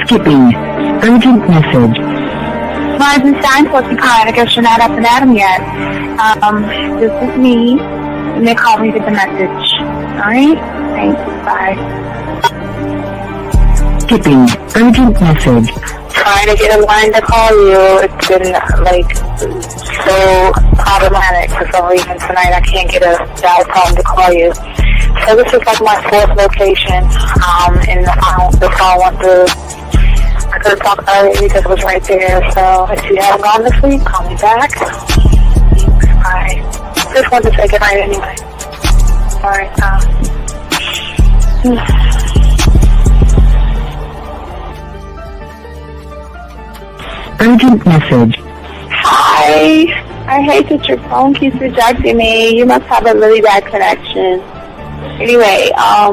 Skipping. Urgent message. Rising sign, what's the kind? I guess you're not up and at 'em yet. This is me. And they call me with the message. Alright? Thanks. Bye. Skipping. Urgent message. Trying to get a line to call you. It's been, so problematic for some reason tonight. I can't get a dial tone to call you. So this is like my fourth location, and the phone went through. I could have talked earlier because it was right there. So if you haven't gone this week, call me back. Thanks. Bye. Just wanted to say goodnight anyway. Alright, Urgent message. Hi. I hate that your phone keeps rejecting me. You must have a really bad connection. Anyway, I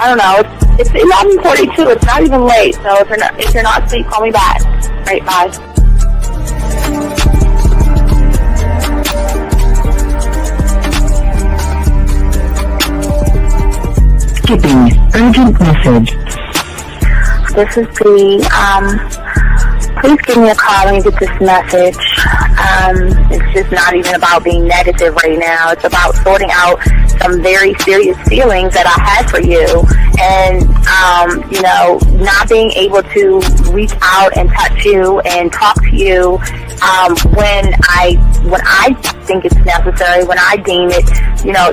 don't know. It's 11:42. It's not even late. So if you're not asleep, call me back. Right, bye. Skipping. Urgent message. This is P. Please give me a call when you get this message. It's just not even about being negative right now. It's about sorting out some very serious feelings that I had for you. And, not being able to reach out and touch you and talk to you when I think it's necessary, when I deem it,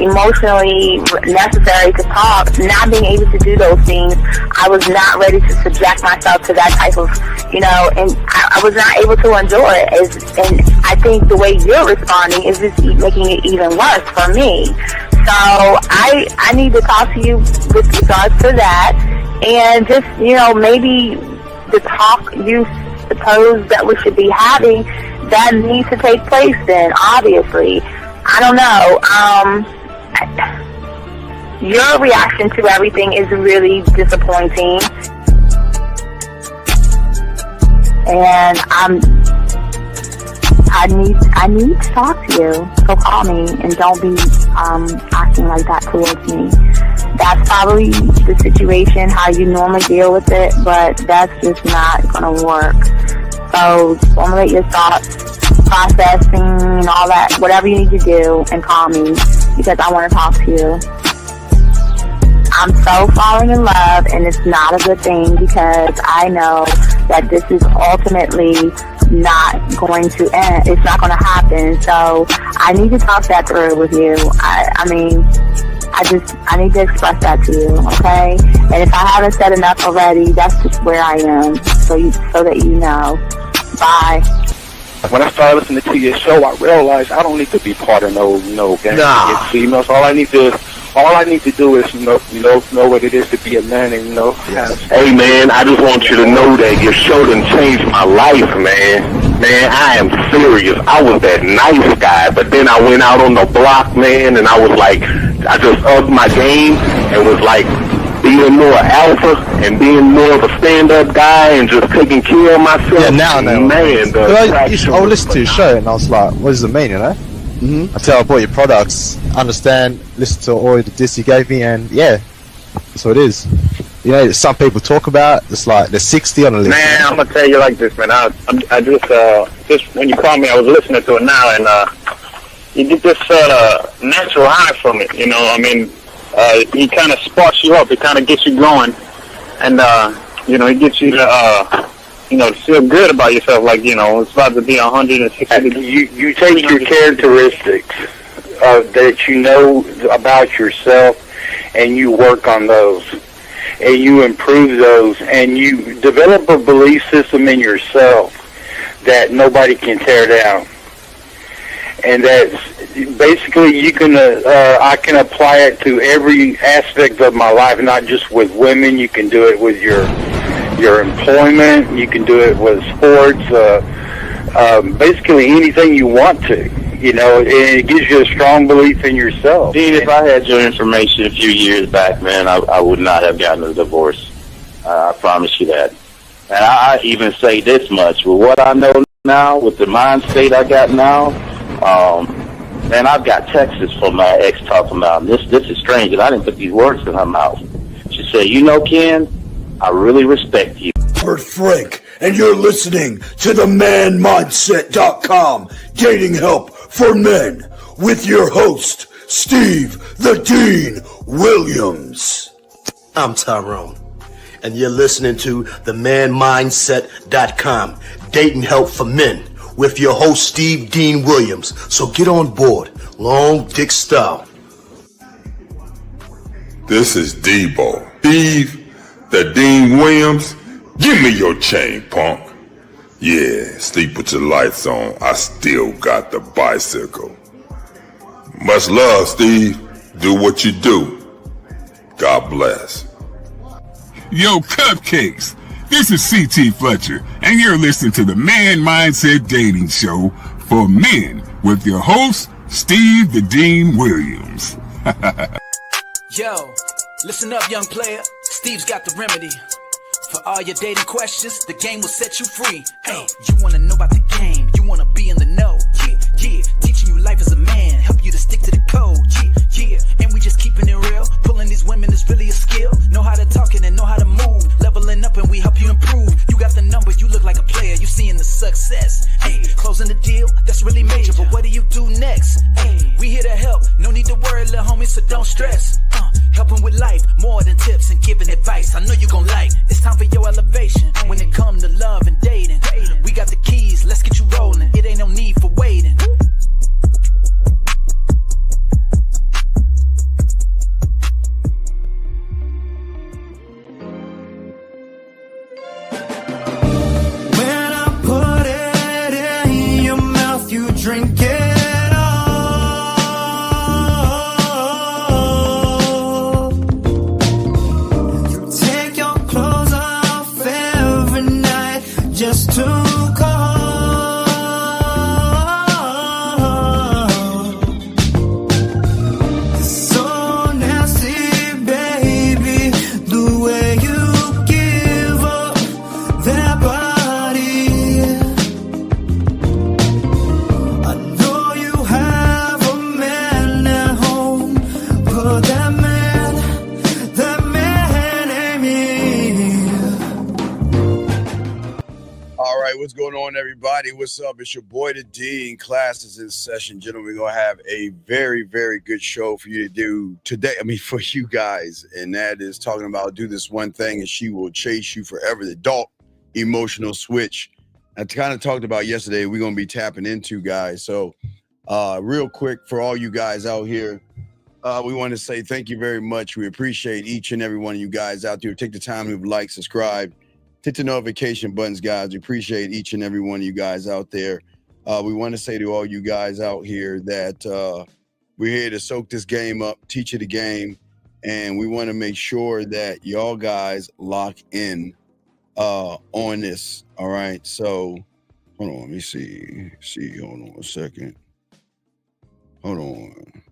emotionally necessary to talk. Not being able to do those things, I was not ready to subject myself to that type of, and I was not able to endure it. And I think the way you're responding is just making it even worse for me. So I need to talk to you with regards to that, and just, maybe the talk you suppose that we should be having, that needs to take place then, obviously. I don't know. Your reaction to everything is really disappointing. And I need to talk to you. So call me and don't be acting like that towards me. That's probably the situation, how you normally deal with it, but that's just not going to work. So formulate your thoughts, processing and all that, whatever you need to do, and call me because I want to talk to you. I'm so falling in love, and it's not a good thing because I know that this is ultimately not going to end. It's not going to happen. So I need to talk that through with you. I need to express that to you, okay? And if I haven't said enough already, that's just where I am, so that you know. Bye. When I started listening to your show, I realized I don't need to be part of no gang against females. All I need to do is know what it is to be a man, and Hey man, I just want you to know that your show done changed my life, man. Man, I am serious. I was that nice guy, but then I went out on the block, man, and I was like, I just upped my game and was like being more alpha and being more of a stand-up guy and just taking care of myself. Yeah, now I know. Man, I listened to your show and I was like, what does it mean, Mm-hmm. Until I bought your products, understand, listen to all the diss you gave me, and yeah, that's what it is. Some people talk about it's like there's 60 on the list. Man, I'm gonna tell you like this, man. I just when you called me, I was listening to it now, and you get this natural high from it. He kind of sparks you up. It kind of gets you going, and it gets you to feel good about yourself. Like it's about to be 160. You take your characteristics that you know about yourself, and you work on those, and you improve those, and you develop a belief system in yourself that nobody can tear down. And that's basically I can apply it to every aspect of my life, not just with women. You can do it with your employment. You can do it with sports. Basically anything you want to. And it gives you a strong belief in yourself. Dean, if I had your information a few years back, man, I would not have gotten a divorce. I promise you that. And I even say this much. With what I know now, with the mind state I got now, man, I've got texts from my ex talking about this is strange, and I didn't put these words in her mouth. She said, Ken, I really respect you. Robert Frank, and you're listening to the manmindset.com dating help for men with your host, Steve the Dean Williams. I'm Tyrone, and you're listening to the manmindset.com dating help for men with your host, Steve Dean Williams. So get on board, long dick style. This is Debo. Steve the Dean Williams. Give me your chain, punk. Yeah, sleep with your lights on. I still got the bicycle. Much love, Steve. Do what you do. God bless. Yo, cupcakes. This is C.T. Fletcher, and you're listening to the Man Mindset Dating Show for men with your host, Steve the Dean Williams. Yo, listen up, young player. Steve's got the remedy. For all your dating questions, the game will set you free. Hey, you wanna know about the game, you wanna be in the know. Yeah, teaching you life as a man, help you to stick to the code. Yeah, and we just keeping it real. Pulling these women is really a skill. Know how to talk and know how to move. Leveling up and we help you improve. You got the numbers, you look like a player, you seeing the success. Hey, closing the deal, that's really major, but what do you do next? Hey, we here to help, no need to worry, little homie, so don't stress. Helping with life, more than tips and giving advice. I know you gon' like. It's time for your elevation. When it come to love and dating, we got the keys, let's get you rolling. It ain't no need for waiting. When I put it in your mouth, you drink it. Just too cold. It's so nasty, baby, the way you give up that body. I know you have a man at home, but that man ain't me. All right, what's going on, everybody? What's up? It's your boy, the D, and class is in session. Gentlemen, we're going to have a very, very good show for you to do today. For you guys, and that is talking about do this one thing and she will chase you forever. The adult emotional switch. I kind of talked about yesterday, we're going to be tapping into, guys. So real quick, for all you guys out here, we want to say thank you very much. We appreciate each and every one of you guys out there. Take the time to like, subscribe, hit the notification buttons, guys. We appreciate each and every one of you guys out there. We want to say to all you guys out here that we're here to soak this game up, teach you the game, and we want to make sure that y'all guys lock in on this. All right. So hold on. Let me see. Hold on a second. Hold on.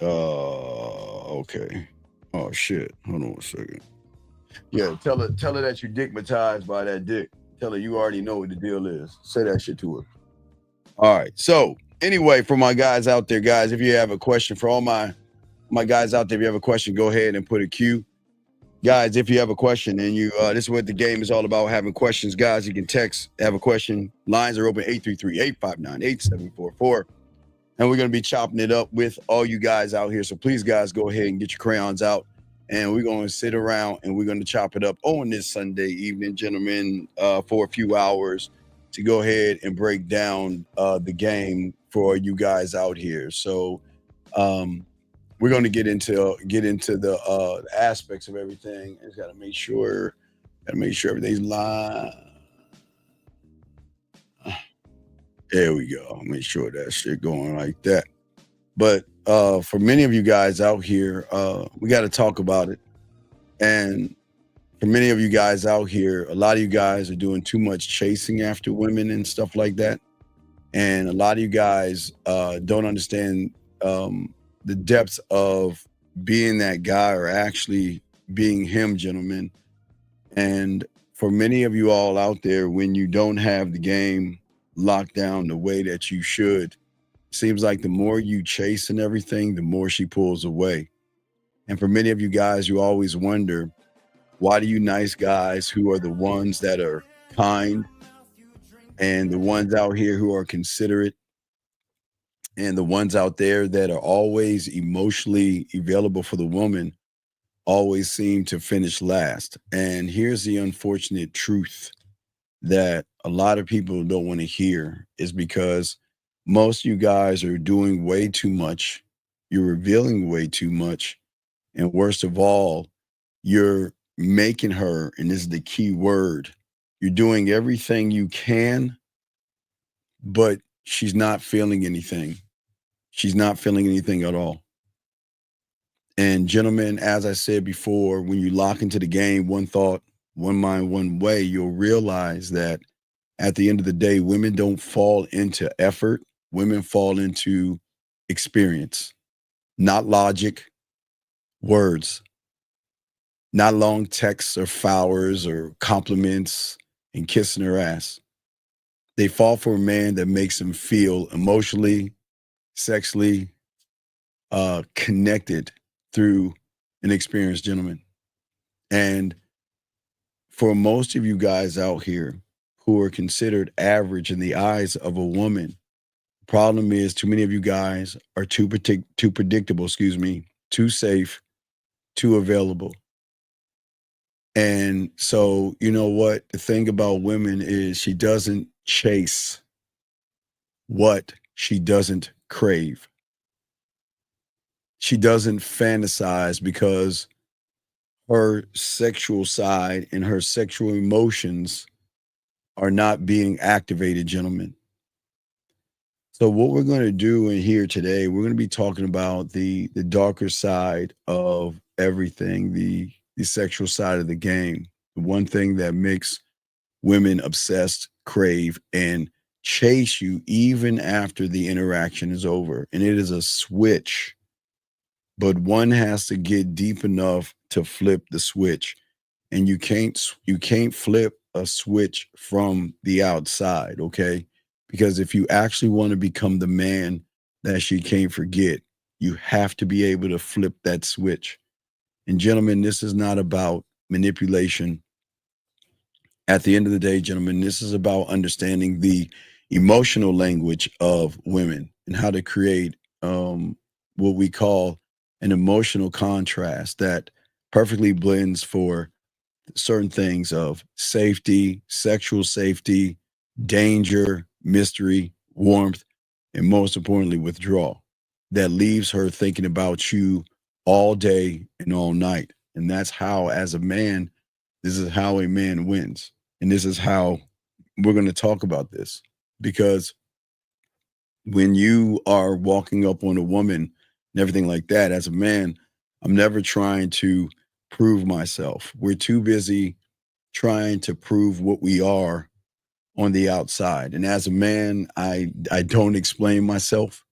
Okay. Oh shit. Hold on a second. Yeah, tell her that you dickmatized by that dick. Tell her you already know what the deal is. Say that shit to her. All right. So anyway, for my guys out there, guys, if you have a question, for all my guys out there, if you have a question, go ahead and put a Q. Guys, if you have a question and you this is what the game is all about, having questions, guys, you can text, have a question. Lines are open 833-859-8744. And we're going to be chopping it up with all you guys out here. So please, guys, go ahead and get your crayons out. And we're going to sit around and we're going to chop it up on this Sunday evening, gentlemen, for a few hours to go ahead and break down the game for you guys out here. So we're going to get into the aspects of everything. Just got to make sure everything's live. There we go. Make sure that shit going like that. But for many of you guys out here, we got to talk about it. And for many of you guys out here, a lot of you guys are doing too much chasing after women and stuff like that. And a lot of you guys don't understand the depths of being that guy or actually being him, gentlemen. And for many of you all out there, when you don't have the game locked down the way that you should, seems like the more you chase and everything, the more she pulls away. And for many of you guys, you always wonder, why do you nice guys who are the ones that are kind and the ones out here who are considerate and the ones out there that are always emotionally available for the woman always seem to finish last? And here's the unfortunate truth that a lot of people don't want to hear, is because most of you guys are doing way too much. You're revealing way too much. And worst of all, you're making her, and this is the key word, you're doing everything you can, but she's not feeling anything. She's not feeling anything at all. And gentlemen, as I said before, when you lock into the game, one thought, one mind, one way, you'll realize that at the end of the day, women don't fall into effort. Women fall into experience, not logic, words, not long texts or flowers or compliments and kissing her ass. They fall for a man that makes them feel emotionally, sexually connected through an experienced gentleman. And for most of you guys out here who are considered average in the eyes of a woman, the problem is too many of you guys are too predictable, too safe, too available. And so, you know what? The thing about women is she doesn't chase what she doesn't crave. She doesn't fantasize because her sexual side and her sexual emotions are not being activated, gentlemen. So what we're going to do in here today, we're going to be talking about the darker side of everything, the sexual side of the game. The one thing that makes women obsessed, crave, and chase you even after the interaction is over. And it is a switch, but one has to get deep enough to flip the switch. And you can't flip a switch from the outside, okay? Because if you actually want to become the man that she can't forget, you have to be able to flip that switch. And gentlemen, this is not about manipulation. At the end of the day, gentlemen, this is about understanding the emotional language of women and how to create what we call an emotional contrast that perfectly blends for certain things of safety, sexual safety, danger, mystery, warmth, and most importantly, withdrawal, that leaves her thinking about you all day and all night. And that's how, as a man, this is how a man wins. And this is how we're going to talk about this. Because when you are walking up on a woman and everything like that, as a man, I'm never trying to prove myself. We're too busy trying to prove what we are on the outside. And as a man, I don't explain myself,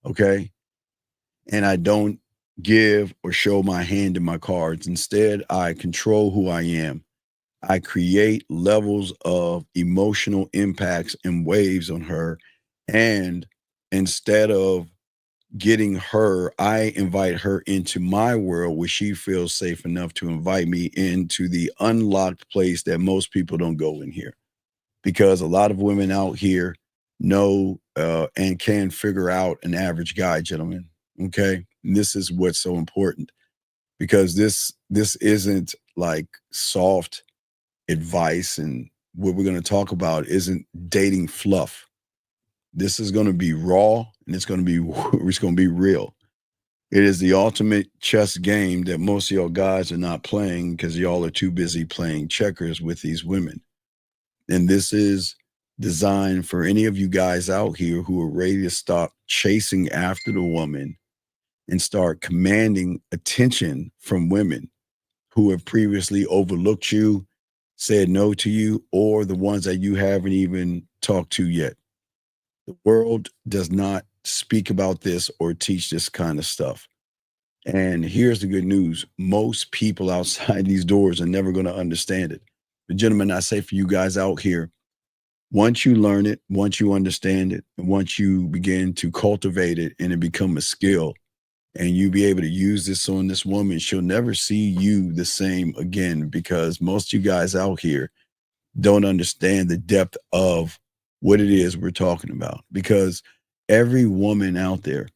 okay? And I don't give or show my hand in my cards. Instead, I control who I am. I create levels of emotional impacts and waves on her. And instead of getting her, I invite her into my world where she feels safe enough to invite me into the unlocked place that most people don't go in here. Because a lot of women out here know and can figure out an average guy, gentlemen. Okay. And this is what's so important, because this isn't like soft advice, and what we're going to talk about isn't dating fluff. This is going to be raw, and it's going to be real. It is the ultimate chess game that most of y'all guys are not playing because y'all are too busy playing checkers with these women. And this is designed for any of you guys out here who are ready to stop chasing after the woman and start commanding attention from women who have previously overlooked you, said no to you, or the ones that you haven't even talked to yet. The world does not speak about this or teach this kind of stuff. And here's the good news. Most people outside these doors are never going to understand it. But gentlemen, I say for you guys out here, once you learn it, once you understand it, and once you begin to cultivate it and it become a skill, and you be able to use this on this woman, she'll never see you the same again, because most of you guys out here don't understand the depth of what it is we're talking about. Because every woman out there,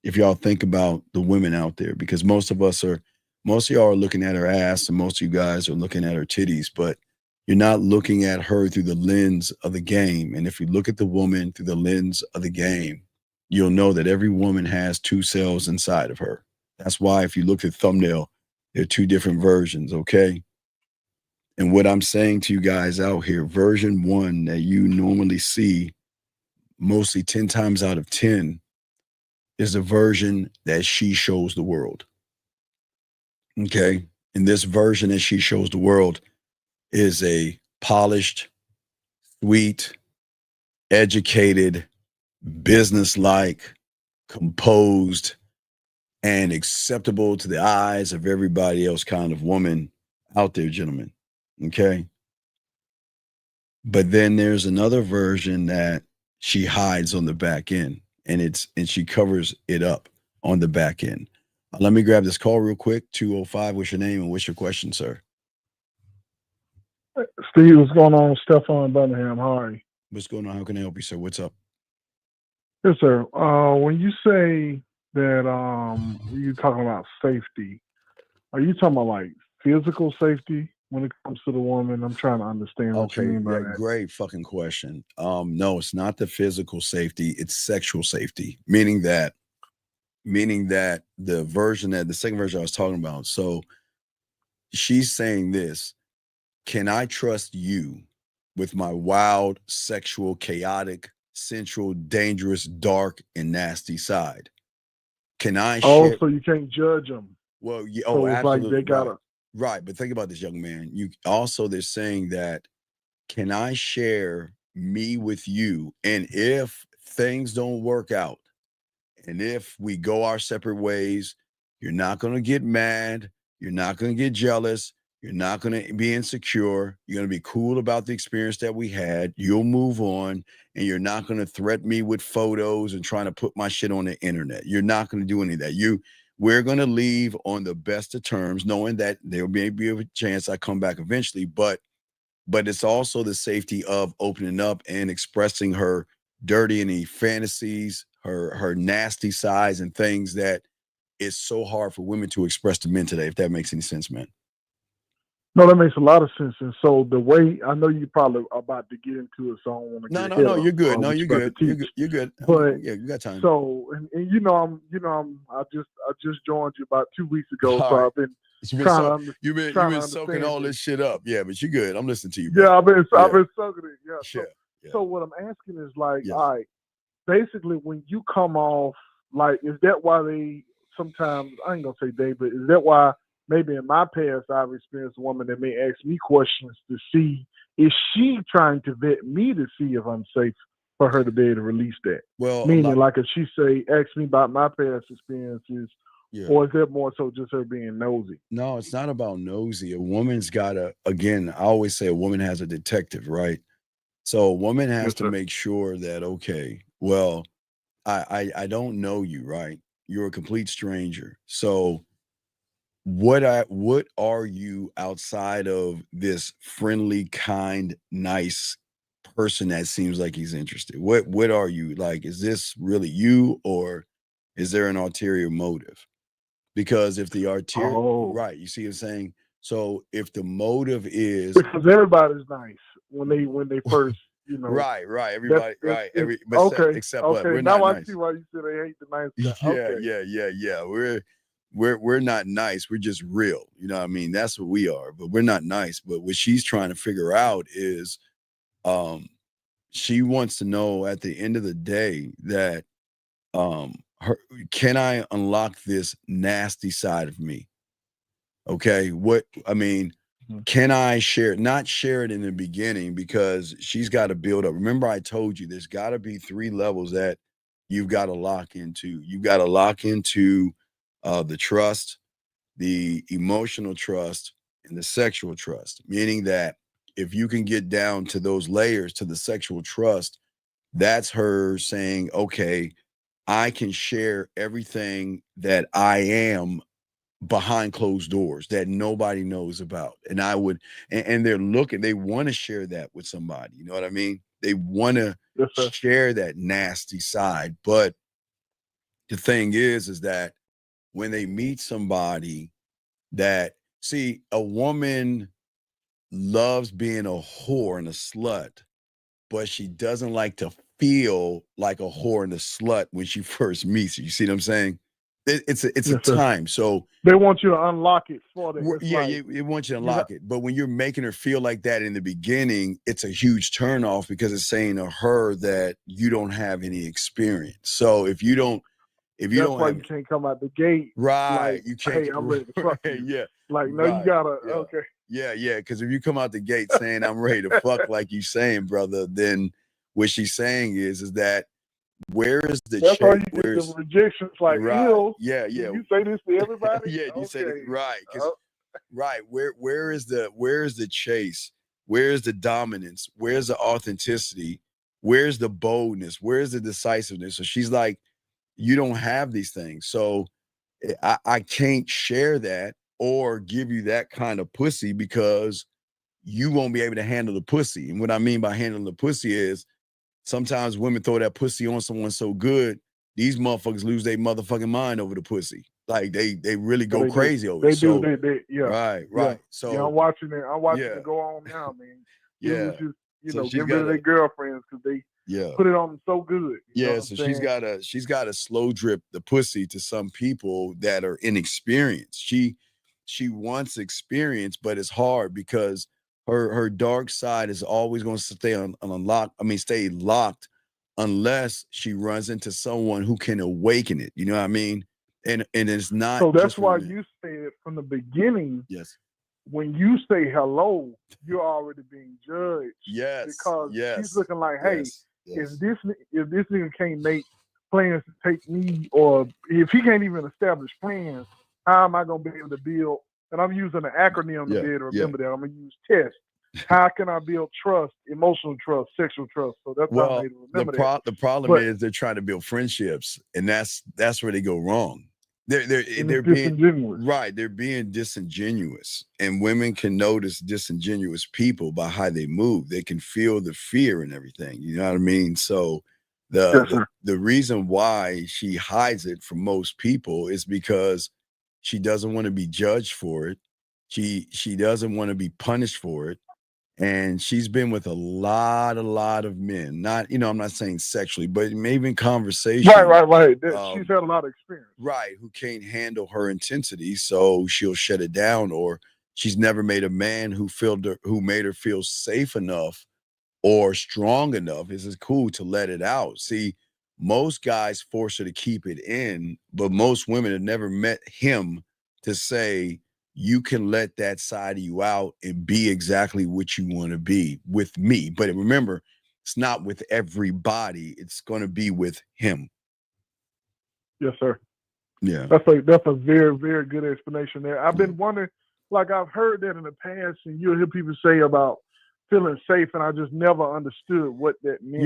if y'all think about the women out there, because most of y'all are looking at her ass and most of you guys are looking at her titties, but you're not looking at her through the lens of the game. And if you look at the woman through the lens of the game, you'll know that every woman has two cells inside of her. That's why if you look at the thumbnail, there are two different versions, okay? And what I'm saying to you guys out here, version 1 that you normally see mostly 10 times out of 10 is the version that she shows the world. Okay? And this version that she shows the world is a polished, sweet, educated, businesslike, composed, and acceptable to the eyes of everybody else kind of woman out there, gentlemen. Okay. But then there's another version that she hides on the back end, and she covers it up on the back end. Let me grab this call real quick. 205, what's your name and what's your question, sir? Steve, what's going on? Stefan Birmingham. How are you? What's going on? How can I help you, sir? What's up? Yes, sir. When you say that you're talking about safety, are you talking about like physical safety when it comes to the woman? I'm trying to understand what you mean by that. Great fucking question. No, it's not the physical safety, it's sexual safety, meaning that the second version I was talking about. So she's saying this: can I trust you with my wild, sexual, chaotic, sensual, dangerous, dark, and nasty side? Can I share? So you can't judge them. Well, yeah, so it's absolutely. like they gotta. Right, but think about this, young man. They're saying that, can I share me with you? And if things don't work out, and if we go our separate ways, you're not going to get mad. You're not going to get jealous. You're not going to be insecure. You're going to be cool about the experience that we had. You'll move on, and you're not going to threaten me with photos and trying to put my shit on the internet. You're not going to do any of that. We're going to leave on the best of terms, knowing that there may be a chance I come back eventually, but it's also the safety of opening up and expressing her dirty and fantasies, her nasty sides, and things that it's so hard for women to express to men today, if that makes any sense, man. No, that makes a lot of sense. And so the way, I know you probably are about to get into it, so I don't want to get No, you're good. No, you're good. You're good. But yeah, you got time. So, and I just joined you about 2 weeks ago, All so right. I've been You've been soaking all this shit up. Yeah, but you're good. I'm listening to you, bro. Yeah, I've been soaking it. Yeah. Sure. So what I'm asking is like, all right, basically when you come off, like, is that why they sometimes, I ain't gonna say they, but is that why maybe in my past I've experienced a woman that may ask me questions to see, is she trying to vet me to see if I'm safe for her to be able to release that? Well, meaning like if she say, ask me about my past experiences, or is that more so just her being nosy? No, it's not about nosy. A woman's got again, I always say a woman has a detective, right? So a woman has to make sure that, okay, well, I don't know you, right? You're a complete stranger. So what are you outside of this friendly, kind, nice person that seems like he's interested? What are you like? Is this really you, or is there an ulterior motive? Because if the right, you see what I'm saying? So if the motive is, because everybody's nice when they first, right, everybody, right, except okay. We're now not I nice. see why you say they hate the nice guy. Yeah. We're not nice. We're just real. You know what I mean? That's what we are, but we're not nice. But what she's trying to figure out is, she wants to know at the end of the day that, can I unlock this nasty side of me? Okay. Can I not share it in the beginning, because she's got to build up. Remember, I told you there's got to be 3 levels that you've got to lock into. You've got to lock into the trust, the emotional trust, and the sexual trust, meaning that if you can get down to those layers, to the sexual trust, that's her saying, okay, I can share everything that I am behind closed doors that nobody knows about. And I would, and they're looking, they want to share that with somebody. You know what I mean? They want to share that nasty side. But the thing is that when they meet somebody that, see, a woman loves being a whore and a slut, but she doesn't like to feel like a whore and a slut when she first meets you. You see what I'm saying? It's a time. So they want you to unlock it for them. It wants you to unlock it. But when you're making her feel like that in the beginning, it's a huge turnoff because it's saying to her that you don't have any experience. So if you don't That's why you can't come out the gate. Right. Like, You can't. Hey, I'm ready to fuck you. Yeah. Like, no, you gotta. Yeah. Okay. Yeah. Because if you come out the gate saying I'm ready to fuck, like you saying, brother, then what she's saying is that where is the That's why you check? get Where's the rejections like, ew. Yeah. You say this to everybody? Yeah, you say Okay. right. Right. Where is the chase? Where's the dominance? Where's the authenticity? Where's the boldness? Where's the decisiveness? So she's like, you don't have these things. So I can't share that or give you that kind of pussy because you won't be able to handle the pussy. And what I mean by handling the pussy is sometimes women throw that pussy on someone so good, these motherfuckers lose their motherfucking mind over the pussy. Like they really go crazy over it. So, Yeah. Right. Yeah. So yeah, I'm watching it. I'm watching yeah. it go on now, man. Yeah. It was just, So she's get rid of their girlfriends because they put it on them so good. You know Yeah, what so I'm she's got to slow drip the pussy to some people that are inexperienced. She wants experience, but it's hard because her dark side is always going to stay locked unless she runs into someone who can awaken it. You know what I mean? And it's not. So that's just why for men. you said from the beginning. Yes. When you say hello, you're already being judged. Yes. Because yes. she's looking like, hey, yes. if this nigga can't make plans to take me, or if he can't even establish plans, how am I gonna be able to build? And I'm using an acronym to be able to remember that. I'm gonna use TEST. How can I build trust, emotional trust, sexual trust? So that's how I made it remember that. The problem is they're trying to build friendships, and that's where they go wrong. They're being right. They're being disingenuous, and women can notice disingenuous people by how they move. They can feel the fear and everything. You know what I mean? So the reason why she hides it from most people is because she doesn't want to be judged for it. She doesn't want to be punished for it. And she's been with a lot of men. Not, I'm not saying sexually, but maybe in conversation. Right. She's had a lot of experience. Right, who can't handle her intensity, so she'll shut it down, or she's never made a man who made her feel safe enough or strong enough. This is cool to let it out. See, most guys force her to keep it in, but most women have never met him to say, you can let that side of you out and be exactly what you want to be with me. But remember, it's not with everybody. It's going to be with him. Yes, sir. Yeah. That's a very, very good explanation there. I've been wondering, like I've heard that in the past, and you'll hear people say about feeling safe, and I just never understood what that meant.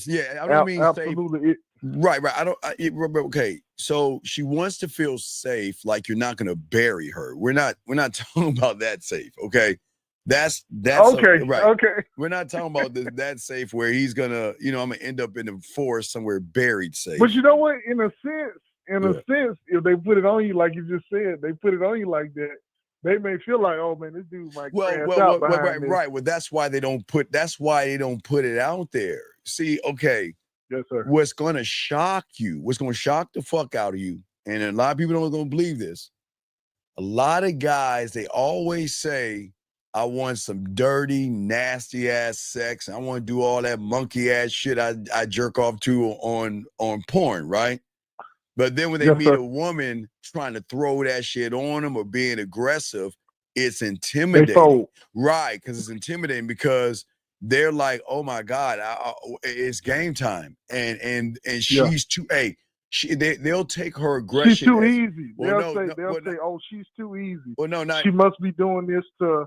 Yeah, I don't mean absolutely. Safe. Right. Okay. So she wants to feel safe, like you're not going to bury her. We're not talking about that safe. Okay. That's okay. Right. Okay. We're not talking about that safe where he's gonna, I'm gonna end up in the forest somewhere buried safe. But you know what? In a sense, if they put it on you like you just said, they put it on you like that, they may feel like, oh man, this dude might crash out behind this. Right. Well, that's why they don't put it out there. See, okay. Yes, sir. What's gonna shock you? What's gonna shock the fuck out of you? And a lot of people don't gonna believe this. A lot of guys, they always say, I want some dirty, nasty ass sex. I want to do all that monkey ass shit I jerk off to on porn, right? But then when they meet a woman trying to throw that shit on them or being aggressive, it's intimidating. Right, because it's intimidating because they're like, oh my God, it's game time. And she's too, they'll take her aggression. She's too easy. They'll say, oh, she's too easy. Well, no, not. She must be doing this to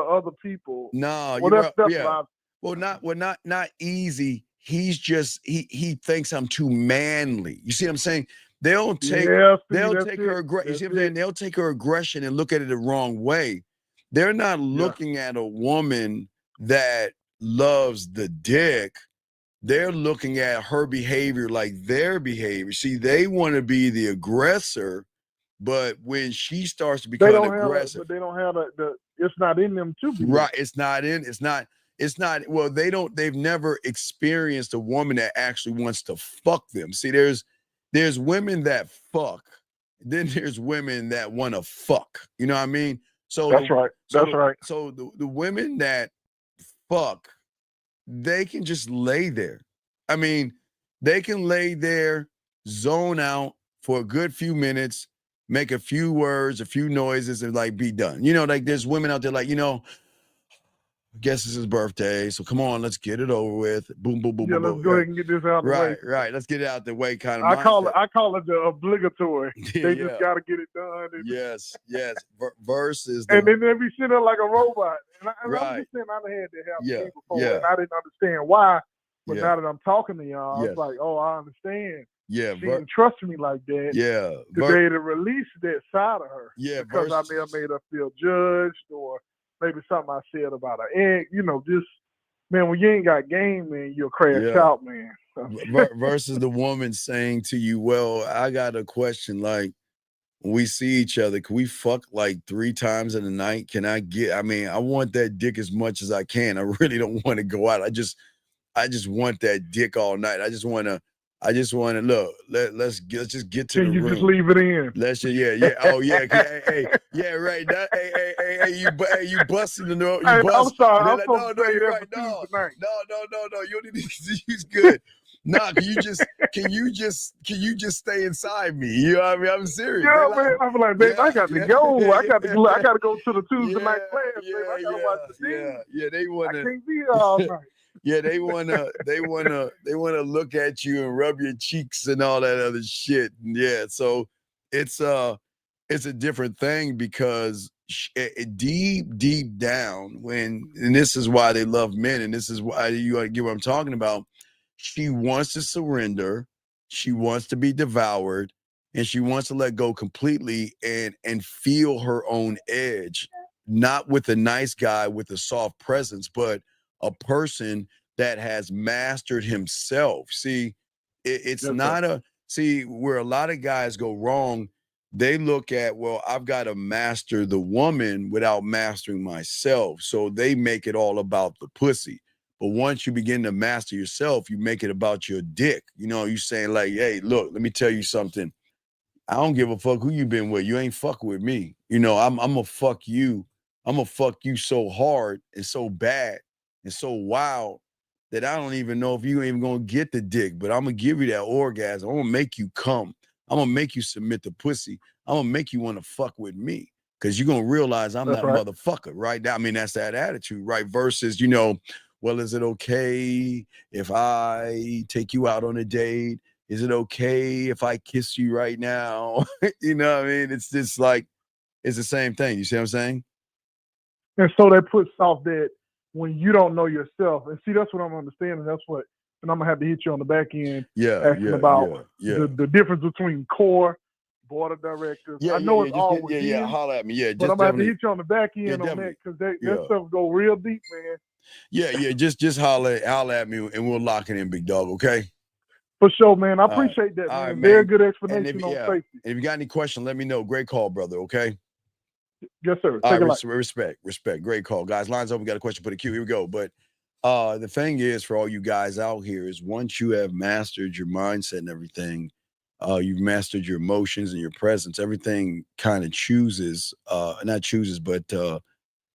other people. No, well, that's right. Well, not easy. he's just he thinks I'm too manly. You see what I'm saying? They'll take Yeah, Steve, they'll that's take it. her aggression. You see That's what I'm saying? it. They'll take her aggression and look at it the wrong way. They're not looking at a woman that loves the dick. They're looking at her behavior like their behavior. See, they want to be the aggressor, but when she starts to They become don't have aggressive, but they don't have the it's not in them to be. right? It's not. Well, they've never experienced a woman that actually wants to fuck them. See, there's women that fuck, then there's women that want to fuck. You know what I mean? So That's right. So the women that fuck, they can just lay there. I mean, they can lay there, zone out for a good few minutes, make a few words, a few noises, and like be done. You know, like there's women out there like, I guess it's his birthday, so come on, let's get it over with. Boom, boom, boom, Yeah, boom. let's go ahead and get this out of the way. Right. Let's get it out the way. Kind of. I call it the obligatory. Yeah, They just got to get it done. Yes. Versus. And then they be sitting there like a robot. And I'm Right. just saying, I've had to have Yeah, before, yeah. and I didn't understand why. But Yeah. now that I'm talking to y'all, Yes. it's like, oh, I understand. Yeah. She didn't trust me like that. Yeah. Today to release that side of her. Yeah, Because I may have made her feel judged, or maybe something I said about her egg. Just, man, when you ain't got game, man, you'll crash Yeah. out, man. So. Versus the woman saying to you, well, I got a question. Like, when we see each other, can we fuck like 3 times in a night? I want that dick as much as I can. I really don't want to go out. I just want that dick all night. I just want to look. Let's just get to the room. Can you just leave it in? Let's just, yeah. Oh yeah, hey, right. Hey, you busting the no. I'm sorry. I'm No, you're right. No, you don't need to use good. Nah, can you just stay inside me? You know what I mean? I'm serious. Yeah, man. I'm like, babe, I got to go. I got to go to the Tuesday night class. Babe. I got to watch the team. Yeah. They want I to. can't be here all night. Yeah, they wanna look at you and rub your cheeks and all that other shit. Yeah, so it's a different thing because deep down, and this is why they love men, and this is why you get what I'm talking about. She wants to surrender, she wants to be devoured, and she wants to let go completely and feel her own edge, not with a nice guy with a soft presence, but a person that has mastered himself. See, it's not where a lot of guys go wrong. They look at, well, I've got to master the woman without mastering myself. So they make it all about the pussy. But once you begin to master yourself, you make it about your dick. You saying like, hey, look, let me tell you something. I don't give a fuck who you been with. You ain't fucking with me. I'm gonna fuck you. I'm gonna fuck you so hard and so bad and so wild that I don't even know if you ain't even gonna get the dick, but I'm gonna give you that orgasm. I'm gonna make you come. I'm gonna make you submit the pussy. I'm gonna make you want to fuck with me because you're gonna realize I'm that right. Motherfucker, right? I mean, that's that attitude, right? Versus, well, is it okay if I take you out on a date? Is it okay if I kiss you right now? You know what I mean? It's just like, it's the same thing. You see what I'm saying? And so that puts off that when you don't know yourself. And see, that's what I'm understanding. That's what, and I'm going to have to hit you on the back end asking about the difference between core, board of directors. I know it's all with you. Holler at me. Yeah, but I'm going to have to hit you on the back end on that because that stuff go real deep, man. Yeah. Just holler at me and we'll lock it in, big dog, okay? For sure, man. I appreciate that, man. Right, Very good explanation on safety. If you got any question, let me know. Great call, brother, okay? Yes, sir. Respect. Great call. Guys, lines open. Got a question, put a Q. Here we go. But the thing is, for all you guys out here, is once you have mastered your mindset and everything, you've mastered your emotions and your presence, everything kind of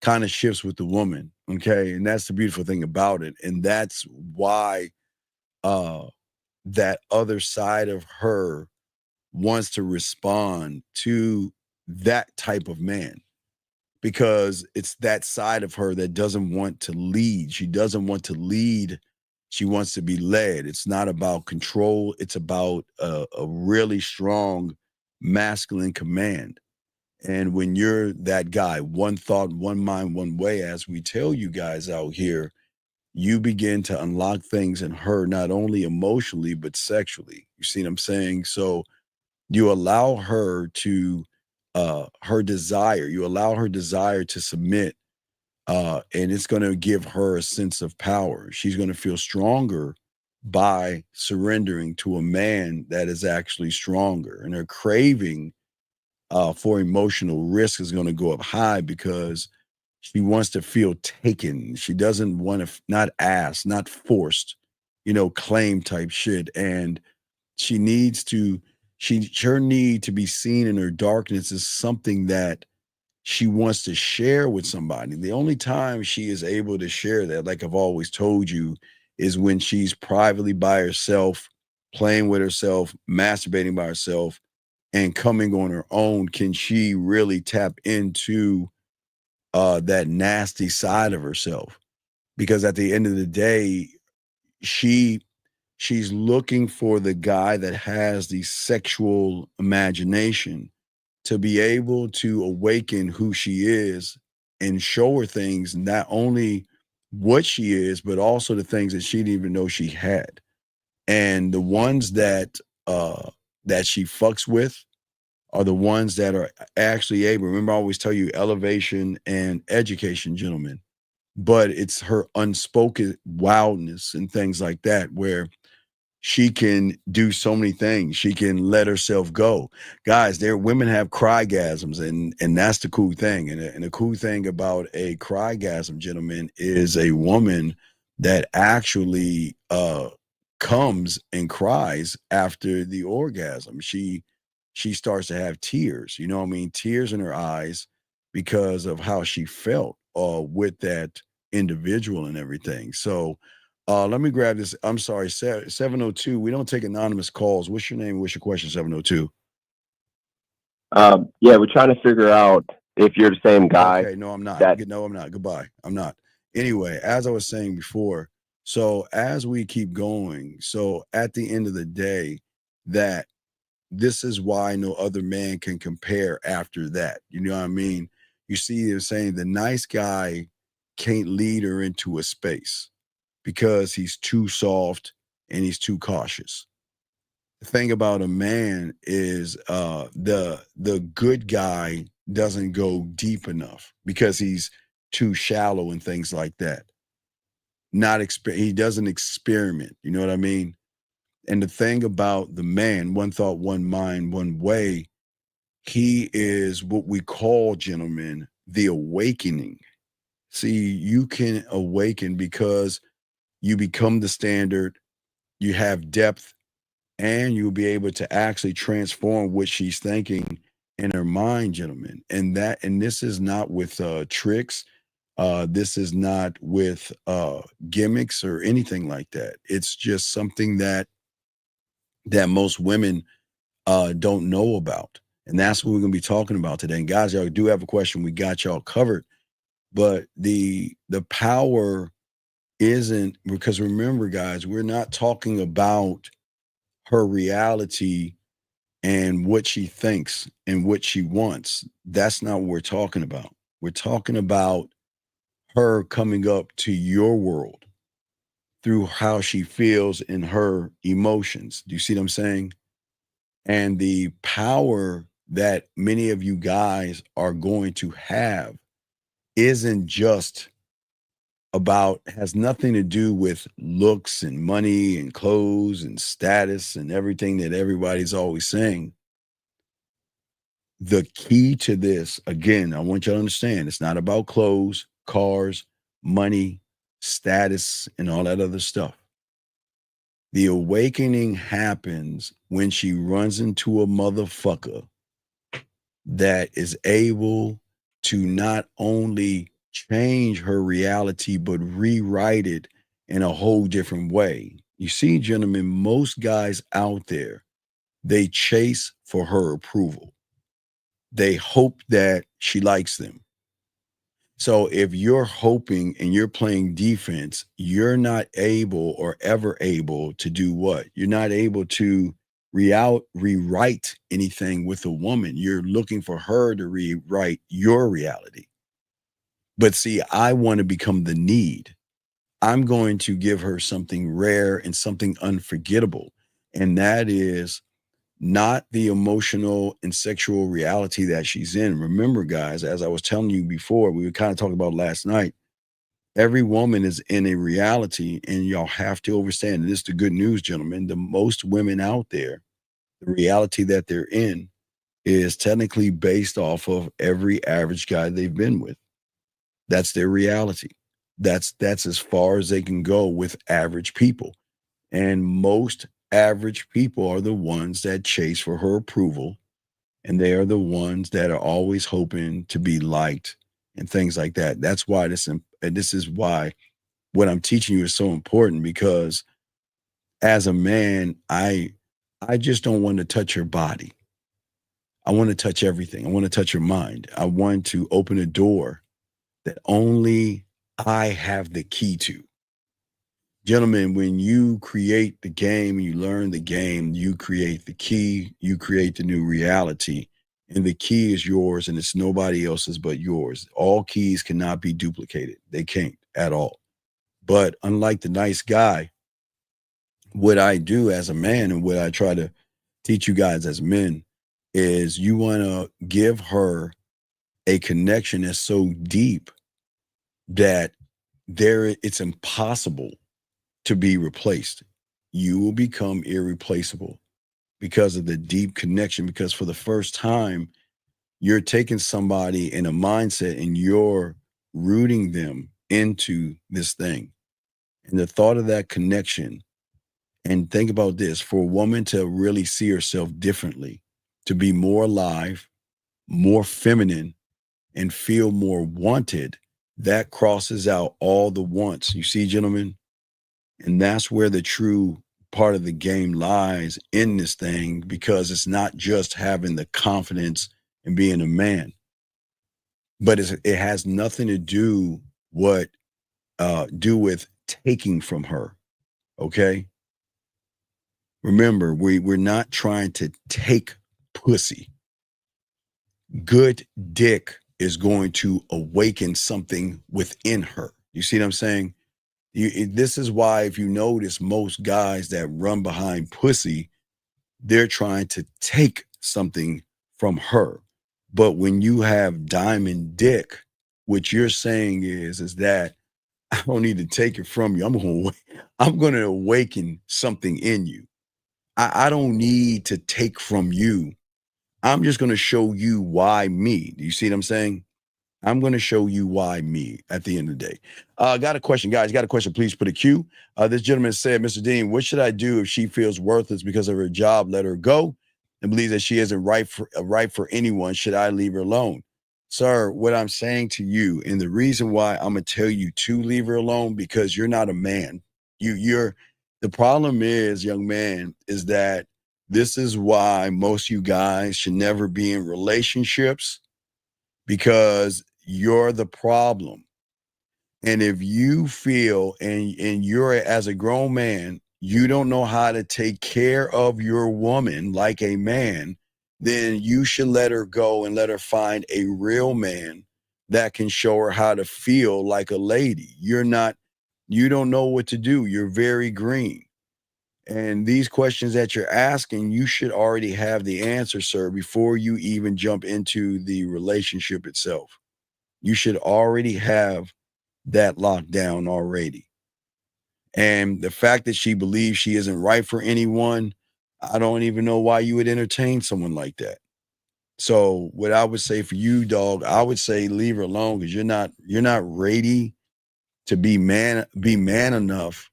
kind of shifts with the woman, okay? And that's the beautiful thing about it. And that's why that other side of her wants to respond to that type of man, because it's that side of her that doesn't want to lead. She doesn't want to lead. She wants to be led. It's not about control. It's about a really strong masculine command. And when you're that guy, one thought, one mind, one way, as we tell you guys out here, you begin to unlock things in her, not only emotionally, but sexually. You see what I'm saying? So you allow her to, you allow her desire to submit, and it's going to give her a sense of power. She's going to feel stronger by surrendering to a man that is actually stronger. And her craving for emotional risk is going to go up high because she wants to feel taken. She doesn't want to, not asked, not forced, claim type shit. And she needs to, her need to be seen in her darkness is something that she wants to share with somebody. The only time she is able to share that, like I've always told you, is when she's privately by herself, playing with herself, masturbating by herself, and coming on her own. Can she really tap into that nasty side of herself? Because at the end of the day, she's looking for the guy that has the sexual imagination to be able to awaken who she is and show her things, not only what she is, but also the things that she didn't even know she had. And the ones that she fucks with are the ones that are actually able. Remember, I always tell you elevation and education, gentlemen, but it's her unspoken wildness and things like that, where she can do so many things. She can let herself go. Guys, women have crygasms, and that's the cool thing. And the cool thing about a crygasm, gentlemen, is a woman that actually comes and cries after the orgasm. She starts to have tears, tears in her eyes because of how she felt with that individual and everything. So let me grab this. I'm sorry, 702. We don't take anonymous calls. What's your name? What's your question, 702? Yeah, we're trying to figure out if you're the same guy. Okay, no, I'm not. No, I'm not. Goodbye. I'm not. Anyway, as I was saying before, so as we keep going, so at the end of the day, that this is why no other man can compare after that. You know what I mean? You see, they're saying the nice guy can't lead her into a space because he's too soft and he's too cautious. The thing about a man is the good guy doesn't go deep enough because he's too shallow and things like that. He doesn't experiment. You know what I mean? And the thing about the man, one thought, one mind, one way, he is what we call, gentlemen, the awakening. See, you can awaken because you become the standard, you have depth, and you'll be able to actually transform what she's thinking in her mind, gentlemen. And this is not with tricks. This is not with gimmicks or anything like that. It's just something that most women don't know about. And that's what we're going to be talking about today. And guys, y'all do have a question, we got y'all covered. But the power isn't, because remember, guys, we're not talking about her reality and what she thinks and what she wants. That's not what we're talking about. We're talking about her coming up to your world through how she feels in her emotions. Do you see what I'm saying? And the power that many of you guys are going to have isn't just has nothing to do with looks and money and clothes and status and everything that everybody's always saying. The key to this, again, I want you to understand, it's not about clothes, cars, money, status, and all that other stuff. The awakening happens when she runs into a motherfucker that is able to not only change her reality, but rewrite it in a whole different way. You see, gentlemen, most guys out there, they chase for her approval. They hope that she likes them. So if you're hoping and you're playing defense, you're not able or ever able to do what? You're not able to rewrite anything with a woman. You're looking for her to rewrite your reality. But see, I want to become the need. I'm going to give her something rare and something unforgettable. And that is not the emotional and sexual reality that she's in. Remember, guys, as I was telling you before, we were kind of talking about last night, every woman is in a reality, and y'all have to understand, and this is the good news, gentlemen, the most women out there, the reality that they're in is technically based off of every average guy they've been with. That's their reality. That's as far as they can go with average people. And most average people are the ones that chase for her approval, and they are the ones that are always hoping to be liked and things like that. That's why this is why what I'm teaching you is so important, because as a man, I just don't want to touch her body. I want to touch everything. I want to touch her mind. I want to open a door that only I have the key to. Gentlemen, when you create the game, you learn the game, you create the key, you create the new reality, and the key is yours, and it's nobody else's but yours. All keys cannot be duplicated. They can't at all. But unlike the nice guy, what I do as a man and what I try to teach you guys as men is you want to give her a connection that's so deep that it's impossible to be replaced. You will become irreplaceable because of the deep connection, because for the first time, you're taking somebody in a mindset and you're rooting them into this thing. And the thought of that connection, and think about this, for a woman to really see herself differently, to be more alive, more feminine, and feel more wanted, that crosses out all the wants. You see, gentlemen? And that's where the true part of the game lies in this thing, because it's not just having the confidence and being a man, but it has nothing to do with taking from her. Okay. Remember, we're not trying to take pussy. Good dick is going to awaken something within her. You see what I'm saying? This is why, if you notice, most guys that run behind pussy, they're trying to take something from her. But when you have diamond dick, what you're saying is that I don't need to take it from you. I'm going to awaken something in you. I don't need to take from you. I'm just going to show you why me. Do you see what I'm saying? I'm going to show you why me at the end of the day. Got a question, guys. Got a question. Please put a Q. This gentleman said, Mr. Dean, what should I do if she feels worthless because of her job? Let her go and believes that she isn't right for anyone. Should I leave her alone? Sir, what I'm saying to you, and the reason why I'm going to tell you to leave her alone, because you're not a man. The problem is, young man, is that this is why most of you guys should never be in relationships, because you're the problem. And if you feel and you're, as a grown man, you don't know how to take care of your woman like a man, then you should let her go and let her find a real man that can show her how to feel like a lady. You don't know what to do. You're very green. And these questions that you're asking, you should already have the answer, sir, before you even jump into the relationship itself. You should already have that locked down already. And the fact that she believes she isn't right for anyone, I don't even know why you would entertain someone like that. So what I would say for you, dog, I would say leave her alone, because you're not ready to be man enough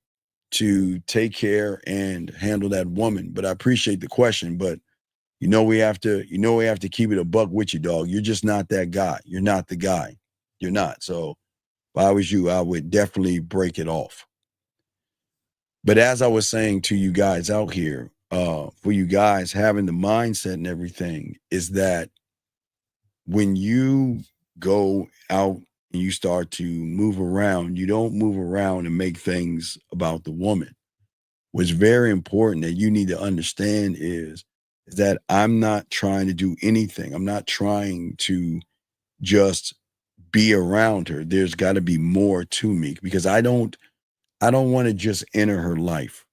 to take care and handle that woman. But I appreciate the question, but we have to keep it a buck with you, dog. You're just not that guy. You're not the guy. You're not. So if I was you, I would definitely break it off. But as I was saying to you guys out here, for you guys having the mindset and everything, is that when you go out and you start to move around, you don't move around and make things about the woman. What's very important that you need to understand is that I'm not trying to do anything. I'm not trying to just be around her. There's got to be more to me, because I don't I don't want to just enter her life.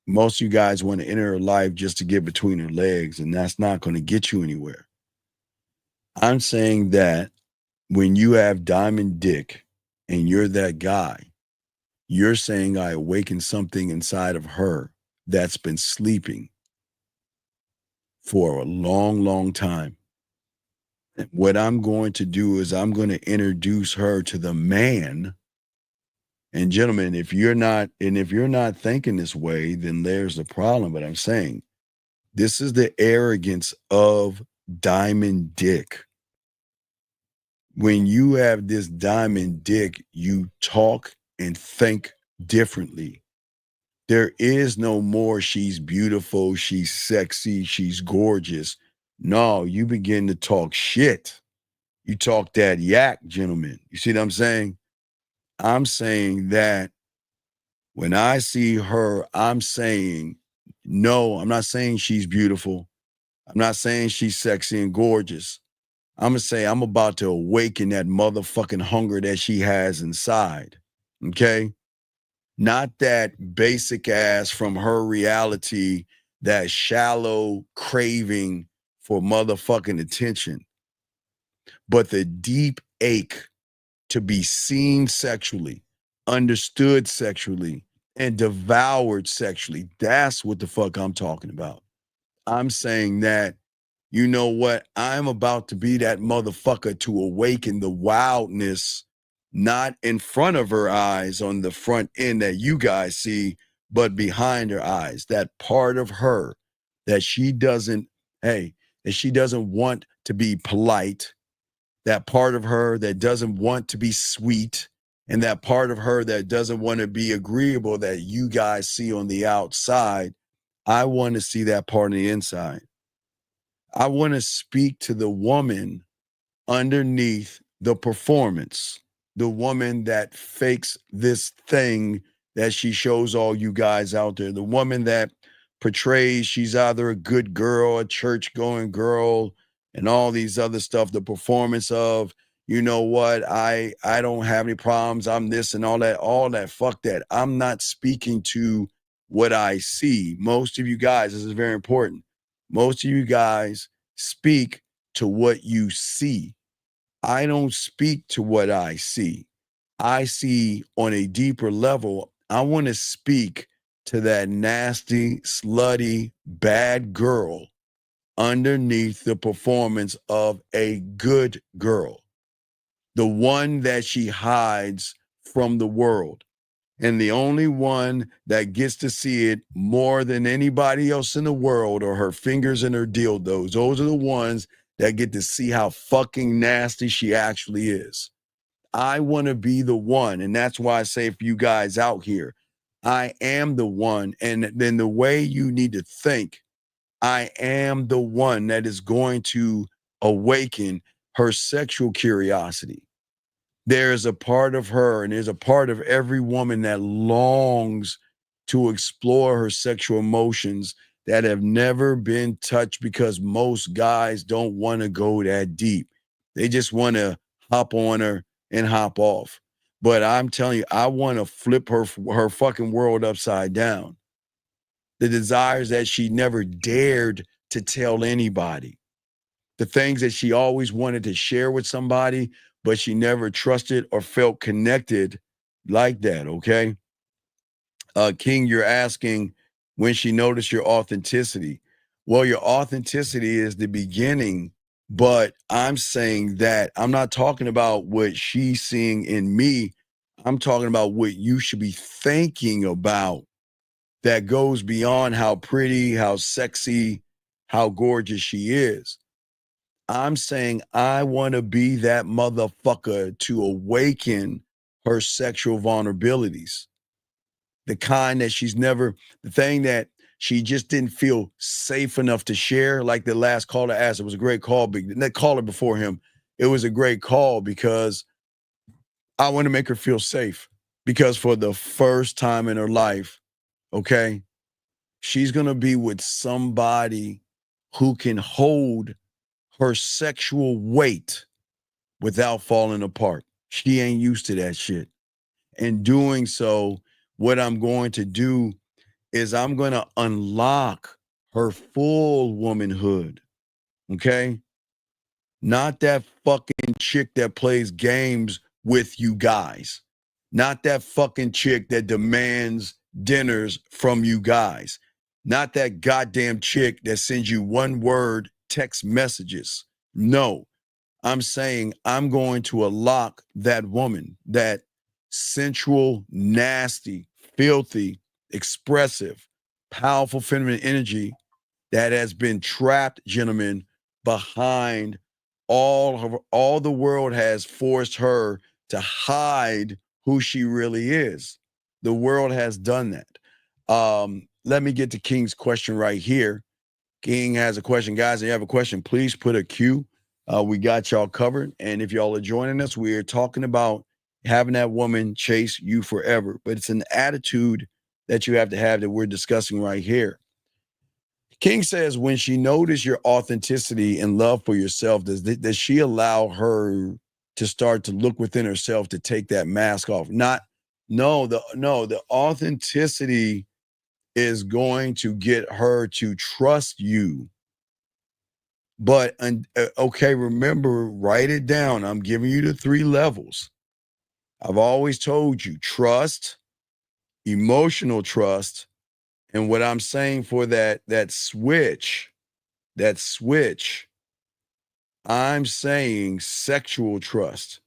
Most of you guys want to enter her life just to get between her legs, and that's not going to get you anywhere. I'm saying that when you have diamond dick and you're that guy, you're saying I awakened something inside of her that's been sleeping for a long, long time. And what I'm going to do is I'm going to introduce her to the man. And gentlemen, if you're not thinking this way, then there's a problem. But I'm saying this is the arrogance of diamond dick. When you have this diamond dick, you talk and think differently. There is no more she's beautiful, she's sexy, she's gorgeous. No, you begin to talk shit. You talk that yak, gentlemen. You see what I'm saying? I'm saying that when I see her, I'm saying, no, I'm not saying she's beautiful. I'm not saying she's sexy and gorgeous. I'm going to say I'm about to awaken that motherfucking hunger that she has inside. Okay? Not that basic ass from her reality, that shallow craving for motherfucking attention, but the deep ache to be seen sexually, understood sexually, and devoured sexually. That's what the fuck I'm talking about. I'm saying that, you know what? I'm about to be that motherfucker to awaken the wildness, not in front of her eyes on the front end that you guys see, but behind her eyes. That part of her that she doesn't, that she doesn't want to be polite. That part of her that doesn't want to be sweet. And that part of her that doesn't want to be agreeable that you guys see on the outside. I want to see that part on the inside. I want to speak to the woman underneath the performance, the woman that fakes this thing that she shows all you guys out there, the woman that portrays she's either a good girl, a church-going girl, and all these other stuff, the performance of, you know what, I don't have any problems, I'm this and all that, fuck that. I'm not speaking to what I see. Most of you guys, this is very important, most of you guys speak to what you see. I don't speak to what I see. I see on a deeper level. I want to speak to that nasty, slutty, bad girl underneath the performance of a good girl, the one that she hides from the world. And the only one that gets to see it more than anybody else in the world are her fingers and her dildos. Those are the ones that get to see how fucking nasty she actually is. I want to be the one. And that's why I say for you guys out here, I am the one. And then the way you need to think, I am the one that is going to awaken her sexual curiosity. There's a part of her, and there's a part of every woman that longs to explore her sexual emotions that have never been touched, because most guys don't want to go that deep. They just want to hop on her and hop off. But I'm telling you, I want to flip her fucking world upside down. The desires that she never dared to tell anybody. The things that she always wanted to share with somebody, but she never trusted or felt connected like that, okay? King, you're asking when she noticed your authenticity. Well, your authenticity is the beginning, but I'm saying that I'm not talking about what she's seeing in me. I'm talking about what you should be thinking about that goes beyond how pretty, how sexy, how gorgeous she is. I'm saying I want to be that motherfucker to awaken her sexual vulnerabilities. The kind that she's never, the thing that she just didn't feel safe enough to share. Like the last caller asked, it was a great call. That caller before him, it was a great call because I want to make her feel safe. Because for the first time in her life, okay, she's going to be with somebody who can hold her sexual weight without falling apart. She ain't used to that shit. in doing so, what I'm going to do is I'm going to unlock her full womanhood. Okay? Not that fucking chick that plays games with you guys. Not that fucking chick that demands dinners from you guys. Not that goddamn chick that sends you one word text messages. No, I'm saying I'm going to unlock that woman, that sensual, nasty, filthy, expressive, powerful feminine energy that has been trapped, gentlemen, behind all the world has forced her to hide who she really is. The world has done that. Let me get to King's question right here. King has a question. Guys, if you have a question, please put a Q. We got y'all covered. And if y'all are joining us, we're talking about having that woman chase you forever. But it's an attitude that you have to have that we're discussing right here. King says, when she noticed your authenticity and love for yourself, does she allow her to start to look within herself to take that mask off? The authenticity is going to get her to trust you. But, okay, remember, write it down. I'm giving you the 3 levels. I've always told you, trust, emotional trust, and what I'm saying for that switch, I'm saying sexual trust.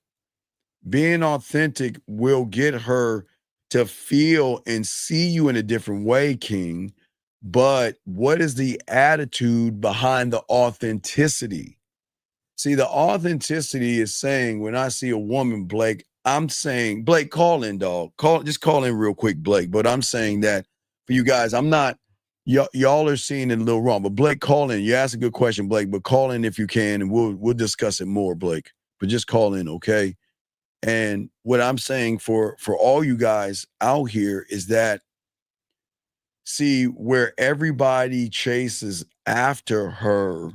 Being authentic will get her to feel and see you in a different way, King. But what is the attitude behind the authenticity? See, the authenticity is saying, when I see a woman, Blake, I'm saying, Blake, call in, dog. Just call in real quick, Blake. But I'm saying that for you guys, I'm not, y'all are seeing it a little wrong. But Blake, call in. You asked a good question, Blake, but call in if you can, and we'll discuss it more, Blake. But just call in, okay? And what I'm saying for all you guys out here is that, see, where everybody chases after her,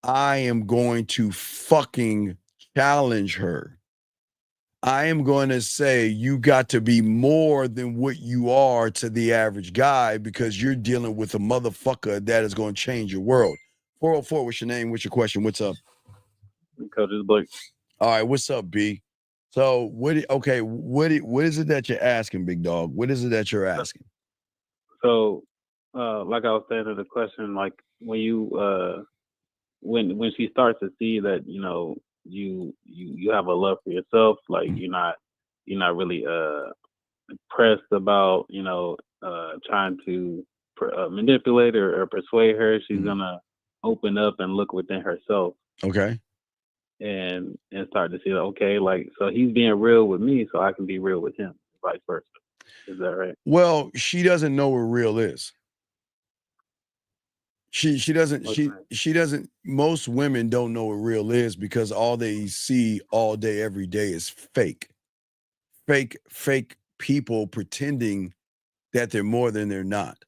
I am going to fucking challenge her. I am going to say, you got to be more than what you are to the average guy, because you're dealing with a motherfucker that is going to change your world. 404, what's your name? What's your question? What's up? Coach is Blake. All right, what's up, B? So what is it that you're asking, big dog? What is it that you're asking? So, like I was saying in the question, like when you when she starts to see that, you know, you have a love for yourself, like you're not really pressed about, you know, trying to manipulate or persuade her. She's gonna open up and look within herself. Okay. And start to see, okay, like, so he's being real with me, so I can be real with him, vice versa. Is that right? Well, she doesn't know what real is. She doesn't, most women don't know what real is, because all they see all day, every day is fake people pretending that they're more than they're not.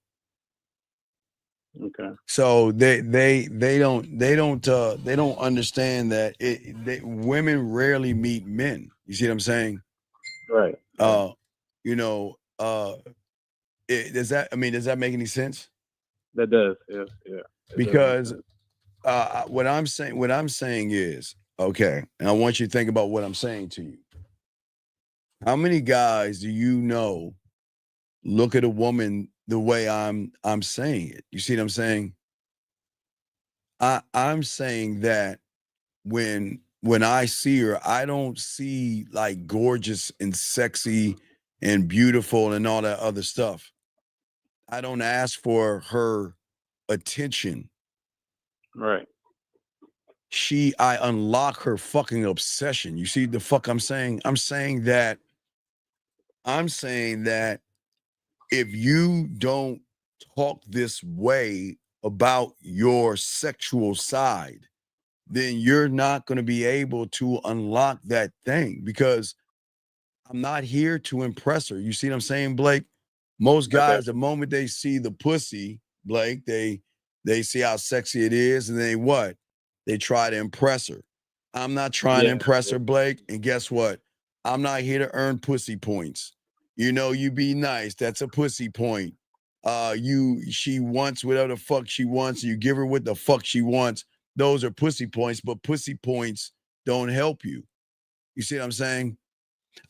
Okay. So they don't understand that women rarely meet men. You see what I'm saying? Right. You know, does that make any sense? That does. Yes. Yeah. Because what I'm saying is, okay, and I want you to think about what I'm saying to you. How many guys do you know look at a woman the way I'm saying it? You see what I'm saying? I'm saying that when I see her, I don't see like gorgeous and sexy and beautiful and all that other stuff. I don't ask for her attention. Right. I unlock her fucking obsession. You see the fuck I'm saying? I'm saying that if you don't talk this way about your sexual side, then you're not going to be able to unlock that thing, because I'm not here to impress her. You see what I'm saying, Blake? Most guys, the moment they see the pussy, Blake, they see how sexy it is, and they try to impress her. I'm not trying to impress her, Blake. And guess what? I'm not here to earn pussy points. You be nice. That's a pussy point. She wants whatever the fuck she wants. You give her what the fuck she wants. Those are pussy points, but pussy points don't help you. You see what I'm saying?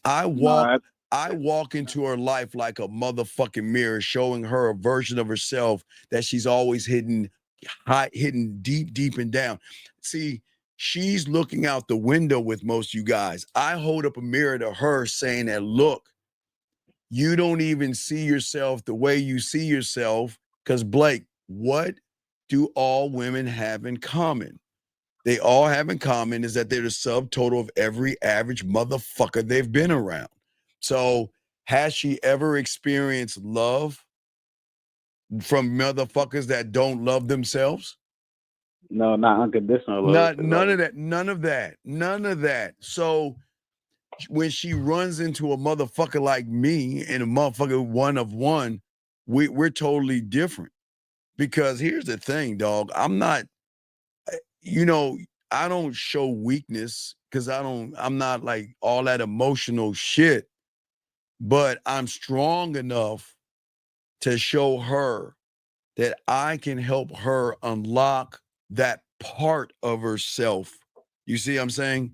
I walk into her life like a motherfucking mirror, showing her a version of herself that she's always hidden deep and down. See, she's looking out the window with most of you guys. I hold up a mirror to her saying that, look, you don't even see yourself the way you see yourself. Because, Blake, what do all women have in common? They all have in common is that they're the subtotal of every average motherfucker they've been around. So has she ever experienced love from motherfuckers that don't love themselves? No, not unconditional love. None of that. So when she runs into a motherfucker like me and a motherfucker one of one, we're totally different. Because here's the thing, dog. I'm not, I don't show weakness because I'm not like all that emotional shit, but I'm strong enough to show her that I can help her unlock that part of herself. You see what I'm saying?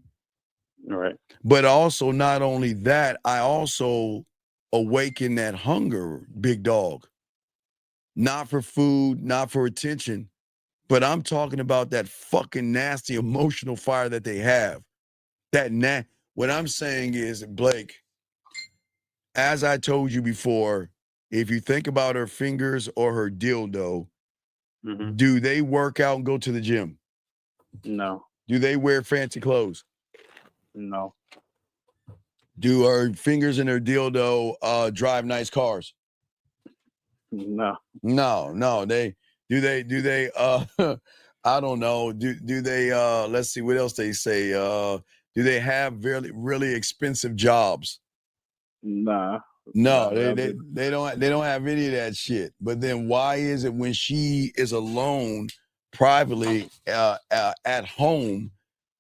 All right. But also, not only that, I also awaken that hunger, big dog. Not for food, not for attention, but I'm talking about that fucking nasty emotional fire that they have. What I'm saying is, Blake, as I told you before, if you think about her fingers or her dildo, do they work out and go to the gym? No. Do they wear fancy clothes? No. Do her fingers and her dildo drive nice cars? No. No. They I don't know. Do they let's see what else they say. Do they have really expensive jobs? Nah. No, they don't have any of that shit. But then why is it when she is alone privately at home,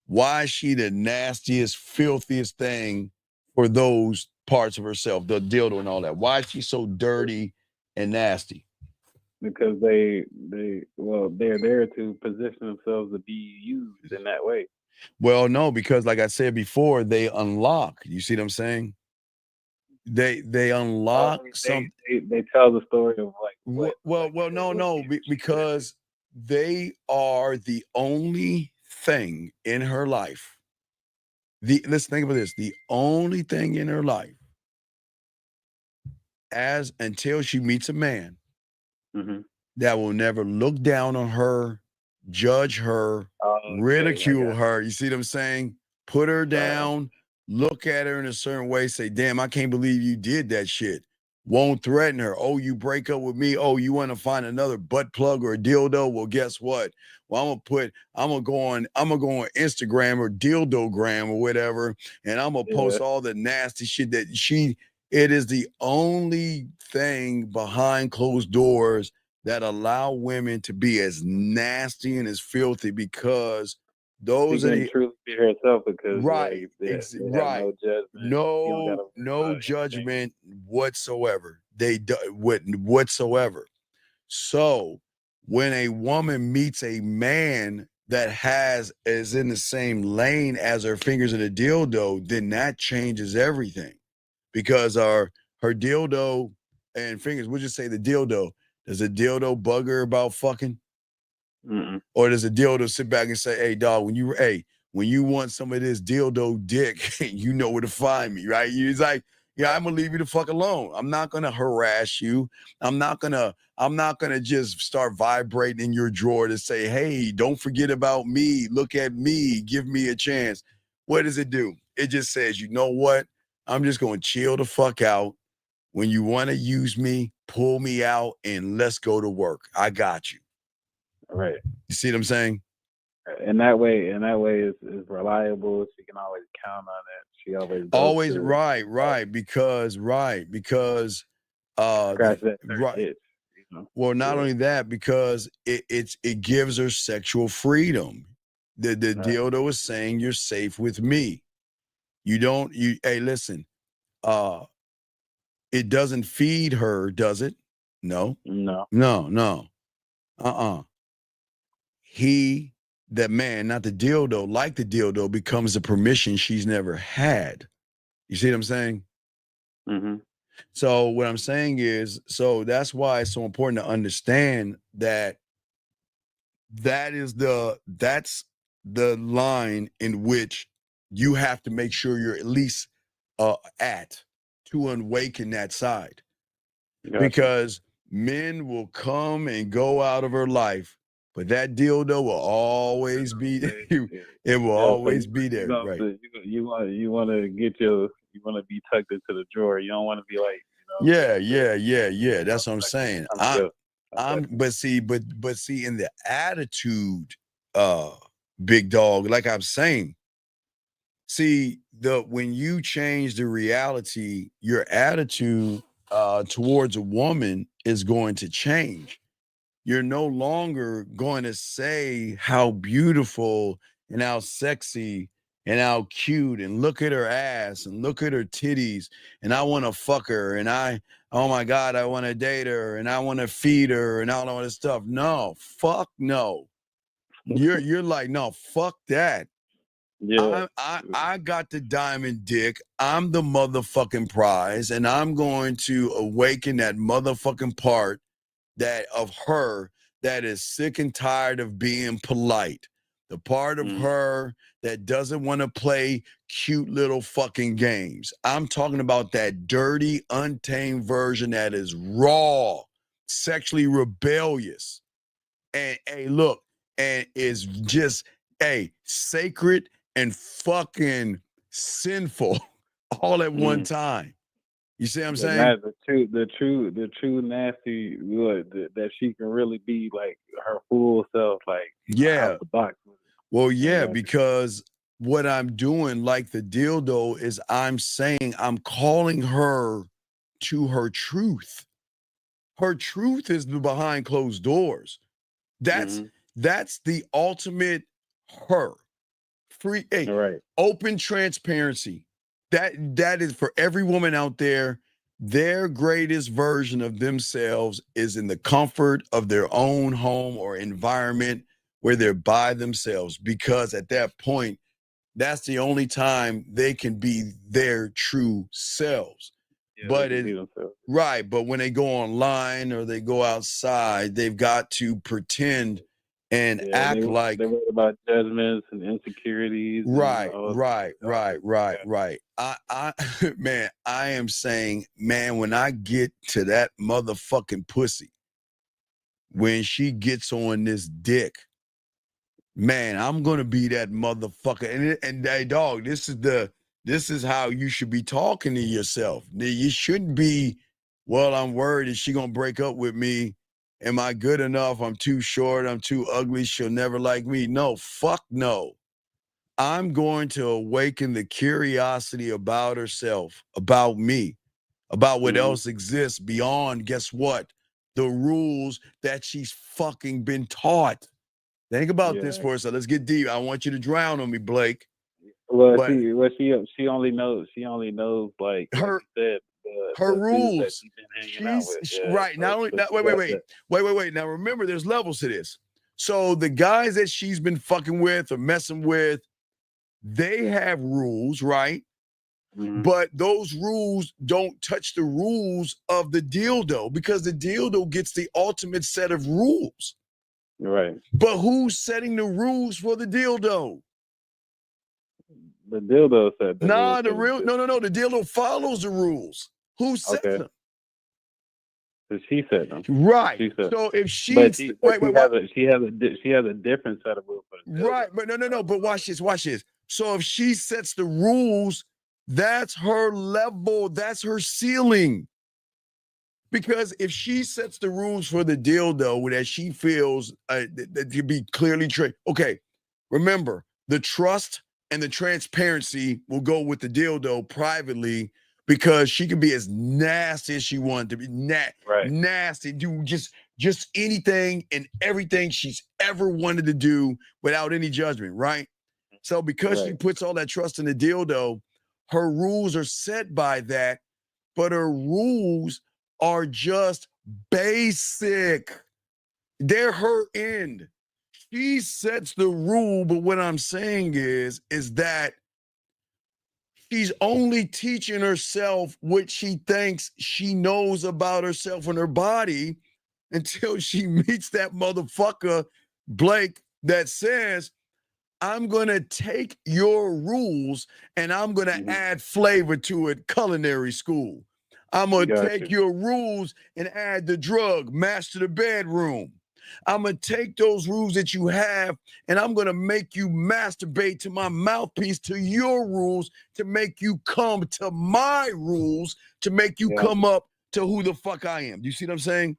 why is she the nastiest, filthiest thing for those parts of herself, the dildo and all that? Why is she so dirty and nasty? Because they're there to position themselves to be used in that way. Well, no, because like I said before, they unlock. You see what I'm saying? They unlock They tell the story of like no, because they are the only thing in her life. Let's think about this. The only thing in her life, until she meets a man that will never look down on her, judge her, ridicule her. You see what I'm saying? Put her down, look at her in a certain way, say, damn, I can't believe you did that shit. Won't threaten her. Oh, you break up with me. Oh, you want to find another butt plug or a dildo? Well, guess what? Well, I'm gonna go on Instagram or dildogram or whatever, and I'm gonna post all the nasty shit that it is the only thing behind closed doors that allow women to be as nasty and as filthy, because those are the truly be herself, because right, they right, have no judgment whatsoever. They do whatsoever. So when a woman meets a man that is in the same lane as her fingers in a dildo, then that changes everything, because her dildo and fingers. We'll just say the dildo. Does a dildo bug her about fucking? Or does a dildo sit back and say, hey, dog, when you want some of this dildo dick, you know where to find me, right? He's like, yeah, I'm gonna leave you the fuck alone. I'm not gonna harass you. I'm not gonna just start vibrating in your drawer to say, hey, don't forget about me. Look at me. Give me a chance. What does it do? It just says, you know what? I'm just gonna chill the fuck out. When you want to use me, pull me out and let's go to work. I got you. Right. You see what I'm saying? In that way is reliable. She can always count on it. She always right because scratch that itch, Well, not only that, because it gives her sexual freedom. The dildo is saying you're safe with me. Hey, listen, it doesn't feed her, does it? No. No. No. Uh-uh. That man, not the dildo, like the dildo, becomes a permission she's never had. You see what I'm saying? Mm-hmm. So what I'm saying is, so that's why it's so important to understand that that's the line in which you have to make sure you're at least at to awaken that side. Gotcha. Because men will come and go out of her life, but that dildo will always be it will always be there, right? You want to be tucked into the drawer. You don't want to be like, Yeah. That's what I'm saying. But see, in the attitude, big dog, like I'm saying, see, when you change the reality, your attitude towards a woman is going to change. You're no longer going to say how beautiful and how sexy and how cute and look at her ass and look at her titties and I want to fuck her and oh my God, I want to date her and I want to feed her and all this stuff. No, fuck no. You're like, no, fuck that. Yeah. I got the diamond dick. I'm the motherfucking prize, and I'm going to awaken that motherfucking part of her that is sick and tired of being polite. The part of her that doesn't want to play cute little fucking games. I'm talking about that dirty, untamed version that is raw, sexually rebellious. And hey, look, and is just sacred and fucking sinful all at one time. You see what I'm saying? The true nasty that she can really be like her full self, like out the box. Well, yeah, because what I'm doing, like the dildo, is I'm saying I'm calling her to her truth. Her truth is behind closed doors. That's the ultimate her. Free, open transparency. That is for every woman out there. Their greatest version of themselves is in the comfort of their own home or environment where they're by themselves, because at that point, that's the only time they can be their true selves. But but when they go online or they go outside, they've got to pretend and act like they're worried about judgments and insecurities. Right. I man, I am saying, man, when I get to that motherfucking pussy, when she gets on this dick, man, I'm gonna be that motherfucker. And hey, dog, this is how you should be talking to yourself. You shouldn't be, well, I'm worried, is she gonna break up with me? Am I good enough? I'm too short, I'm too ugly, she'll never like me. No, fuck no. I'm going to awaken the curiosity about herself, about me, about what else exists beyond, guess what? The rules that she's fucking been taught. Think about this for a second. Let's get deep. I want you to drown on me, Blake. Well, she only knows like her said, her rules. That she's been hanging out with. Right. Wait. Now remember, there's levels to this. So the guys that she's been fucking with or messing with, they have rules, right? But those rules don't touch the rules of the dildo, because the dildo gets the ultimate set of rules. Right. But who's setting the rules for the dildo? The dildo set. The dildo follows the rules. Who sets them? She set them. Right. She said. So if she she has a different set of rules for the dildo. Right, but no. But watch this. So if she sets the rules, that's her level. That's her ceiling. Because if she sets the rules for the dildo that she feels that to be clearly okay, remember, the trust and the transparency will go with the dildo privately, because she can be as nasty as she wants to be. Nasty, do just anything and everything she's ever wanted to do without any judgment, right? So because she puts all that trust in the dildo, her rules are set by that, but her rules are just basic. They're her end. She sets the rule, but what I'm saying is that she's only teaching herself what she thinks she knows about herself and her body until she meets that motherfucker, Blake, that says, I'm going to take your rules and I'm going to add flavor to it, culinary school. I'm going to take your rules and add the drug, master the bedroom. I'm going to take those rules that you have and I'm going to make you masturbate to my mouthpiece, to your rules, to make you come to my rules, to make you come up to who the fuck I am. Do you see what I'm saying?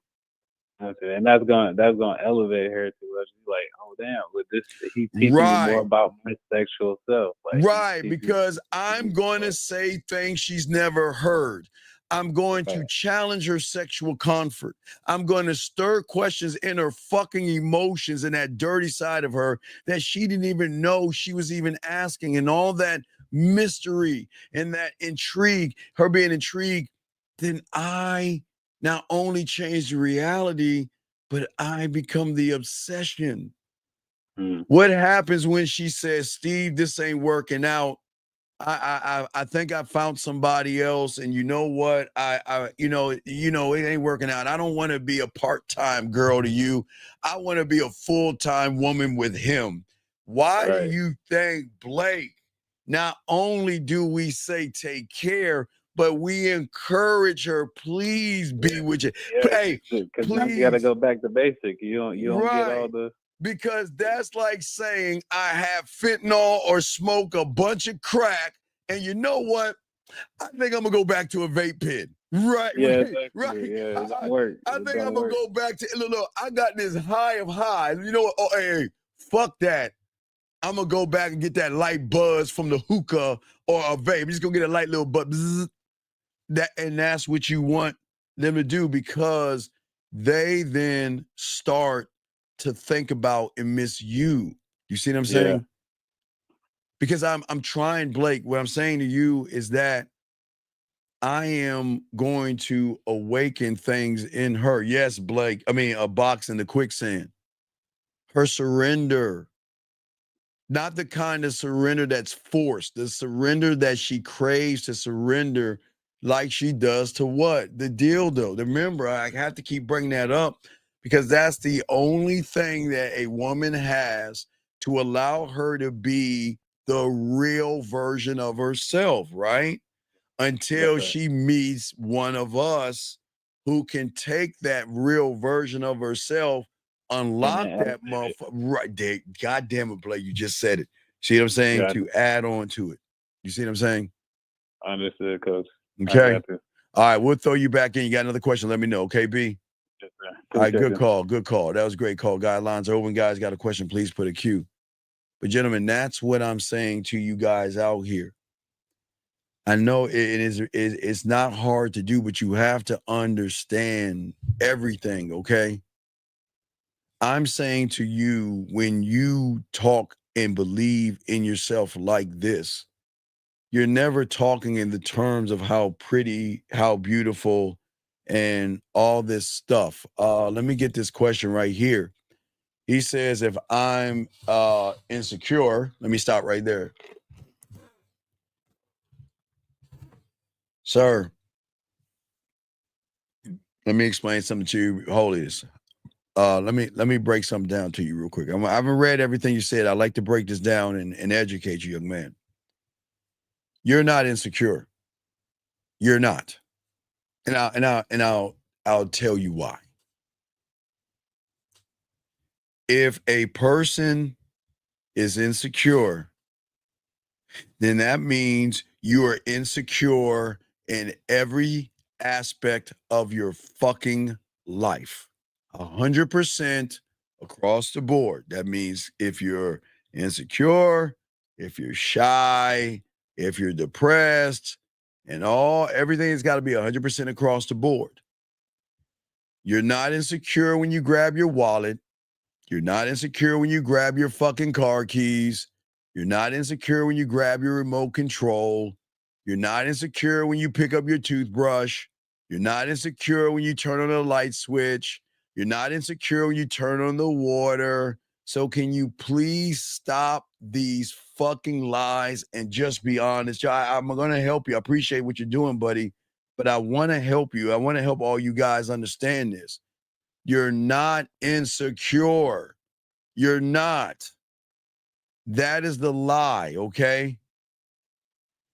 Okay, and that's gonna elevate her to us. Like, oh damn, with this, he's teaching me more about my sexual self. Like, because I'm going to say things she's never heard. I'm going to challenge her sexual comfort. I'm going to stir questions in her fucking emotions and that dirty side of her that she didn't even know she was even asking, and all that mystery and that intrigue, her being intrigued. Then I not only change the reality, but I become the obsession. What happens when she says, Steve, this ain't working out? I think I found somebody else, and you know what? You know, it ain't working out. I don't want to be a part-time girl to you. I want to be a full-time woman with him. Why do you think, Blake, not only do we say take care, but we encourage her, please be with you. Hey, because please. now you got to go back to basic. You don't get all the. Because that's like saying I have fentanyl or smoke a bunch of crack, and you know what? I think I'm gonna go back to a vape pen. Right, Yeah, right. Yeah, it don't work. I think I'm gonna go back to look. I got this high of high. You know what? Oh, hey, fuck that. I'm gonna go back and get that light buzz from the hookah or a vape. I'm just gonna get a light little buzz. And that's what you want them to do, because they then start to think about and miss you. You see what I'm saying? Yeah. Because I'm trying, Blake. What I'm saying to you is that I am going to awaken things in her. Yes, Blake. I mean, a box in the quicksand. Her surrender. Not the kind of surrender that's forced, the surrender that she craves to surrender, like she does to what? The dildo. Remember, I have to keep bringing that up because that's the only thing that a woman has to allow her to be the real version of herself, right? Until she meets one of us who can take that real version of herself, unlock that motherfucker. Right there. God damn it, Blake, you just said it. See what I'm saying? To add on to it. You see what I'm saying? Understood, Coach. Okay. All right, we'll throw you back in. You got another question? Let me know. Okay, B? Yes, sir. All right, good call. Good call. That was a great call. Guidelines are open. Guys, got a question, please put a Q. But gentlemen, that's what I'm saying to you guys out here. I know it's not hard to do, but you have to understand everything, okay? I'm saying to you, when you talk and believe in yourself like this, you're never talking in the terms of how pretty, how beautiful, and all this stuff. Let me get this question right here. He says, if I'm insecure, let me stop right there. Sir, let me explain something to you, Holiness. Let me break something down to you real quick. I haven't read everything you said. I'd like to break this down and educate you, young man. You're not insecure. You're not. And I'll tell you why. If a person is insecure, then that means you are insecure in every aspect of your fucking life. 100% across the board. That means if you're insecure, if you're shy, if you're depressed, and everything has got to be 100% across the board. You're not insecure when you grab your wallet. You're not insecure when you grab your fucking car keys. You're not insecure when you grab your remote control. You're not insecure when you pick up your toothbrush. You're not insecure when you turn on the light switch. You're not insecure when you turn on the water. So can you please stop these fucking lies and just be honest? I'm going to help you. I appreciate what you're doing, buddy, but I want to help you. I want to help all you guys understand this. You're not insecure. You're not. That is the lie, okay?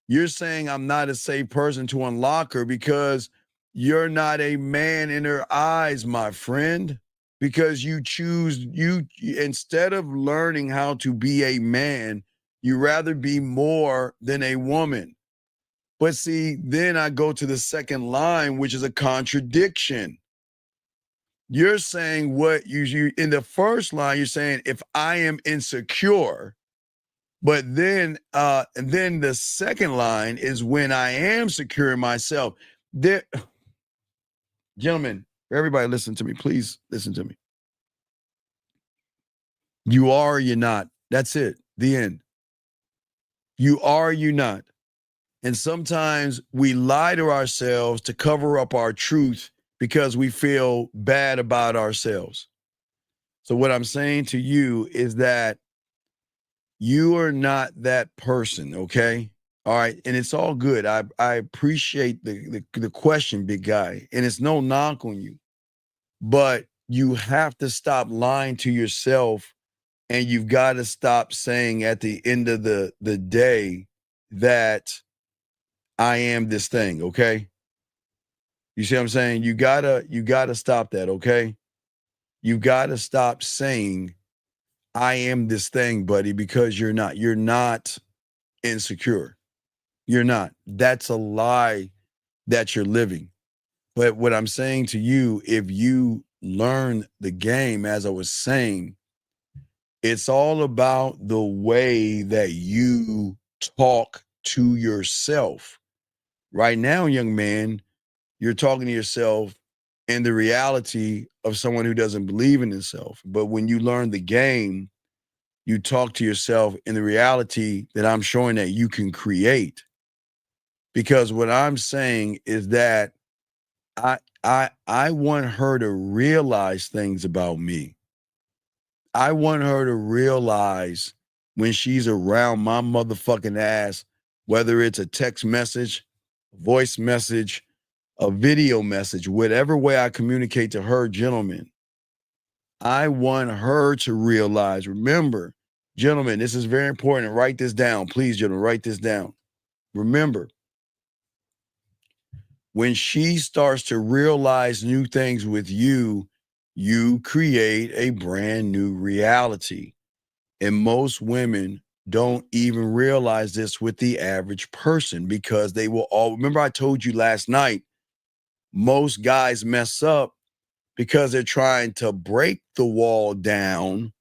You're saying I'm not a safe person to unlock her because you're not a man in her eyes, my friend. Because you instead of learning how to be a man, you rather be more than a woman. But see, then I go to the second line, which is a contradiction. You're saying what you in the first line, you're saying if I am insecure, but then and then the second line is when I am secure in myself. There, gentlemen, everybody listen to me. Please listen to me. You are or you're not. That's it. The end. You are or you're not. And sometimes we lie to ourselves to cover up our truth because we feel bad about ourselves. So what I'm saying to you is that you are not that person, okay? All right, and it's all good. I appreciate the question, big guy, and it's no knock on you. But you have to stop lying to yourself, and you've got to stop saying at the end of the day that I am this thing, okay? You see what I'm saying? You gotta stop that, okay? You gotta stop saying I am this thing, buddy, because you're not. You're not insecure. You're not. That's a lie that you're living. But what I'm saying to you, if you learn the game, as I was saying, it's all about the way that you talk to yourself. Right now, young man, you're talking to yourself in the reality of someone who doesn't believe in himself. But when you learn the game, you talk to yourself in the reality that I'm showing that you can create. Because what I'm saying is that I want her to realize things about me. I want her to realize when she's around my motherfucking ass, whether it's a text message, voice message, a video message, whatever way I communicate to her, gentlemen, I want her to realize, remember, gentlemen, this is very important. Write this down. Please, gentlemen, write this down. Remember, when she starts to realize new things with you, you create a brand new reality. And most women don't even realize this with the average person because they will all, remember I told you last night, most guys mess up because they're trying to break the wall down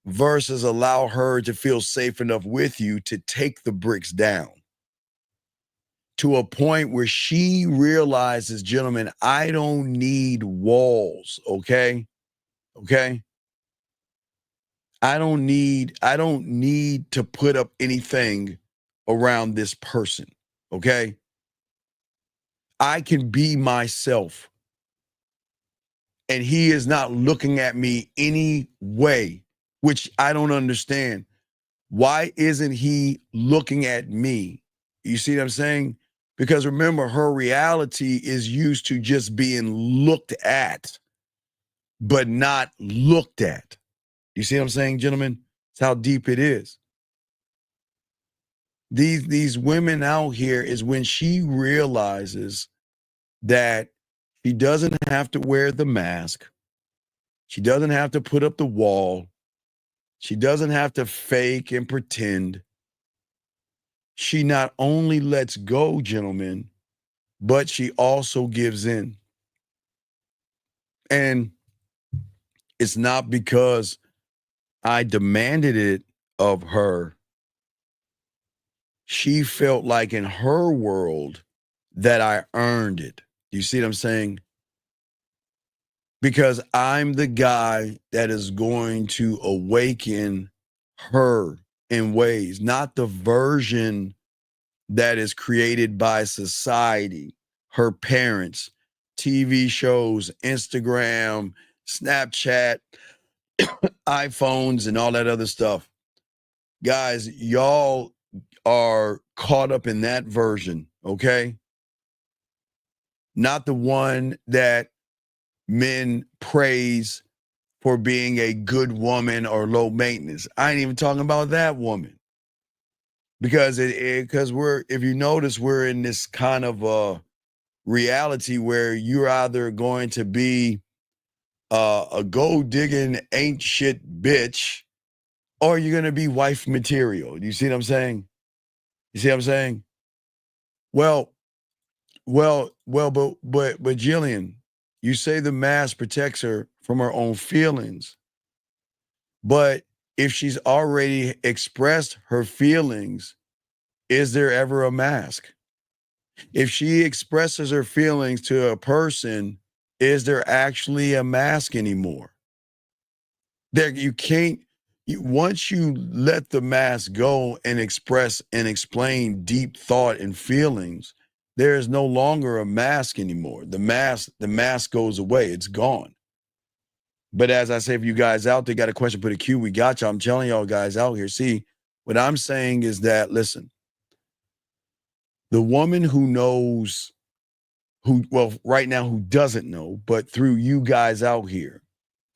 versus allow her to feel safe enough with you to take the bricks down to a point where she realizes, gentlemen, I don't need walls, okay? Okay? I don't need to put up anything around this person, okay? I can be myself. And he is not looking at me any way, which I don't understand. Why isn't he looking at me? You see what I'm saying? Because remember, her reality is used to just being looked at, but not looked at. You see what I'm saying, gentlemen? It's how deep it is. These women out here is when she realizes that she doesn't have to wear the mask. She doesn't have to put up the wall. She doesn't have to fake and pretend. She not only lets go, gentlemen, but she also gives in. And it's not because I demanded it of her. She felt like in her world that I earned it. You see what I'm saying? Because I'm the guy that is going to awaken her in ways, not the version that is created by society, her parents, TV shows, Instagram, Snapchat, iPhones, and all that other stuff. Guys, y'all are caught up in that version, okay? Not the one that men praise for being a good woman or low maintenance. I ain't even talking about that woman. Because if you notice, we're in this kind of reality where you're either going to be a gold digging ain't shit bitch, or you're gonna be wife material. You see what I'm saying? You see what I'm saying? Well, but Jillian, you say the mask protects her from her own feelings, but if she's already expressed her feelings, is there ever a mask? If she expresses her feelings to a person, is there actually a mask anymore? There, you can't, once you let the mask go and express and explain deep thought and feelings, there is no longer a mask anymore. The mask goes away. It's gone. But as I say, if you guys out there got a question, put a Q. We got you. I'm telling y'all guys out here. See, what I'm saying is that, listen, the woman who knows, right now who doesn't know, but through you guys out here,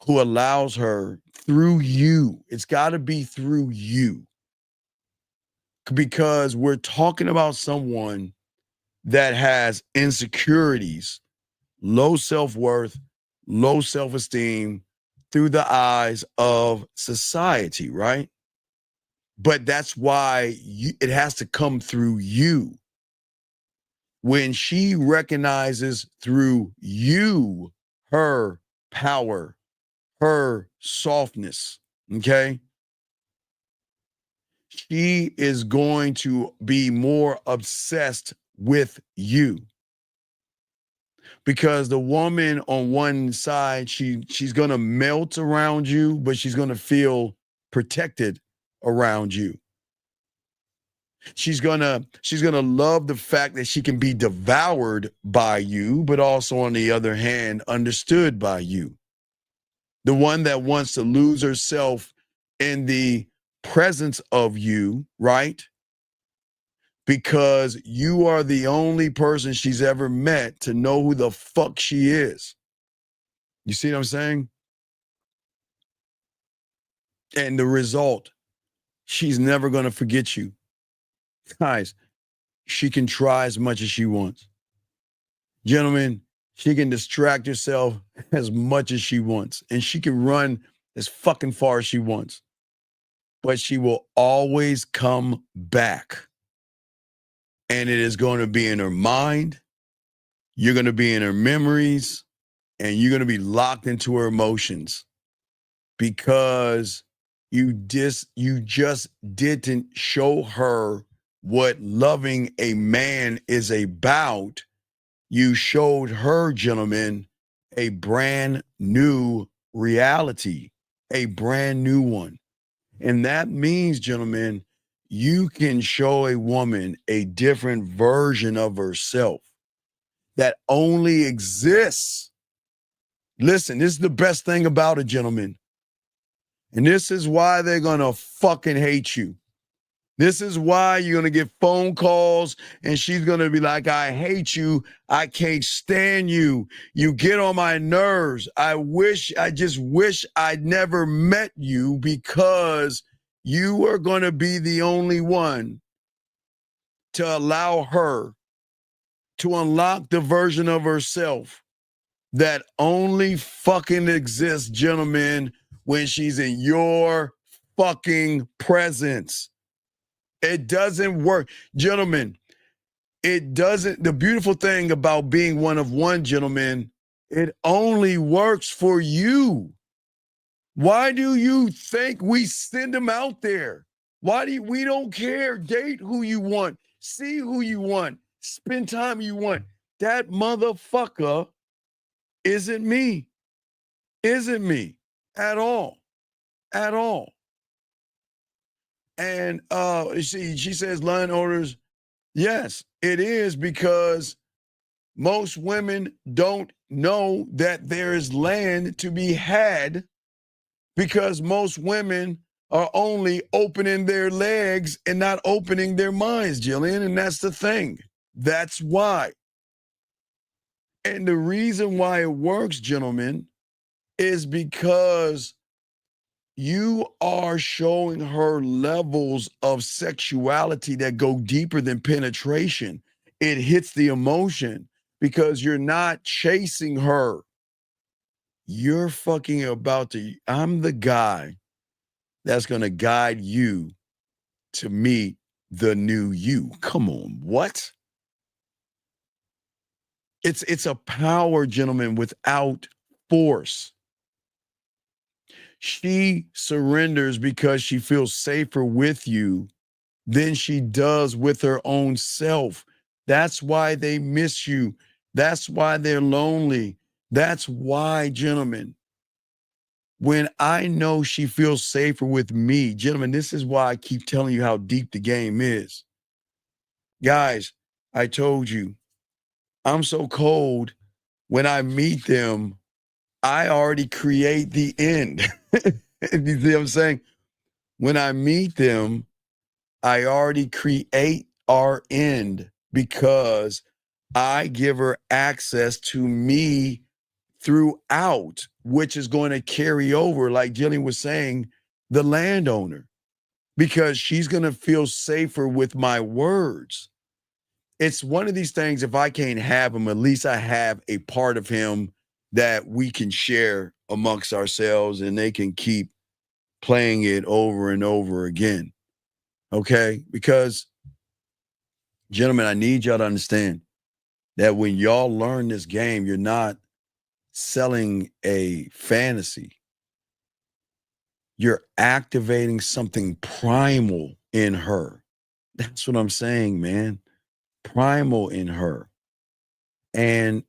who allows her through you, it's got to be through you. Because we're talking about someone that has insecurities, low self-worth, low self-esteem through the eyes of society, right? But that's why it has to come through you. When she recognizes through you her power, her softness, okay? She is going to be more obsessed with you. Because the woman on one side, she's going to melt around you, but she's going to feel protected around you. She's gonna love the fact that she can be devoured by you, but also on the other hand, understood by you. The one that wants to lose herself in the presence of you, right? Because you are the only person she's ever met to know who the fuck she is. You see what I'm saying? And the result, she's never going to forget you. Guys, she can try as much as she wants. Gentlemen, she can distract herself as much as she wants. And she can run as fucking far as she wants. But she will always come back. And it is going to be in her mind. You're going to be in her memories. And you're going to be locked into her emotions. Because you just didn't show her what loving a man is about. You showed her, gentlemen, a brand new reality, a brand new one. And that means, gentlemen, you can show a woman a different version of herself that only exists. Listen, this is the best thing about it, gentlemen. And this is why they're going to fucking hate you. This is why you're going to get phone calls and she's going to be like, I hate you. I can't stand you. You get on my nerves. I just wish I'd never met you because you are going to be the only one to allow her to unlock the version of herself that only fucking exists, gentlemen, when she's in your fucking presence. It doesn't work. Gentlemen, it doesn't. The beautiful thing about being one of one, gentlemen, it only works for you. Why do you think we send them out there? We don't care. Date who you want. See who you want. Spend time you want. That motherfucker isn't me. Isn't me at all. At all. And she says line orders, Yes, it is, because most women don't know that there is land to be had, because most women are only opening their legs and not opening their minds, Jillian. And that's the thing. That's why. And the reason why it works, gentlemen, is because you are showing her levels of sexuality that go deeper than penetration. It hits the emotion because you're not chasing her. You're fucking about to, I'm the guy that's going to guide you to meet the new you. Come on, what? It's a power, gentlemen, without force. She surrenders because she feels safer with you than she does with her own self. That's why they miss you. That's why they're lonely. That's why, gentlemen, when I know she feels safer with me, gentlemen, this is why I keep telling you how deep the game is. Guys, I told you, I'm so cold. When I meet them, I already create the end. You see what I'm saying? When I meet them, I already create our end because I give her access to me throughout, which is going to carry over, like Jillian was saying, the landowner, because she's going to feel safer with my words. It's one of these things, if I can't have him, at least I have a part of him that we can share amongst ourselves and they can keep playing it over and over again. Okay? Because, gentlemen, I need y'all to understand that when y'all learn this game, you're not selling a fantasy. You're activating something primal in her. That's what I'm saying, man. Primal in her. And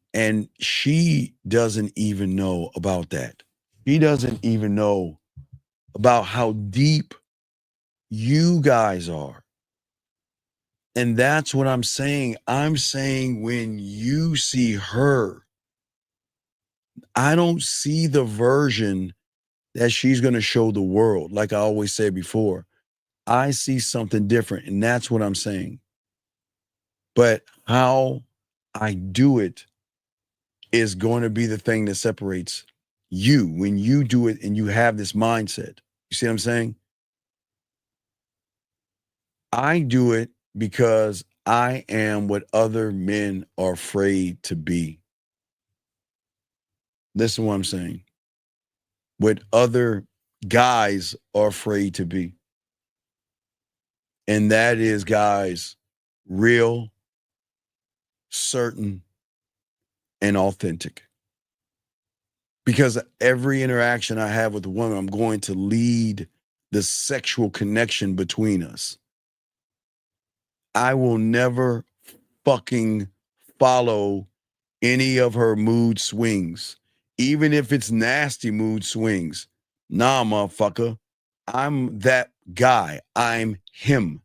she doesn't even know about that. She doesn't even know about how deep you guys are. And that's what I'm saying. I'm saying when you see her, I don't see the version that she's going to show the world. Like I always said before, I see something different. And that's what I'm saying. But how I do it is going to be the thing that separates you when you do it and you have this mindset. You see what I'm saying? I do it because I am what other men are afraid to be. Listen to what I'm saying. What other guys are afraid to be. And that is, guys, real, certain, and authentic. Because every interaction I have with a woman, I'm going to lead the sexual connection between us. I will never fucking follow any of her mood swings, even if it's nasty mood swings. Nah, motherfucker. I'm that guy. I'm him.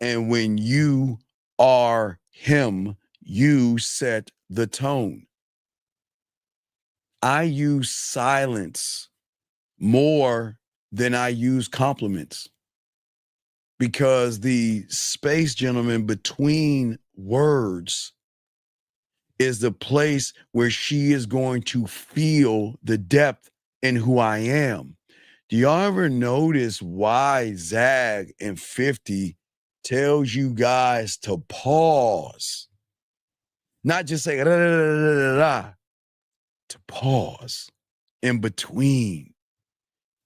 And when you are him, you set the tone. I use silence more than I use compliments because the space, gentlemen, between words is the place where she is going to feel the depth in who I am. Do y'all ever notice why Zag and 50 tells you guys to pause? Not just say, to pause in between,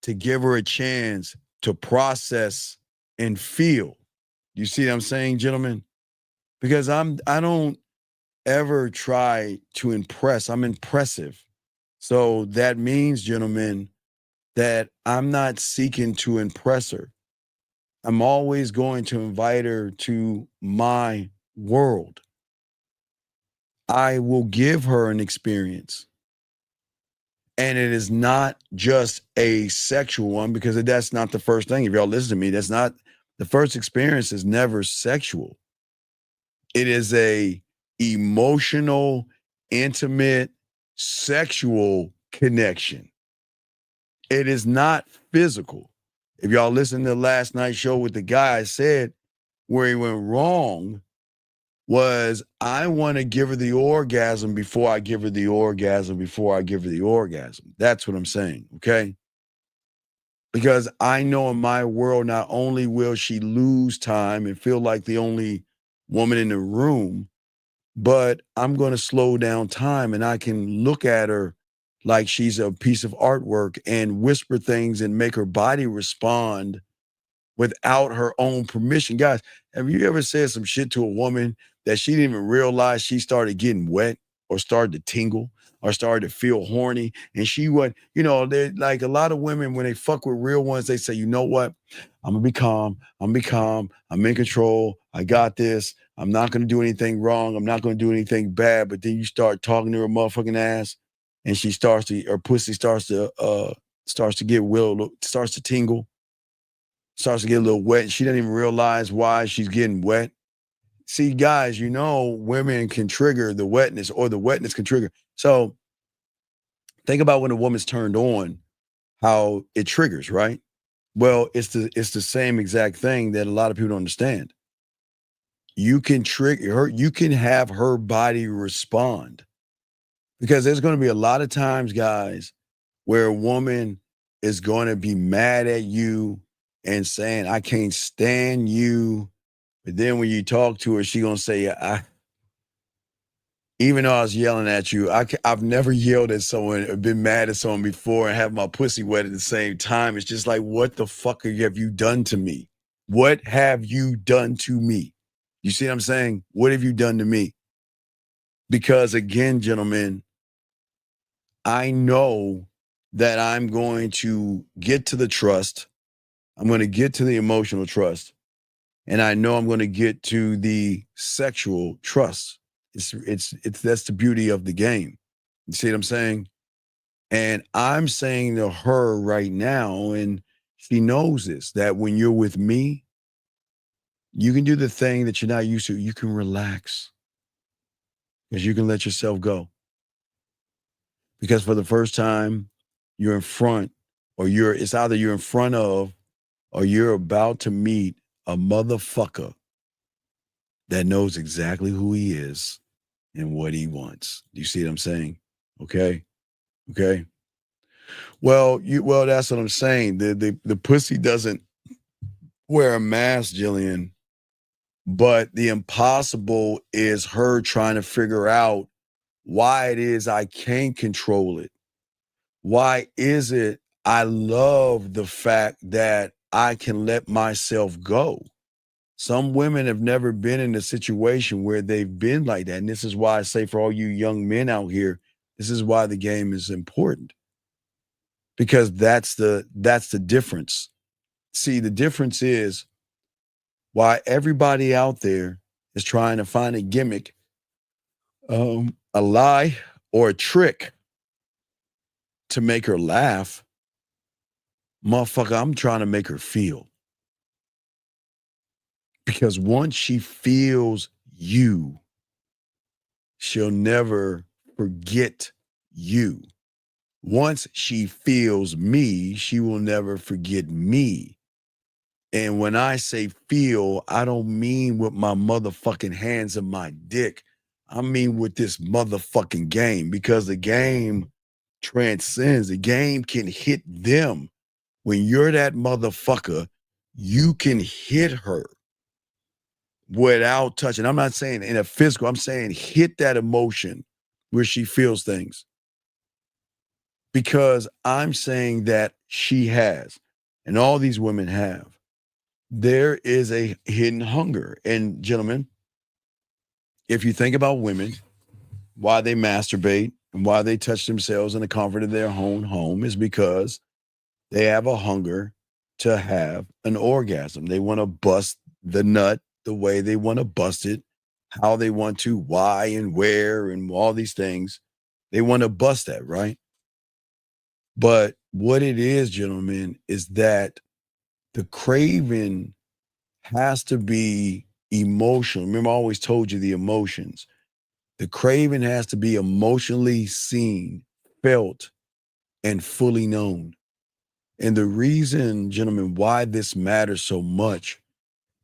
to give her a chance to process and feel. You see what I'm saying, gentlemen? Because I don't ever try to impress. I'm impressive. So that means, gentlemen, that I'm not seeking to impress her. I'm always going to invite her to my world. I will give her an experience. And it is not just a sexual one, because that's not the first thing. If y'all listen to me, that's not the first experience is never sexual. It is a emotional, intimate, sexual connection. It is not physical. If y'all listen to last night's show with the guy, I said where he went wrong was I want to give her the orgasm before I give her the orgasm before I give her the orgasm. That's what I'm saying, okay? Because I know in my world, not only will she lose time and feel like the only woman in the room, but I'm going to slow down time and I can look at her like she's a piece of artwork and whisper things and make her body respond without her own permission. Guys, have you ever said some shit to a woman that she didn't even realize she started getting wet or started to tingle or started to feel horny? And she went, you know, they're like a lot of women, when they fuck with real ones, they say, you know what? I'm gonna be calm. I'm gonna be calm. I'm in control. I got this. I'm not gonna do anything wrong. I'm not gonna do anything bad. But then you start talking to her motherfucking ass, and she starts to, her pussy starts to get starts to tingle, starts to get a little wet, and she doesn't even realize why she's getting wet. See, guys, you know, women can trigger the wetness, or the wetness can trigger. So think about when a woman's turned on, how it triggers, right? Well, it's the same exact thing that a lot of people don't understand. You can trigger her, you can have her body respond. Because there's going to be a lot of times, guys, where a woman is going to be mad at you and saying, I can't stand you. But then when you talk to her, she's going to say, even though I was yelling at you, I've never yelled at someone or been mad at someone before and have my pussy wet at the same time. It's just like, what the fuck have you done to me? What have you done to me? You see what I'm saying? What have you done to me? Because again, gentlemen, I know that I'm going to get to the trust. I'm going to get to the emotional trust. And I know I'm going to get to the sexual trust. It's that's the beauty of the game. You see what I'm saying? And I'm saying to her right now, and she knows this, that when you're with me, you can do the thing that you're not used to. You can relax because you can let yourself go. Because for the first time, you're in front, or it's either you're in front of, or you're about to meet a motherfucker that knows exactly who he is and what he wants. Do you see what I'm saying? Okay. Okay. Well, that's what I'm saying. The pussy doesn't wear a mask, Jillian, but the impossible is her trying to figure out why it is I can't control it. Why is it I love the fact that I can let myself go? Some women have never been in a situation where they've been like that. And this is why I say, for all you young men out here, this is why the game is important. Because that's the difference. See, the difference is why everybody out there is trying to find a gimmick, a lie, or a trick to make her laugh. Motherfucker, I'm trying to make her feel. Because once she feels you, she'll never forget you. Once she feels me, she will never forget me. And when I say feel, I don't mean with my motherfucking hands and my dick. I mean with this motherfucking game, because the game transcends. The game can hit them. When you're that motherfucker, you can hit her without touching. I'm not saying in a physical, I'm saying hit that emotion where she feels things. Because I'm saying that she has, and all these women have. There is a hidden hunger. And gentlemen, if you think about women, why they masturbate and why they touch themselves in the comfort of their own home is because they have a hunger to have an orgasm. They want to bust the nut the way they want to bust it, how they want to, why and where, and all these things. They want to bust that, right? But what it is, gentlemen, is that the craving has to be emotional. Remember, I always told you the emotions. The craving has to be emotionally seen, felt, and fully known. And the reason, gentlemen, why this matters so much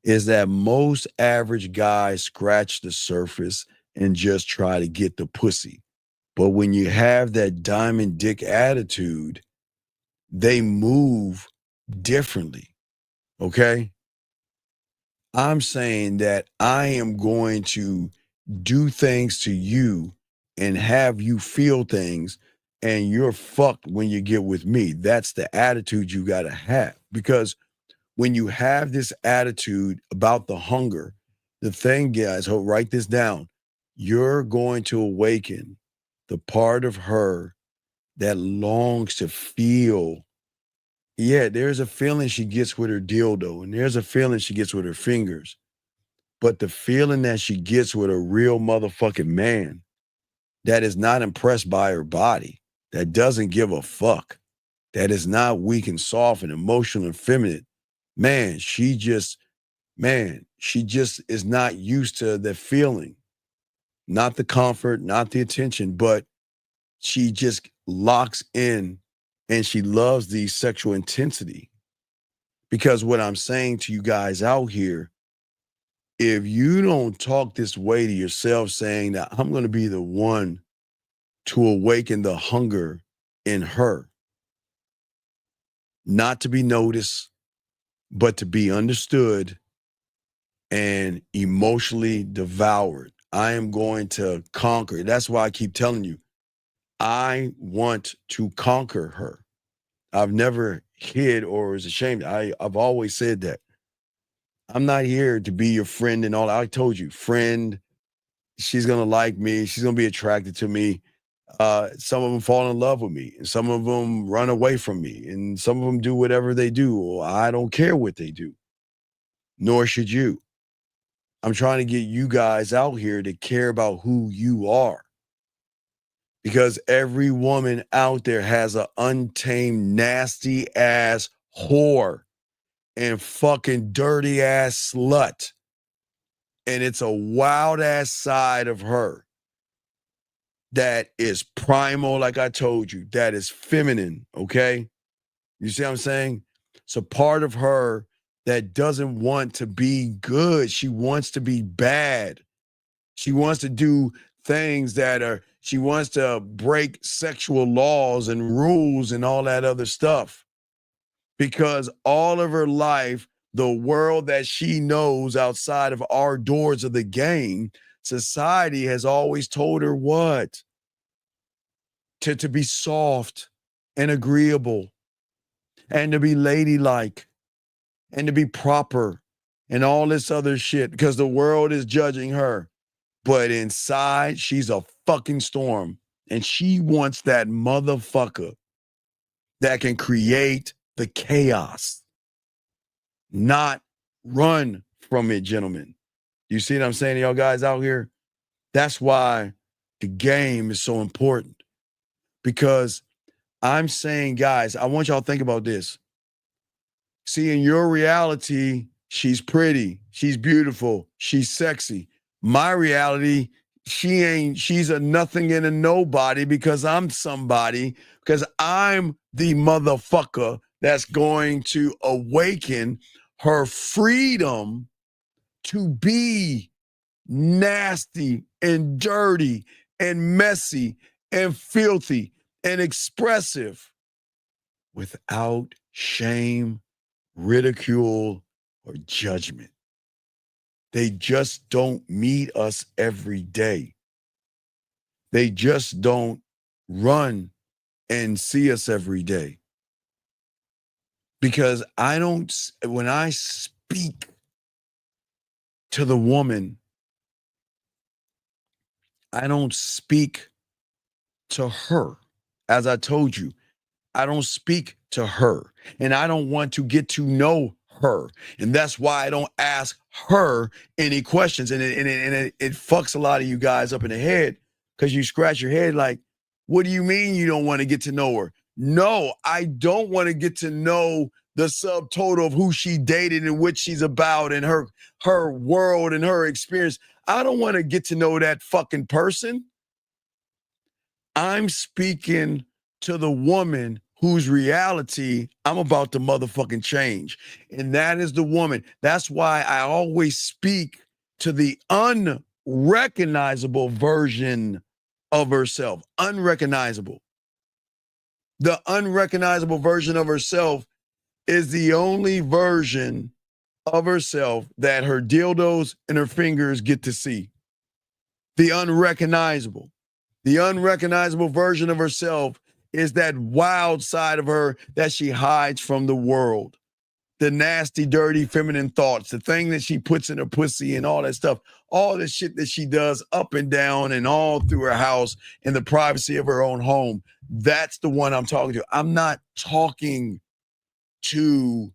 is that most average guys scratch the surface and just try to get the pussy. But when you have that diamond dick attitude, they move differently. Okay? I'm saying that I am going to do things to you and have you feel things, and you're fucked when you get with me. That's the attitude you got to have. Because when you have this attitude about the hunger, the thing, guys, write this down. You're going to awaken the part of her that longs to feel. Yeah, there's a feeling she gets with her dildo, and there's a feeling she gets with her fingers. But the feeling that she gets with a real motherfucking man that is not impressed by her body, that doesn't give a fuck, that is not weak and soft and emotional and feminine, man, she just is not used to the feeling, not the comfort, not the attention, but she just locks in and she loves the sexual intensity. Because what I'm saying to you guys out here, if you don't talk this way to yourself, saying that I'm going to be the one to awaken the hunger in her, not to be noticed, but to be understood and emotionally devoured. I am going to conquer. That's why I keep telling you, I want to conquer her. I've never hid or was ashamed. I've always said that. I'm not here to be your friend and all. I told you, friend, she's going to like me. She's going to be attracted to me. Some of them fall in love with me, and some of them run away from me, and some of them do whatever they do. I don't care what they do, nor should you. I'm trying to get you guys out here to care about who you are, because every woman out there has an untamed, nasty ass whore and fucking dirty ass slut. And it's a wild ass side of her that is primal, like I told you, that is feminine, okay? You see what I'm saying? It's a part of her that doesn't want to be good. She wants to be bad. She wants to do things she wants to break sexual laws and rules and all that other stuff. Because all of her life, the world that she knows outside of our doors of the game, society has always told her what? To be soft and agreeable and to be ladylike and to be proper and all this other shit, because the world is judging her. But inside, she's a fucking storm. And she wants that motherfucker that can create the chaos, not run from it, gentlemen. You see what I'm saying to y'all guys out here? That's why the game is so important. Because I'm saying, guys, I want y'all to think about this. See, in your reality, she's pretty, she's beautiful, she's sexy. My reality, she's a nothing and a nobody, because I'm somebody, because I'm the motherfucker that's going to awaken her freedom to be nasty and dirty and messy and filthy and expressive without shame, ridicule, or judgment. They just don't meet us every day. They just don't run and see us every day. Because when I speak to the woman, I don't speak to her. As I told you, I don't speak to her, and I don't want to get to know her. And that's why I don't ask her any questions. And it fucks a lot of you guys up in the head, because you scratch your head like, what do you mean you don't want to get to know her? No, I don't want to get to know the subtotal of who she dated and what she's about and her world and her experience. I don't want to get to know that fucking person. I'm speaking to the woman whose reality I'm about to motherfucking change. And that is the woman. That's why I always speak to the unrecognizable version of herself. Unrecognizable. The unrecognizable version of herself is the only version of herself that her dildos and her fingers get to see. The unrecognizable. The unrecognizable version of herself is that wild side of her that she hides from the world. The nasty, dirty, feminine thoughts, the thing that she puts in her pussy and all that stuff, all the shit that she does up and down and all through her house in the privacy of her own home. That's the one I'm talking to. I'm not talking to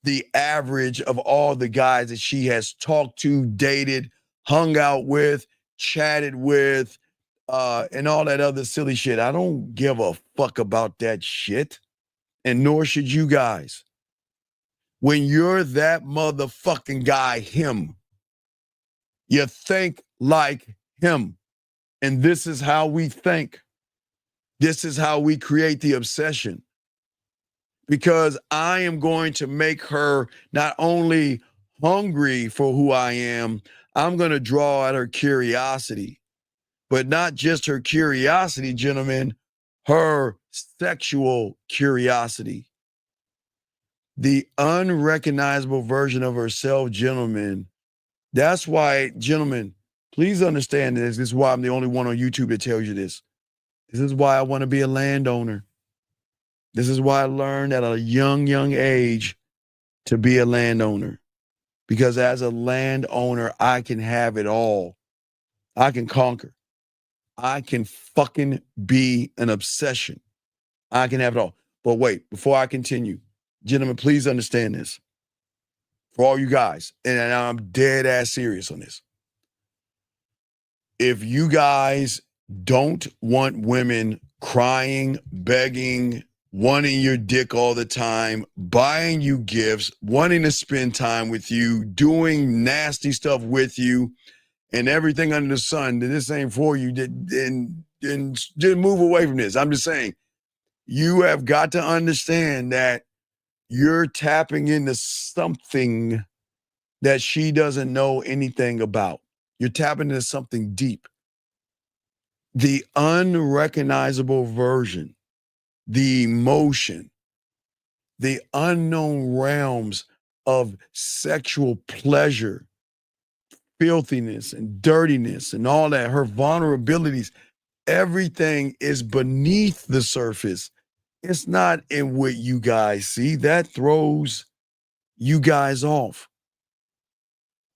the average of all the guys that she has talked to, dated, hung out with, chatted with, and all that other silly shit. I don't give a fuck about that shit, and nor should you guys. When you're that motherfucking guy, him, you think like him, and this is how we think. This is how we create the obsession. Because I am going to make her not only hungry for who I am, I'm going to draw at her curiosity. But not just her curiosity, gentlemen, her sexual curiosity. The unrecognizable version of herself, gentlemen. That's why, gentlemen, please understand this. This is why I'm the only one on YouTube that tells you this. This is why I want to be a landowner. This is why I learned at a young age to be a landowner. Because as a landowner, I can have it all. I can conquer. I can fucking be an obsession. I can have it all. But wait, before I continue, gentlemen, please understand this. For all you guys, and I'm dead ass serious on this. If you guys don't want women crying, begging, wanting your dick all the time, buying you gifts, wanting to spend time with you, doing nasty stuff with you, and everything under the sun, then this ain't for you, then just move away from this. I'm just saying, you have got to understand that you're tapping into something that she doesn't know anything about. You're tapping into something deep. The unrecognizable version, the emotion, the unknown realms of sexual pleasure, filthiness and dirtiness and all that, her vulnerabilities, everything is beneath the surface. It's not in what you guys see. That throws you guys off.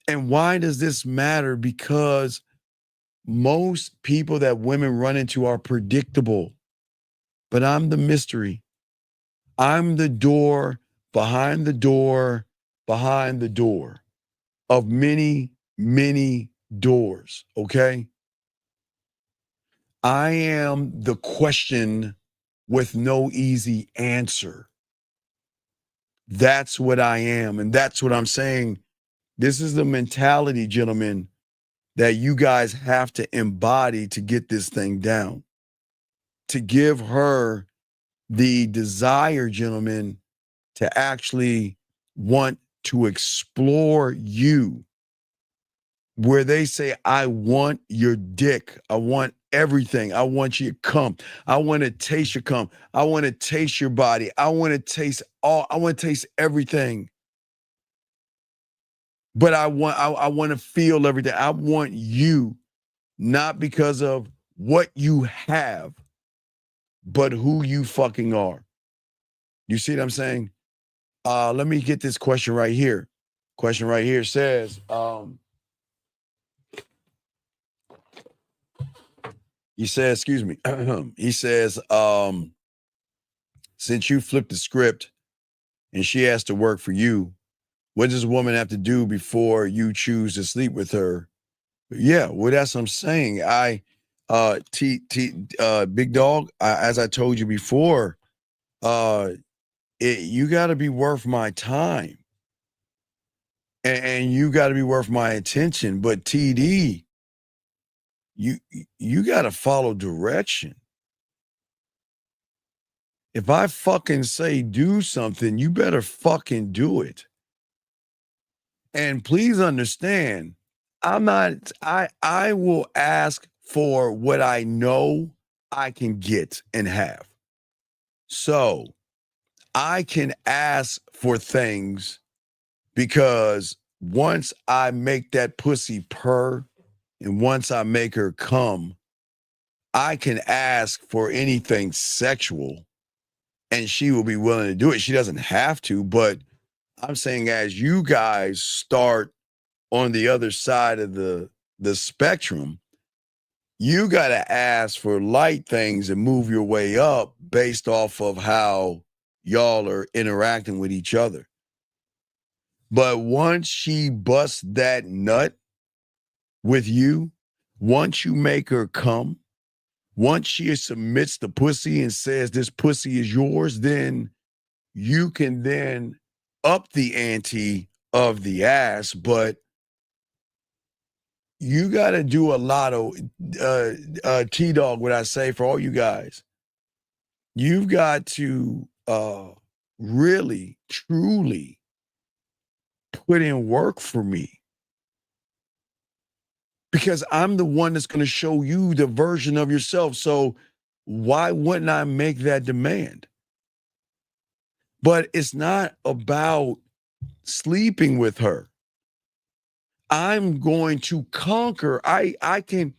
And why does this matter? Because most people that women run into are predictable. But I'm the mystery. I'm the door behind the door behind the door of many, many doors, okay? I am the question with no easy answer. That's what I am, and that's what I'm saying. This is the mentality, gentlemen, that you guys have to embody to get this thing down. To give her the desire, gentlemen, to actually want to explore you, where they say, I want your dick. I want everything. I want you to come. I want to taste your cum. I want to taste your body. I want to taste everything. But I want to feel everything. I want you, not because of what you have, but who you fucking are. You see what I'm saying? Let me get this question right here. Question right here says, he says, excuse me. He says, since you flipped the script and she has to work for you, what does a woman have to do before you choose to sleep with her? Yeah, well, that's what I'm saying. Big dog, as I told you before, you got to be worth my time, and you got to be worth my attention. But TD, you got to follow direction. If I fucking say do something, you better fucking do it. And please understand, I will ask for what I know I can get and have. So I can ask for things because once I make that pussy purr and once I make her come, I can ask for anything sexual and she will be willing to do it. She doesn't have to, but I'm saying as you guys start on the other side of the spectrum, you got to ask for light things and move your way up based off of how y'all are interacting with each other. But once she busts that nut with you, once you make her come, once she submits the pussy and says this pussy is yours, then you can then up the ante of the ass, but you got to do a lot of T-Dog, what I say for all you guys. You've got to really, truly put in work for me because I'm the one that's going to show you the version of yourself. So why wouldn't I make that demand? But it's not about sleeping with her. I'm going to conquer. I can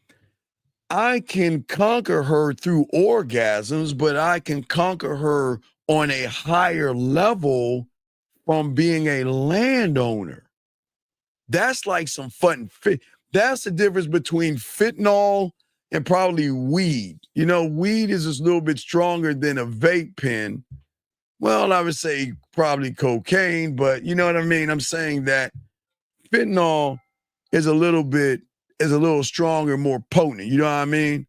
conquer her through orgasms, but I can conquer her on a higher level from being a landowner. That's like some fun fit. That's the difference between fentanyl and probably weed. You know, weed is just a little bit stronger than a vape pen. Well, I would say probably cocaine, but you know what I mean? I'm saying that fentanyl is a little stronger, more potent. You know what I mean?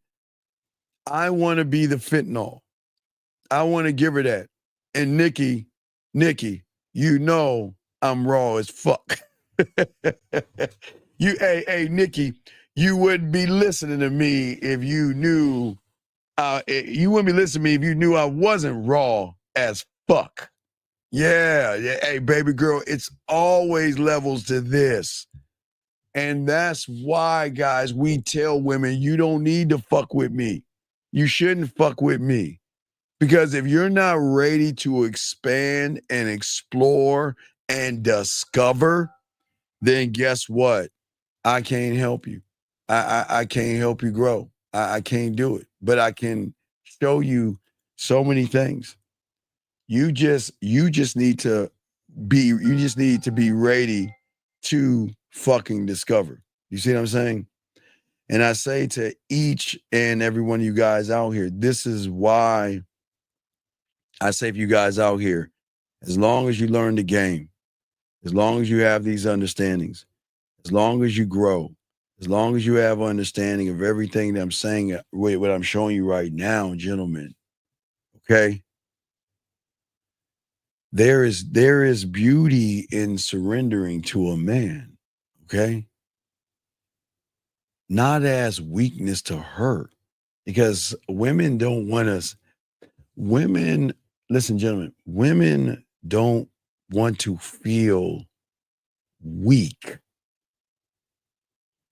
I want to be the fentanyl. I want to give her that. And Nikki, you know I'm raw as fuck. Hey, Nikki, you wouldn't be listening to me if you knew. You wouldn't be listening to me if you knew I wasn't raw as fuck. Yeah. Hey, baby girl, it's always levels to this. And that's why, guys, we tell women, you don't need to fuck with me. You shouldn't fuck with me. Because if you're not ready to expand and explore and discover, then guess what? I can't help you. I can't help you grow. I can't do it. But I can show you so many things. You just need to be ready to fucking discover. You see what I'm saying? And I say to each and every one of you guys out here, this is why I say for you guys out here, as long as you learn the game, as long as you have these understandings, as long as you grow, as long as you have understanding of everything that I'm saying, what I'm showing you right now, gentlemen, okay? There is beauty in surrendering to a man, okay? Not as weakness to hurt, because women don't want us. Women, listen, gentlemen, women don't want to feel weak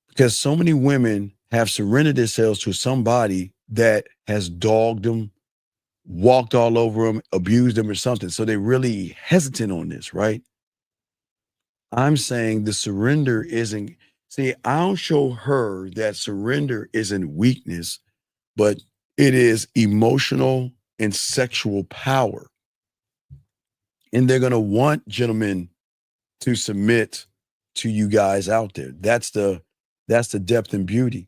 because so many women have surrendered themselves to somebody that has dogged them, walked all over them, abused them or something. So they're really hesitant on this, right? I'm saying the surrender isn't, see, I'll show her that surrender isn't weakness, but it is emotional and sexual power. And they're going to want gentlemen to submit to you guys out there. That's the depth and beauty.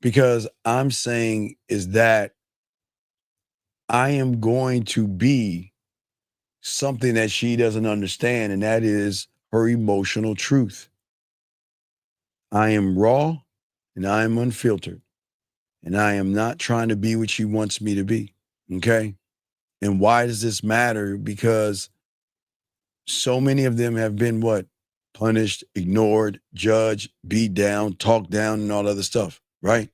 Because I'm saying is that I am going to be something that she doesn't understand, and that is her emotional truth. I am raw and I am unfiltered, and I am not trying to be what she wants me to be. Okay? And why does this matter? Because so many of them have been what? Punished, ignored, judged, beat down, talked down, and all other stuff, right?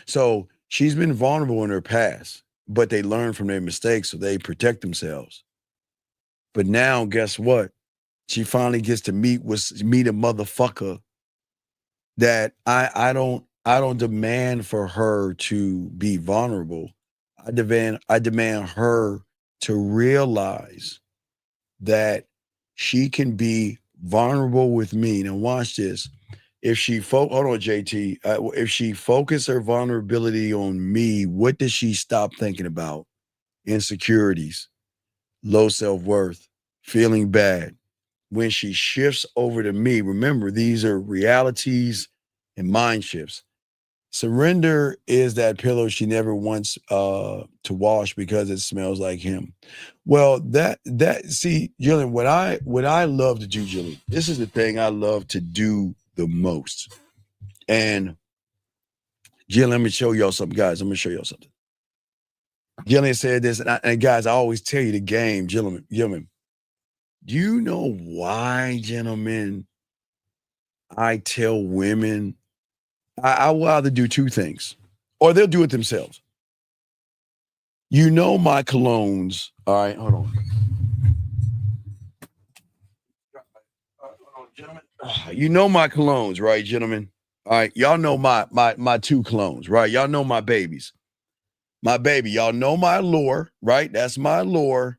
So she's been vulnerable in her past, but they learn from their mistakes, so they protect themselves. But now, guess what? She finally gets to meet a motherfucker that I don't demand for her to be vulnerable. I demand her to realize that she can be vulnerable with me. Now watch this. If she hold on, JT. If she focus her vulnerability on me, what does she stop thinking about? Insecurities, low self-worth, feeling bad. When she shifts over to me, remember, these are realities and mind shifts. Surrender is that pillow she never wants to wash because it smells like him. Well, see, Jillian, what I love to do, Jillian, this is the thing I love to do the most. And Jillian, let me show y'all something, guys. I'm gonna show y'all something. Jillian said this, and guys, I always tell you the game, gentlemen. Do you know why, gentlemen, I tell women I will either do two things, or they'll do it themselves. You know my colognes. All right, hold on. You know my colognes, right, gentlemen? All right, y'all know my two colognes, right? Y'all know my babies. My baby, y'all know my Allure, right? That's my Allure.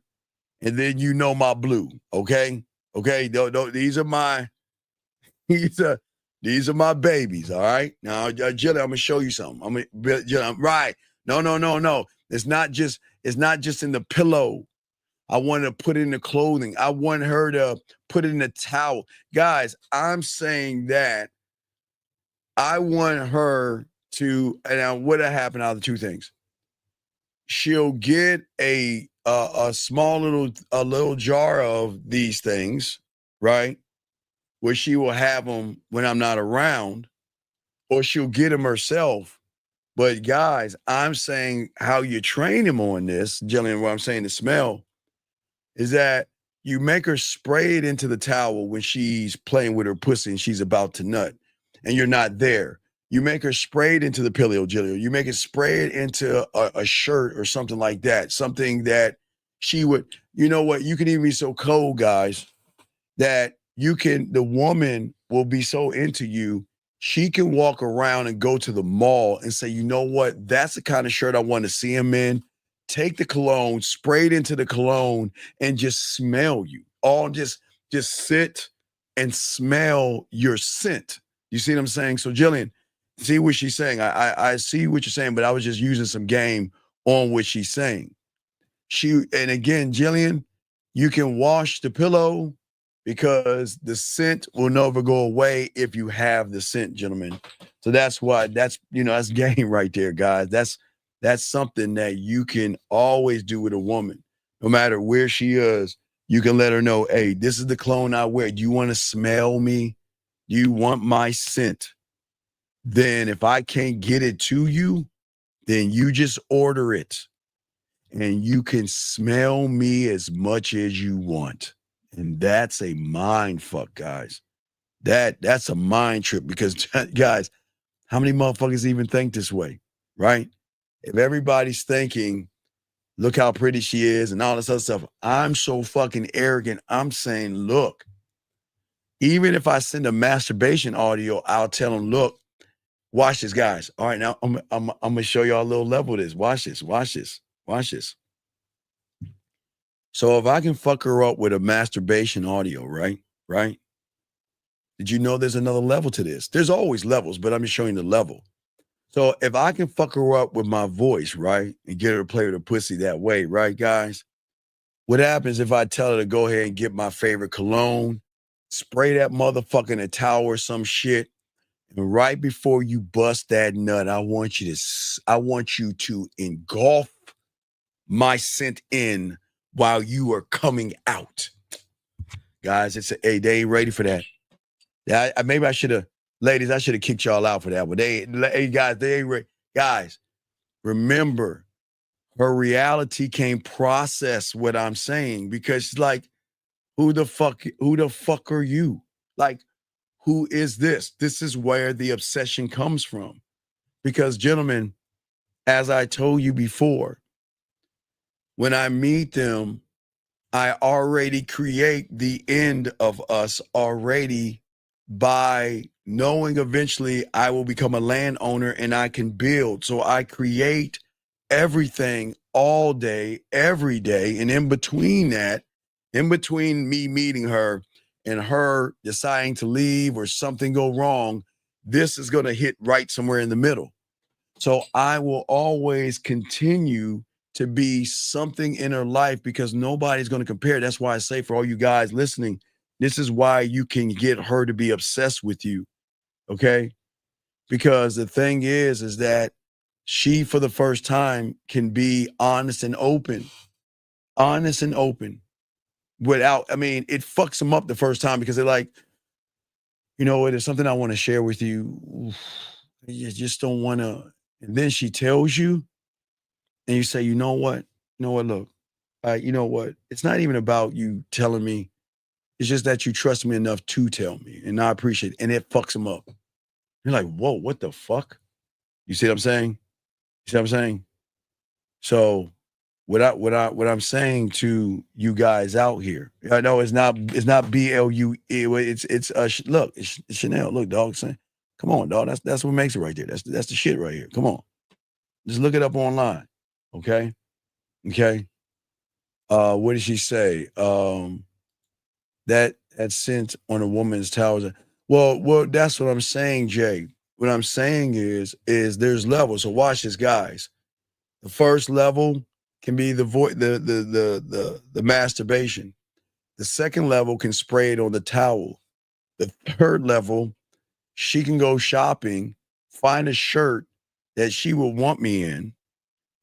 And then you know my blue, okay? Okay, these are my these are my babies, all right? Now, Jilly, I'm gonna show you something. Right. No. It's not just in the pillow. I want to put it in the clothing. I want her to put it in the towel. Guys, I'm saying that I want her to, and what happened out of the two things. She'll get a small little jar of these things, right? Where she will have them when I'm not around, or she'll get them herself. But guys, I'm saying how you train him on this, Jillian, what I'm saying, the smell, is that you make her spray it into the towel when she's playing with her pussy and she's about to nut, and you're not there. You make her spray it into the pillow, Jillian. You make it spray it into a shirt or something like that. Something that she would, you know what, you can even be so cold, guys, that the woman will be so into you, she can walk around and go to the mall and say, you know what, that's the kind of shirt I want to see him in. Take the cologne, spray it into the cologne, and just smell you. All just sit and smell your scent. You see what I'm saying? So Jillian, see what she's saying. I see what you're saying, but I was just using some game on what she's saying. And again, Jillian, you can wash the pillow because the scent will never go away if you have the scent, gentlemen. So that's game right there, guys. That's something that you can always do with a woman, no matter where she is. You can let her know, hey, this is the cologne I wear. Do you want to smell me? Do you want my scent? Then if I can't get it to you, then you just order it. And you can smell me as much as you want. And that's a mind fuck, guys. That's a mind trip because, guys, how many motherfuckers even think this way, right? If everybody's thinking, look how pretty she is and all this other stuff, I'm so fucking arrogant. I'm saying, look, even if I send a masturbation audio, I'll tell them, look, watch this, guys. All right, now I'm gonna show y'all a little level of this. Watch this. So if I can fuck her up with a masturbation audio, right? Did you know there's another level to this? There's always levels, but I'm just showing the level. So if I can fuck her up with my voice, right, and get her to play with her pussy that way, right, guys? What happens if I tell her to go ahead and get my favorite cologne, spray that motherfucker in a towel or some shit, and right before you bust that nut, I want you to engulf my scent in while you are coming out. Guys, they ain't ready for that. Maybe I should have, ladies, I should have kicked y'all out for that one. Hey, guys, they ain't ready. Guys, remember, her reality can't process what I'm saying because she's like, who the fuck are you? Like, who is this? This is where the obsession comes from. Because, gentlemen, as I told you before, when I meet them, I already create the end of us already by knowing eventually I will become a landowner and I can build. So I create everything all day, every day. And in between that, in between me meeting her and her deciding to leave or something go wrong, this is going to hit right somewhere in the middle. So I will always continue to be something in her life because nobody's going to compare. That's why I say for all you guys listening, this is why you can get her to be obsessed with you. Okay? Because the thing is that she, for the first time, can be honest and open. Honest and open. Without, I mean, it fucks them up the first time because they're like, you know what, there's something I want to share with you. Oof, you just don't want to. And then she tells you, and you say, you know what, look, you know what, it's not even about you telling me. It's just that you trust me enough to tell me, and I appreciate it. And it fucks them up. You're like, whoa, what the fuck? You see what I'm saying? You see what I'm saying? So what I'm saying to you guys out here, I know it's not BLUE. It's look, it's Chanel. Look, dog, saying, come on, dog. That's what makes it right there. That's the shit right here. Come on, just look it up online. Okay. What did she say? That scent on a woman's towels. Well, that's what I'm saying, Jay. What I'm saying is there's levels. So watch this, guys. The first level can be the masturbation. The second level can spray it on the towel. The third level, she can go shopping, find a shirt that she will want me in.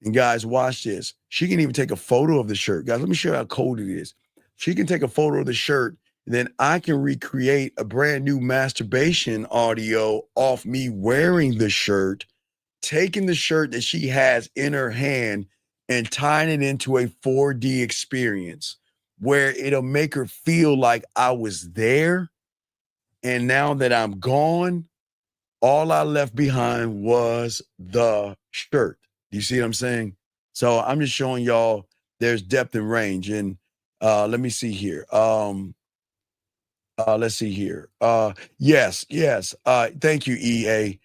And guys, watch this. She can even take a photo of the shirt. Guys, let me show you how cold it is. She can take a photo of the shirt, and then I can recreate a brand new masturbation audio off me wearing the shirt, taking the shirt that she has in her hand and tying it into a 4D experience where it'll make her feel like I was there. And now that I'm gone, all I left behind was the shirt. Do you see what I'm saying? So I'm just showing y'all there's depth and range. And let me see here. Let's see here. Yes. Thank you, EA.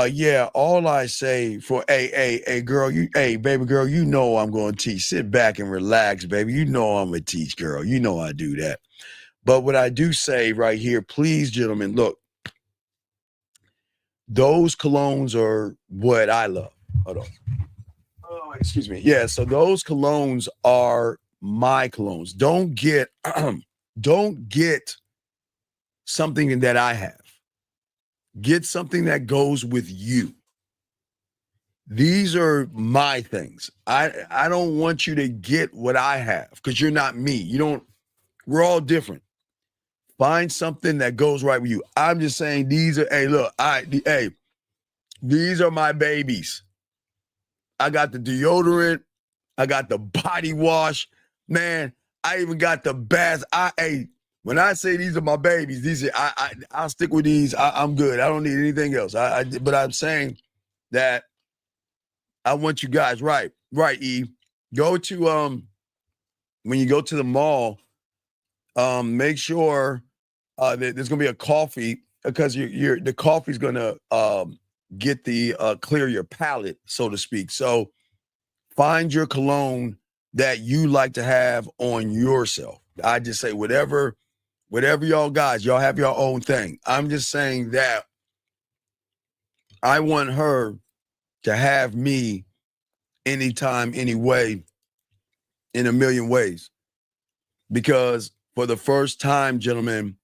Yeah, all I say for hey, girl, baby girl, you know I'm going to teach. Sit back and relax, baby. You know I'm going to teach, girl. You know I do that. But what I do say right here, please, gentlemen, look, those colognes are what I love. Hold on. Oh, excuse me. Yeah, so those colognes are my colognes. Don't get something that I have. Get something that goes with you. These are my things. I don't want you to get what I have because you're not me. We're all different. Find something that goes right with you. I'm just saying these are, these are my babies. I got the deodorant. I got the body wash. Man, I even got the bath. When I say these are my babies, these are, I'll stick with these. I'm good. I don't need anything else. But I'm saying that I want you guys right, E. Go to when you go to the mall, make sure that there's gonna be a coffee because the coffee's gonna get the clear your palate, so to speak. So find your cologne that you like to have on yourself. I just say whatever y'all guys, y'all have your own thing. I'm just saying that I want her to have me anytime, anyway, in a million ways. Because for the first time, gentlemen,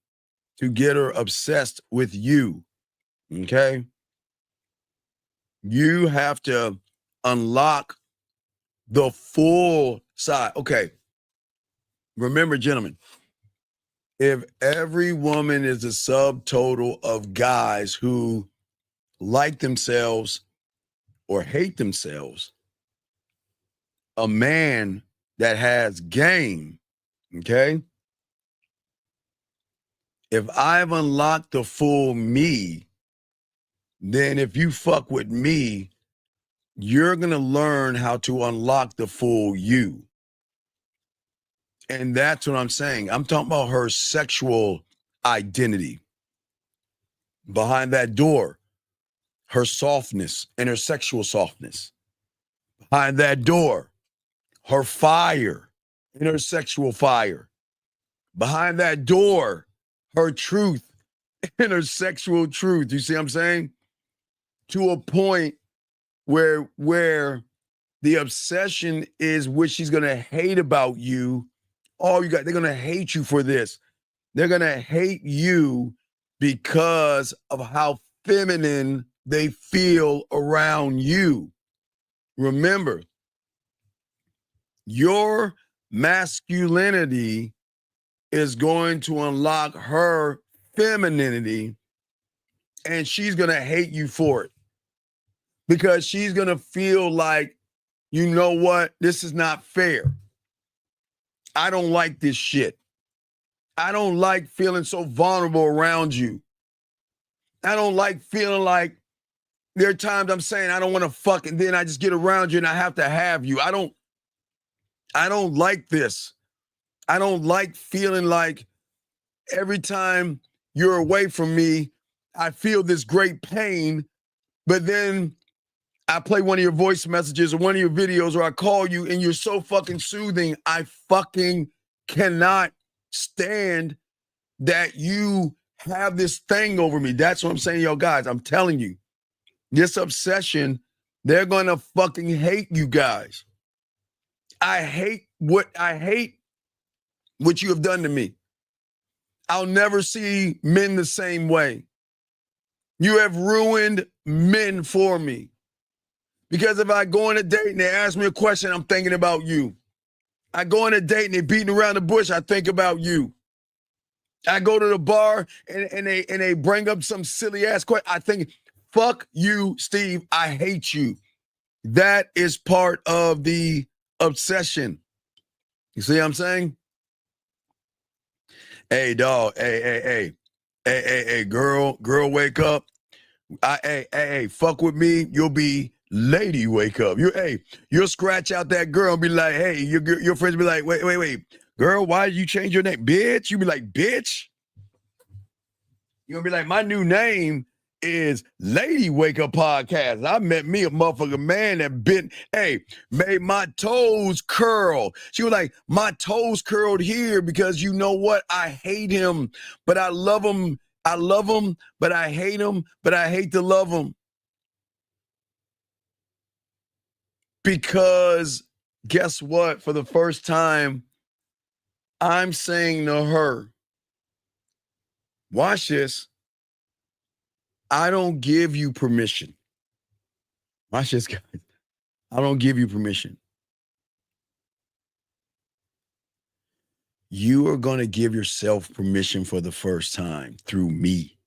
to get her obsessed with you, okay? You have to unlock the full side. Okay. Remember, gentlemen, if every woman is a subtotal of guys who like themselves or hate themselves, a man that has game, okay? If I've unlocked the full me, then if you fuck with me, you're going to learn how to unlock the full you. And that's what I'm saying. I'm talking about her sexual identity. Behind that door, her softness and her sexual softness. Behind that door, her fire and her sexual fire. Behind that door, her truth and her sexual truth. You see what I'm saying? To a point where the obsession is what she's going to hate about you. They're going to hate you for this. They're going to hate you because of how feminine they feel around you. Remember, your masculinity is going to unlock her femininity, and she's going to hate you for it because she's going to feel like, you know what? This is not fair. I don't like this shit. I don't like feeling so vulnerable around you. I don't like feeling like there are times I'm saying I don't want to fuck, and then I just get around you and I have to have you. I don't like this. I don't like feeling like every time you're away from me, I feel this great pain, but then I play one of your voice messages or one of your videos or I call you and you're so fucking soothing. I fucking cannot stand that you have this thing over me. That's what I'm saying, yo, guys. I'm telling you, this obsession, they're going to fucking hate you guys. I hate what you have done to me. I'll never see men the same way. You have ruined men for me. Because if I go on a date and they ask me a question, I'm thinking about you. I go on a date and they're beating around the bush, I think about you. I go to the bar and they bring up some silly ass question, I think, fuck you, Steve, I hate you. That is part of the obsession. You see what I'm saying? Hey, dog. Hey, girl, wake up. Hey, fuck with me. You'll be lady, wake up. You'll scratch out that girl and be like, hey, your friends be like, wait. Girl, why did you change your name? Bitch. You be like, bitch. You're gonna be like, my new name is Lady Wake Up Podcast. I met me a motherfucking man that made my toes curl. She was like, my toes curled here because you know what? I hate him, but I love him. I love him, but I hate him, but I hate to love him. Because guess what? For the first time, I'm saying to her, watch this. I don't give you permission. Watch this, guys. I don't give you permission. You are going to give yourself permission for the first time through me.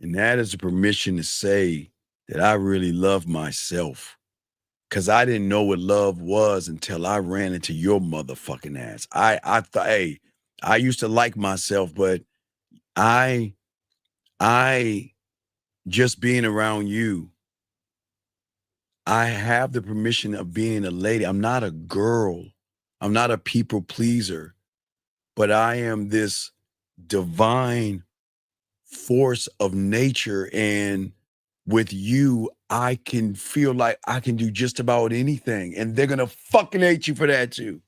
And that is a permission to say that I really love myself. Because I didn't know what love was until I ran into your motherfucking ass. I thought, hey, I used to like myself, but I just being around you, I have the permission of being a lady. I'm not a girl. I'm not a people pleaser, but I am this divine force of nature. And with you, I can feel like I can do just about anything. And they're going to fucking hate you for that too.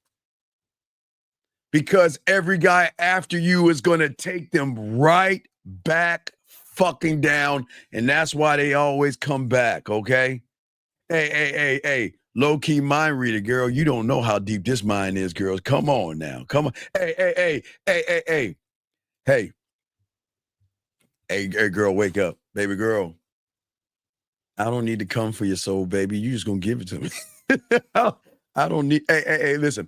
Because every guy after you is going to take them right back fucking down. And that's why they always come back, okay? Hey, low-key mind reader, girl. You don't know how deep this mind is, girls. Come on now. Come on. Hey, girl, wake up. Baby girl, I don't need to come for your soul, baby. You just gonna give it to me. I don't need, listen.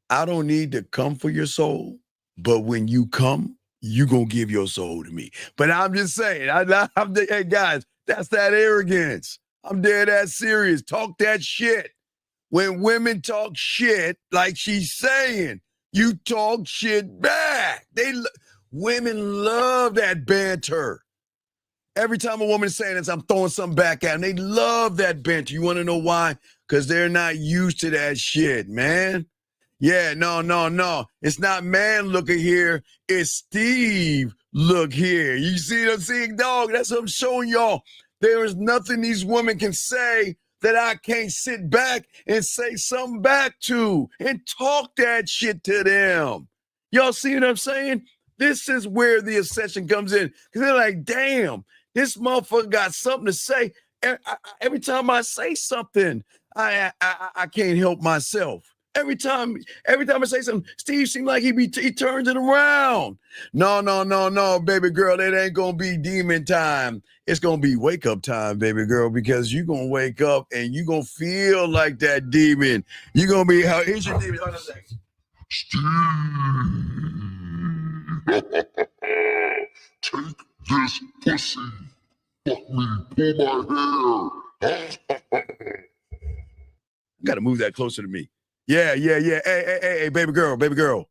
I don't need to come for your soul, but when you come, you gonna give your soul to me. But I'm just saying, hey guys, that's that arrogance. I'm dead ass serious. Talk that shit. When women talk shit, like she's saying, you talk shit back. Women love that banter. Every time a woman is saying this, I'm throwing something back at them. They love that banter. You want to know why? Because they're not used to that shit, man. Yeah, no. It's not man looking here. It's Steve look here. You see what I'm saying, dog? That's what I'm showing y'all. There is nothing these women can say that I can't sit back and say something back to and talk that shit to them. Y'all see what I'm saying? This is where the obsession comes in. Because they're like, damn, this motherfucker got something to say. Every time I say something, I can't help myself. Every time I say something, Steve seems like he turns it around. No, baby girl, it ain't gonna be demon time. It's gonna be wake up time, baby girl, because you're gonna wake up and you're gonna feel like that demon. You're gonna be here's your demon. Hold on a second. Take this pussy. Fuck me. Pull my hair. Gotta move that closer to me. Yeah. Hey, baby girl.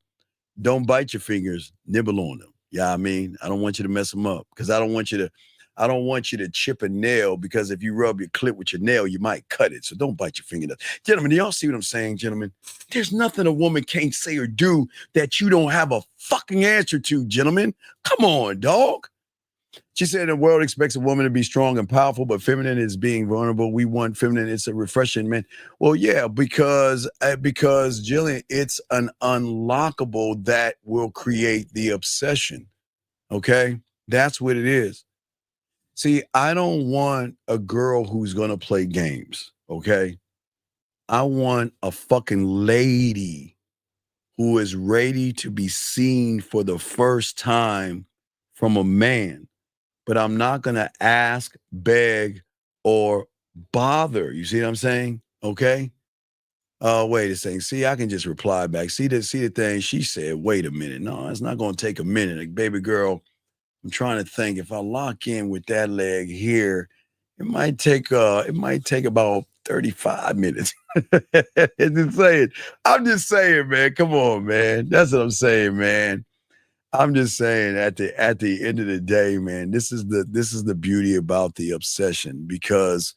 Don't bite your fingers, nibble on them. Yeah, I mean, I don't want you to mess them up because I don't want you to chip a nail because if you rub your clit with your nail, you might cut it. So don't bite your fingernails. Gentlemen, do y'all see what I'm saying, gentlemen? There's nothing a woman can't say or do that you don't have a fucking answer to, gentlemen. Come on, dog. She said the world expects a woman to be strong and powerful, but feminine is being vulnerable. We want feminine. It's a refreshing man. Well, yeah, because Jillian, it's an unlockable that will create the obsession. Okay? That's what it is. See, I don't want a girl who's going to play games. Okay? I want a fucking lady who is ready to be seen for the first time from a man. But I'm not going to ask, beg, or bother. You see what I'm saying? Okay? Wait a second. See, I can just reply back. See the thing she said. Wait a minute. No, it's not going to take a minute. Like, baby girl, I'm trying to think. If I lock in with that leg here, it might take about 35 minutes. I'm just saying, man. Come on, man. That's what I'm saying, man. I'm just saying at the end of the day, man, this is the beauty about the obsession because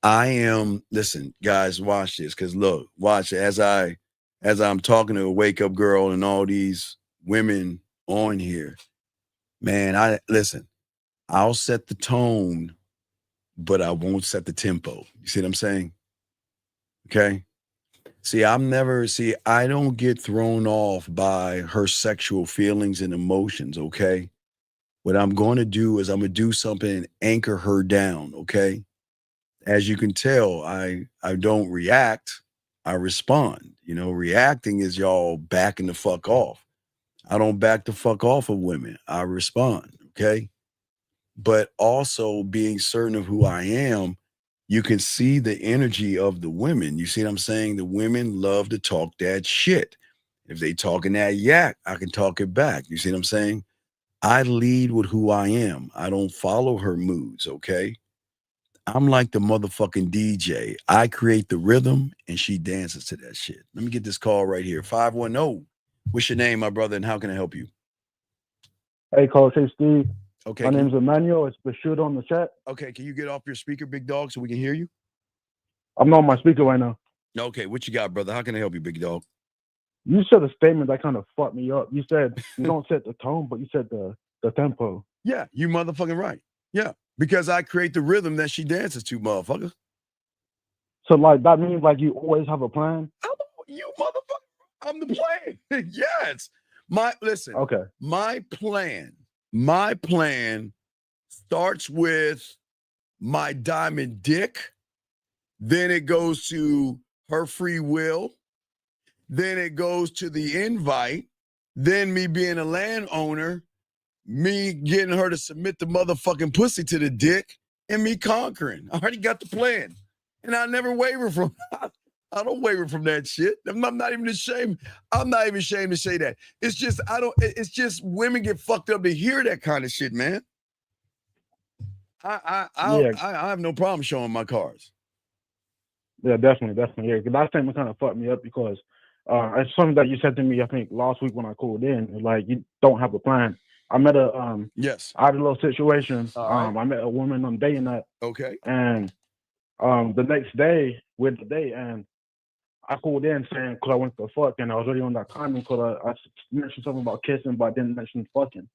listen, guys, watch this. Cause look, watch as I'm talking to a wake up girl and all these women on here, man, I'll set the tone, but I won't set the tempo. You see what I'm saying? Okay. See, I don't get thrown off by her sexual feelings and emotions, okay? What I'm going to do is I'm going to do something and anchor her down, okay? As you can tell, I don't react, I respond. You know, reacting is y'all backing the fuck off. I don't back the fuck off of women. I respond, okay? But also being certain of who I am, you can see the energy of the women. You see what I'm saying? The women love to talk that shit. If they talking that yak, I can talk it back. You see what I'm saying? I lead with who I am. I don't follow her moods, okay? I'm like the motherfucking DJ. I create the rhythm and she dances to that shit. Let me get this call right here. 510. What's your name, my brother, and how can I help you? Hey, Coach. Hey, Steve. Okay. My name's Emmanuel. It's Bashir on the chat. Okay, can you get off your speaker, big dog, so we can hear you? I'm on my speaker right now. Okay, what you got, brother? How can I help you, big dog? You said a statement that kind of fucked me up. You said you don't set the tone, but you said the tempo. Yeah, you motherfucking right. Yeah, because I create the rhythm that she dances to, motherfucker. So, like, that means, like, you always have a plan? You motherfucker, I'm the plan. Yes. Okay. My plan starts with my diamond dick. Then it goes to her free will. Then it goes to the invite. Then me being a landowner, me getting her to submit the motherfucking pussy to the dick, and me conquering. I already got the plan. And I never waver from I don't waver from that shit. I'm not even ashamed. I'm not even ashamed to say that. It's just women get fucked up to hear that kind of shit, man. I have no problem showing my cards. Yeah, definitely. Yeah, 'cause that statement kind of fucked me up because it's something that you said to me, I think last week when I called in. Like, you don't have a plan. I met a Yes. I had a little situation. All right. I met a woman I'm dating that, Okay. and the next day with the date, and I called in saying because I went to fuck, and I was already on that timing because I mentioned something about kissing, but I didn't mention fucking.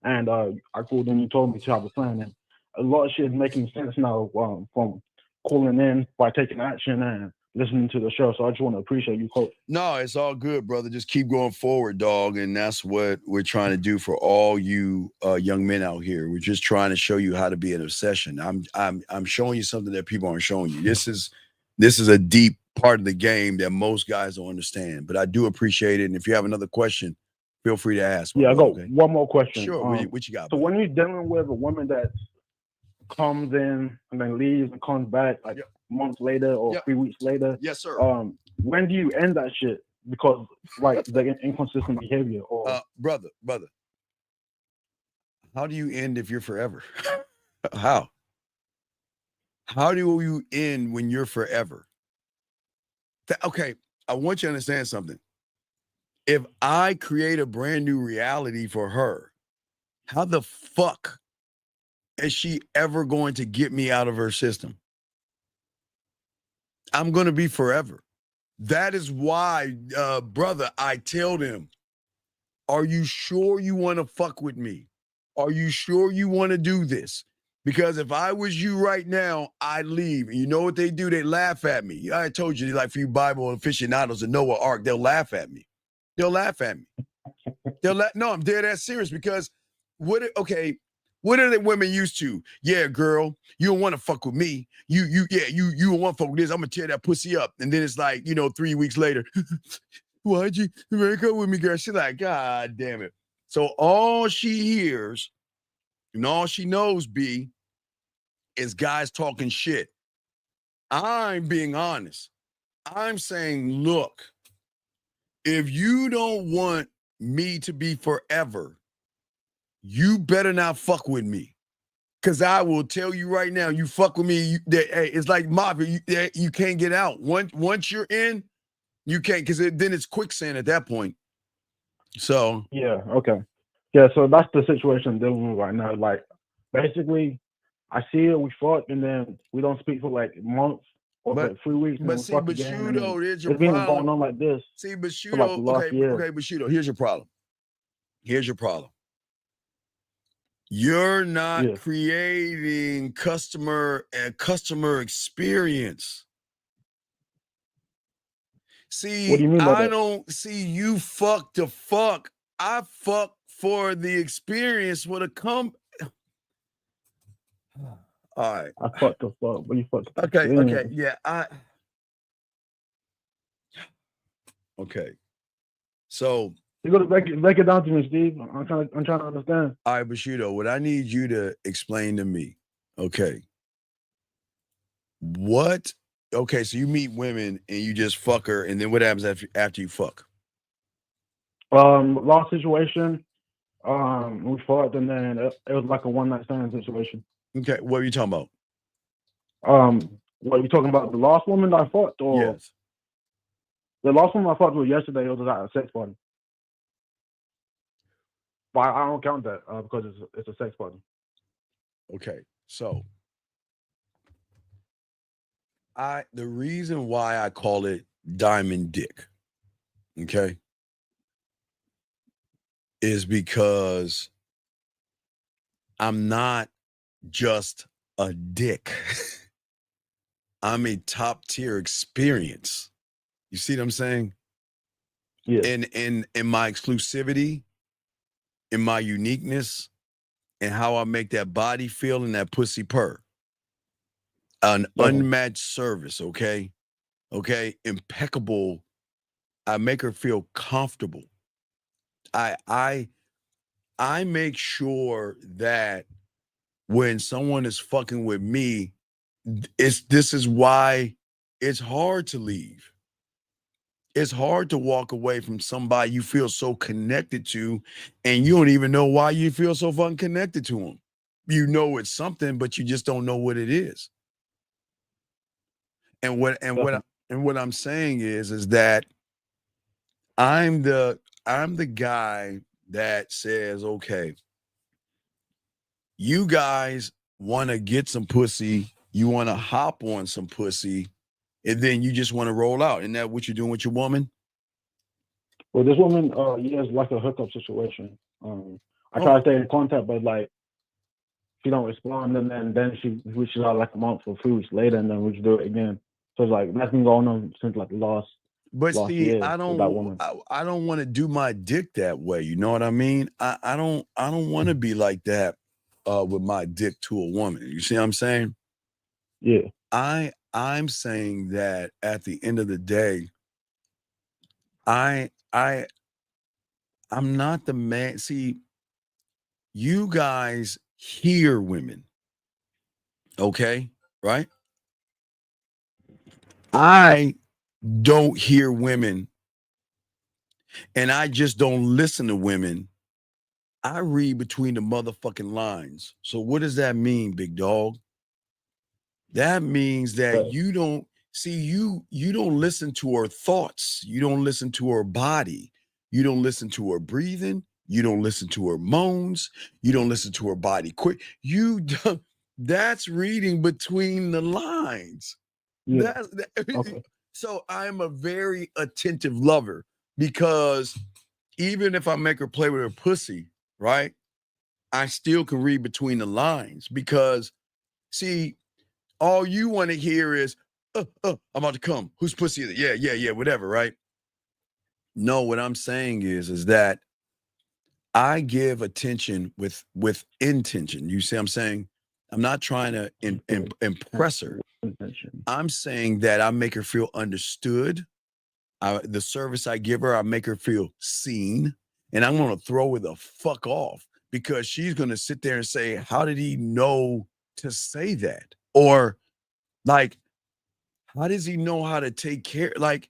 And I called in, you told me to have a plan, and a lot of shit is making sense now from calling in by taking action and listening to the show. So I just want to appreciate you, Coach. No, it's all good, brother. Just keep going forward, dog. And that's what we're trying to do for all you young men out here. We're just trying to show you how to be an obsession. I'm showing you something that people aren't showing you. This is a deep part of the game that most guys don't understand. But I do appreciate it. And if you have another question, feel free to ask. Yeah, I got okay? one more question. Sure. What you got? So when you're dealing with a woman that comes in and then leaves and comes back like months later or 3 weeks later, yes, sir. When do you end that shit? Because like the inconsistent behavior or brother, how do you end if you're forever? How do you end when you're forever? Okay, I want you to understand something. If I create a brand new reality for her, how the fuck is she ever going to get me out of her system? I'm going to be forever. That is why, brother, I tell them, are you sure you want to fuck with me? Are you sure you want to do this? Because if I was you right now, I'd leave. And you know what they do? They laugh at me. I told you, like for you Bible aficionados and Noah Ark, they'll laugh at me. They'll laugh at me. No, I'm dead ass serious because what are the women used to? Yeah, girl, you don't want to fuck with me. You don't want to fuck with this. I'm gonna tear that pussy up. And then it's like, 3 weeks later, why'd you break up with me, girl? She's like, God damn it. So all she hears and all she knows, B, is guys talking shit. I'm being honest. I'm saying, look, if you don't want me to be forever, you better not fuck with me. Because I will tell you right now, you fuck with me, it's like mafia. You can't get out. Once you're in, you can't, because then it's quicksand at that point. So. Yeah, okay. Yeah, so that's the situation I'm dealing with right now. Like, basically, I see her, we fuck, and then we don't speak for like months or like 3 weeks. But see, but Shudo, here's your it's been problem. going on like this. See, but for like the Shudo, last year. okay, but Shudo, here's your problem. You're not creating customer experience. See, what do you mean by I that? don't see you fuck to fuck. I fuck for the experience with a All right. I fucked the fuck. What you fucked the Okay, yeah. Okay. So you gotta break it down to me, Steve. I'm trying to understand. All right, Bushido, what I need you to explain to me, okay. Okay, so you meet women and you just fuck her, and then what happens after you fuck? Last situation, we fought, and then it was like a one night stand situation. Okay, what are you talking about? What are you talking about? The last woman I fought, or yes, the last woman I fought with yesterday? It was at a sex party, but I don't count that because it's a sex party. Okay, so the reason why I call it diamond dick, okay, is because I'm not just a dick. I'm a top tier experience. You see what I'm saying? Yeah. In my exclusivity, in my uniqueness, and how I make that body feel and that pussy purr. An unmatched service, okay? Okay, impeccable. I make her feel comfortable. I make sure that when someone is fucking with me, this is why it's hard to leave. It's hard to walk away from somebody you feel so connected to, and you don't even know why you feel so fucking connected to them. You know it's something, but you just don't know what it is. And what I'm saying is that I'm the guy that says, okay, you guys want to get some pussy, you want to hop on some pussy, and then you just want to roll out. Isn't that what you're doing with your woman? Well, this woman, yeah, it's like a hookup situation. I try to stay in contact, but like she don't respond, and then she reaches out like a month or 3 weeks later, and then we just do it again. So it's like that's been going on since like last year I with that woman. don't want to do my dick that way. You know what I mean? I don't want to be like that with my dick to a woman. You see what I'm saying? Yeah. I'm saying that at the end of the day, I'm not the man. See, you guys hear women, okay, right? I don't hear women, and I just don't listen to women. I read between the motherfucking lines. So what does that mean, big dog? That means that you don't see, you don't listen to her thoughts. You don't listen to her body. You don't listen to her breathing. You don't listen to her moans. You don't listen to her body quick. You don't, that's reading between the lines. Yeah. Okay. So I'm a very attentive lover, because even if I make her play with her pussy, right, I still can read between the lines, because see, all you want to hear is, I'm about to come. Whose pussy is it? Yeah, whatever, right? No, what I'm saying is that I give attention with intention. You see what I'm saying? I'm not trying to impress her. I'm saying that I make her feel understood. The service I give her, I make her feel seen. And I'm going to throw her the fuck off, because she's going to sit there and say, how did he know to say that? Or like, how does he know how to take care? Like,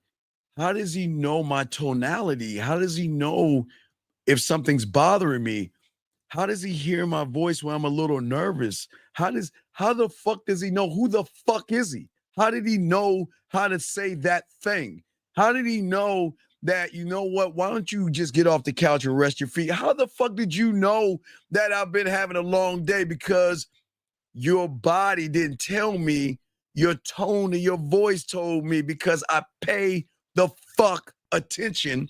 how does he know my tonality? How does he know if something's bothering me? How does he hear my voice when I'm a little nervous? How the fuck does he know? Who the fuck is he? How did he know how to say that thing? How did he know that, you know what, why don't you just get off the couch and rest your feet? How the fuck did you know that I've been having a long day? Because your body didn't tell me, your tone of your voice told me, because I pay the fuck attention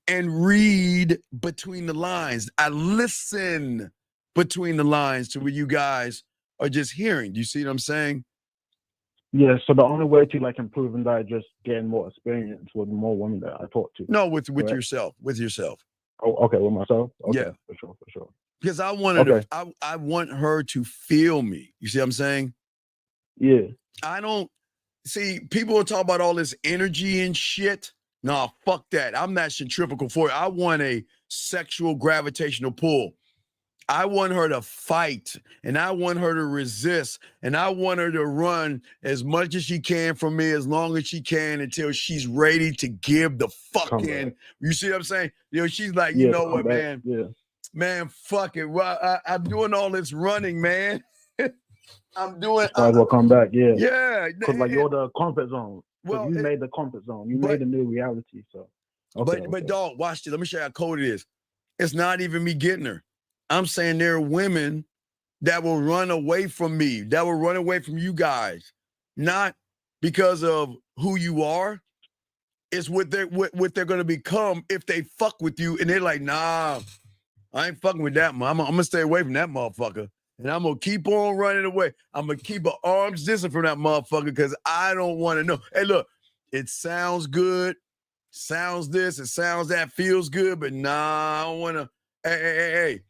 and read between the lines. I listen between the lines to what you guys are just hearing. Do you see what I'm saying? Yeah, so the only way to like improve in that is just getting more experience with more women that I talk to. No, with yourself. With yourself. Oh, okay, with myself? Okay, yeah. For sure. Because I want her to feel me. You see what I'm saying? Yeah. I don't see, people will talk about all this energy and shit. Nah, fuck that. I'm not centrifugal for it. I want a sexual gravitational pull. I want her to fight, and I want her to resist, and I want her to run as much as she can from me, as long as she can, until she's ready to give the fucking. You see what I'm saying? You know, she's like, you know what, man? Yeah. Man, fuck it. Well, I'm doing all this running, man. I'm doing. Might as well come back, yeah. Yeah. Because like you're the comfort zone. Well, you made the comfort zone. You made a new reality. So. But dog, watch this. Let me show you how cold it is. It's not even me getting her. I'm saying there are women that will run away from me, that will run away from you guys, not because of who you are. It's what they're going to become if they fuck with you, and they're like, nah, I ain't fucking with that. I'm gonna stay away from that motherfucker, and I'm gonna keep on running away. I'm gonna keep an arm's distance from that motherfucker, because I don't want to know. Hey, look, it sounds good, sounds this, it sounds that, feels good, but nah, I don't want to. Hey.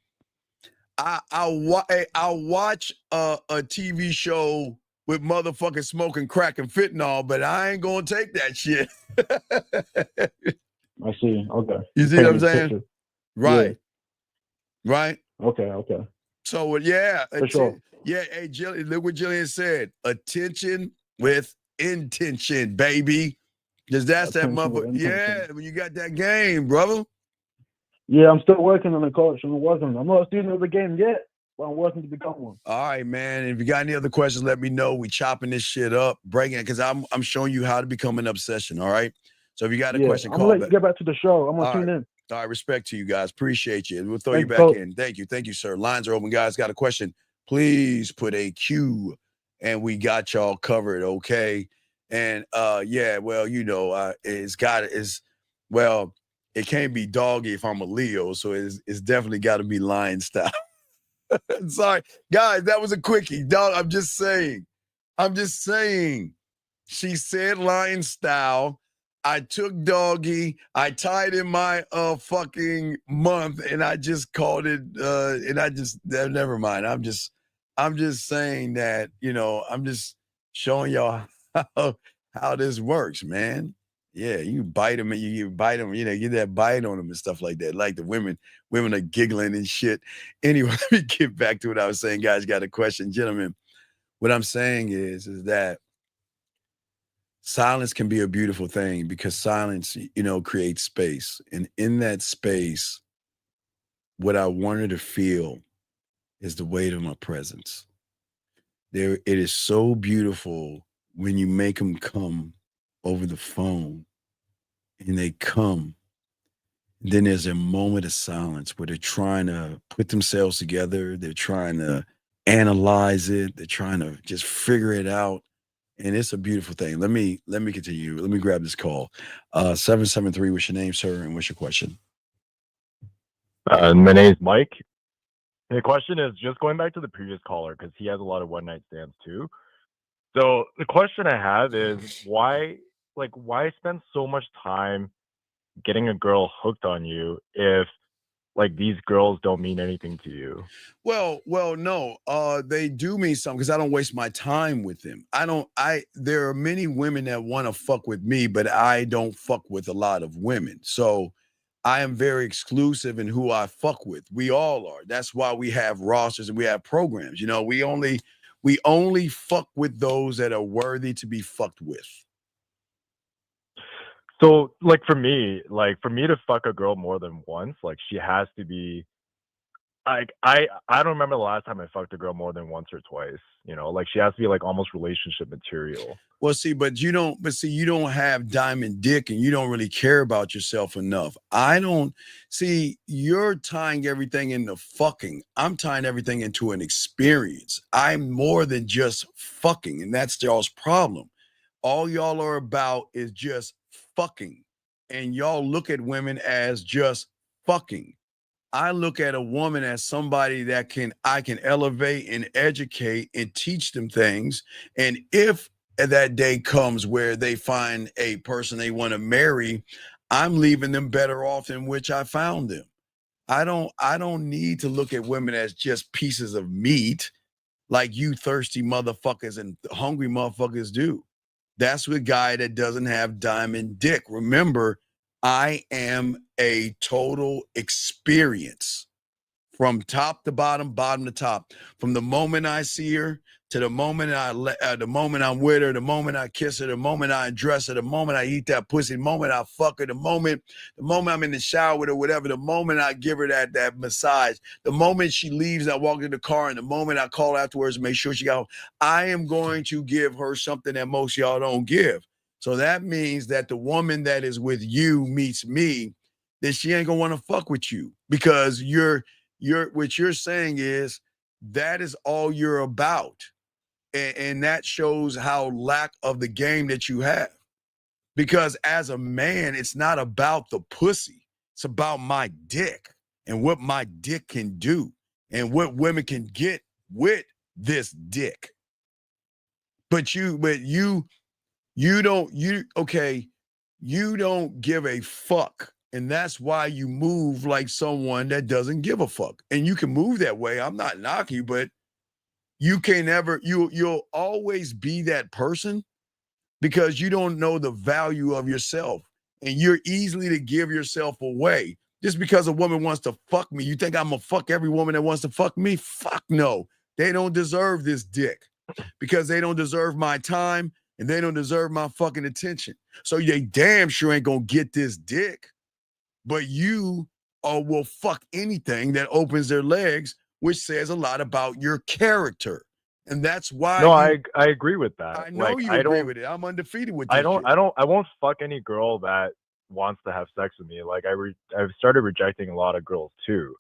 I'll watch a TV show with motherfucking smoking crack and fentanyl, but I ain't gonna take that shit. I see. Okay. You see what I'm saying? Right. Yeah. Right. Okay. So yeah, for sure. Yeah. Hey, look what Jillian said. Attention with intention, baby. Because that's that motherfucker. Yeah, when you got that game, brother. Yeah, I'm still working on the coach. I'm not a student of the game yet. but I'm working to become one. All right, man. If you got any other questions, let me know. We chopping this shit up, breaking it, because I'm showing you how to become an obsession. All right. So if you got a question, I'm call gonna let back. you get back to the show. I'm gonna All tune right. in. All right, respect to you guys. Appreciate you. We'll throw Thank you you, back Coach. in. Thank you, sir. Lines are open, guys. Got a question? Please put a Q, and we got y'all covered. Okay. And yeah, well, you know, well, it can't be doggy if I'm a Leo, so it's definitely got to be lion style. Sorry, guys, that was a quickie, dog. I'm just saying. She said lion style. I took doggy. I tied in my fucking month, and I just called it. And I just never mind. I'm just saying that, you know. I'm just showing y'all how this works, man. Yeah, you bite them and you bite them. You know, get that bite on them and stuff like that. Like the women are giggling and shit. Anyway, let me get back to what I was saying. Guys, got a question, gentlemen. What I'm saying is that silence can be a beautiful thing, because silence, you know, creates space. And in that space, what I want her to feel is the weight of my presence. It is so beautiful when you make them come over the phone, and they come. And then there's a moment of silence where they're trying to put themselves together. They're trying to analyze it. They're trying to just figure it out. And it's a beautiful thing. Let me continue. Let me grab this call. 773, what's your name, sir? And what's your question? My name's Mike. And the question is just going back to the previous caller, because he has a lot of one night stands too. So the question I have is why spend so much time getting a girl hooked on you if like these girls don't mean anything to you? Well, no. They do mean something, because I don't waste my time with them. There are many women that want to fuck with me, but I don't fuck with a lot of women. So I am very exclusive in who I fuck with. We all are. That's why we have rosters and we have programs. You know, we only fuck with those that are worthy to be fucked with. So like for me to fuck a girl more than once, like she has to be like I don't remember the last time I fucked a girl more than once or twice. You know, like she has to be like almost relationship material. Well, see, you don't have diamond dick, and you don't really care about yourself enough. You're tying everything into fucking. I'm tying everything into an experience. I'm more than just fucking, and that's y'all's problem. All y'all are about is just fucking, and y'all look at women as just fucking. I look at a woman as somebody that I can elevate and educate and teach them things. And if that day comes where they find a person they want to marry, I'm leaving them better off than which I found them. I don't need to look at women as just pieces of meat like you thirsty motherfuckers and hungry motherfuckers do. That's the guy that doesn't have diamond dick. Remember, I am a total experience from top to bottom, bottom to top. From the moment I see her to the moment the moment I'm with her, the moment I kiss her, the moment I undress her, the moment I eat that pussy, the moment I fuck her, the moment I'm in the shower with her, whatever, the moment I give her that massage, the moment she leaves, I walk in the car, and the moment I call afterwards to make sure she got home, I am going to give her something that most y'all don't give. So that means that the woman that is with you meets me, then she ain't gonna want to fuck with you, because what you're saying is that is all you're about. And that shows how lack of the game that you have. Because as a man, it's not about the pussy. It's about my dick and what my dick can do and what women can get with this dick. But you don't give a fuck. And that's why you move like someone that doesn't give a fuck. And you can move that way. I'm not knocking you, but you can never, you'll always be that person because you don't know the value of yourself, and you're easily to give yourself away. Just because a woman wants to fuck me, you think I'm gonna fuck every woman that wants to fuck me? Fuck no. They don't deserve this dick, because they don't deserve my time and they don't deserve my fucking attention. So they damn sure ain't gonna get this dick. But you will fuck anything that opens their legs which says a lot about your character. And that's why No, I agree with that. I know you agree with it. I'm undefeated with this shit. I won't fuck any girl that wants to have sex with me. Like I've started rejecting a lot of girls too.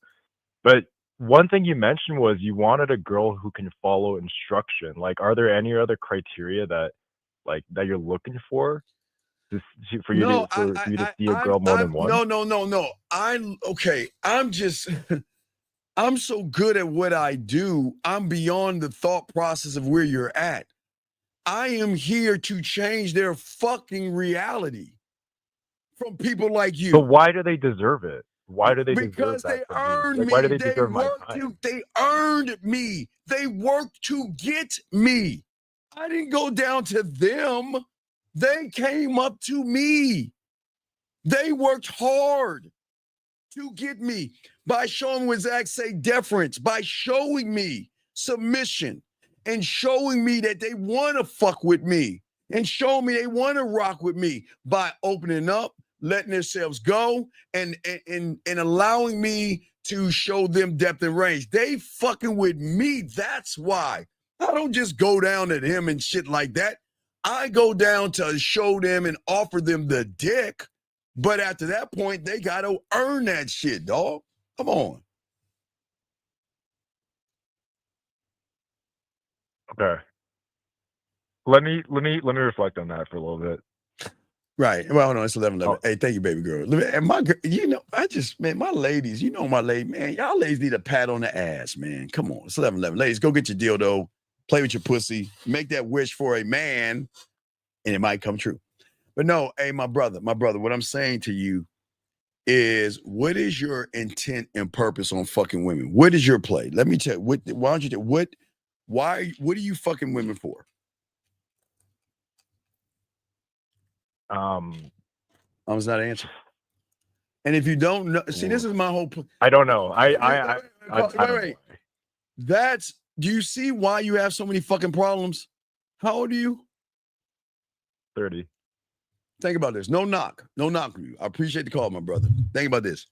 But one thing you mentioned was you wanted a girl who can follow instruction. Like, are there any other criteria that you're looking for? For you to see a girl more than one? No. I'm just I'm so good at what I do. I'm beyond the thought process of where you're at. I am here to change their fucking reality from people like you. But why do they deserve it? Why do they because deserve that? They earned me. Why do they deserve my time? They earned me. They worked to get me. I didn't go down to them. They came up to me. They worked hard to get me by showing what Zach say deference, by showing me submission and showing me that they want to fuck with me and showing me they want to rock with me by opening up, letting themselves go and allowing me to show them depth and range. They fucking with me. That's why. I don't just go down to them and shit like that. I go down to show them and offer them the dick. But after that point, they got to earn that shit, dog. Come on. Okay. Let me reflect on that for a little bit. Right. Well, hold on. It's 11:11. Hey, thank you, baby girl. And my girl, my ladies, my lady, man, y'all ladies need a pat on the ass, man. Come on. It's 11:11. Ladies, go get your dildo, play with your pussy, make that wish for a man, and it might come true. But no, hey, my brother, what I'm saying to you is, what is your intent and purpose on fucking women? What is your play? Let me tell you, what are you fucking women for? I was not answering. And if you don't know, see, this is my whole point. I don't know. Wait. Do you see why you have so many fucking problems? How old are you? 30. Think about this. No knock on you. I appreciate the call, my brother. Think about this.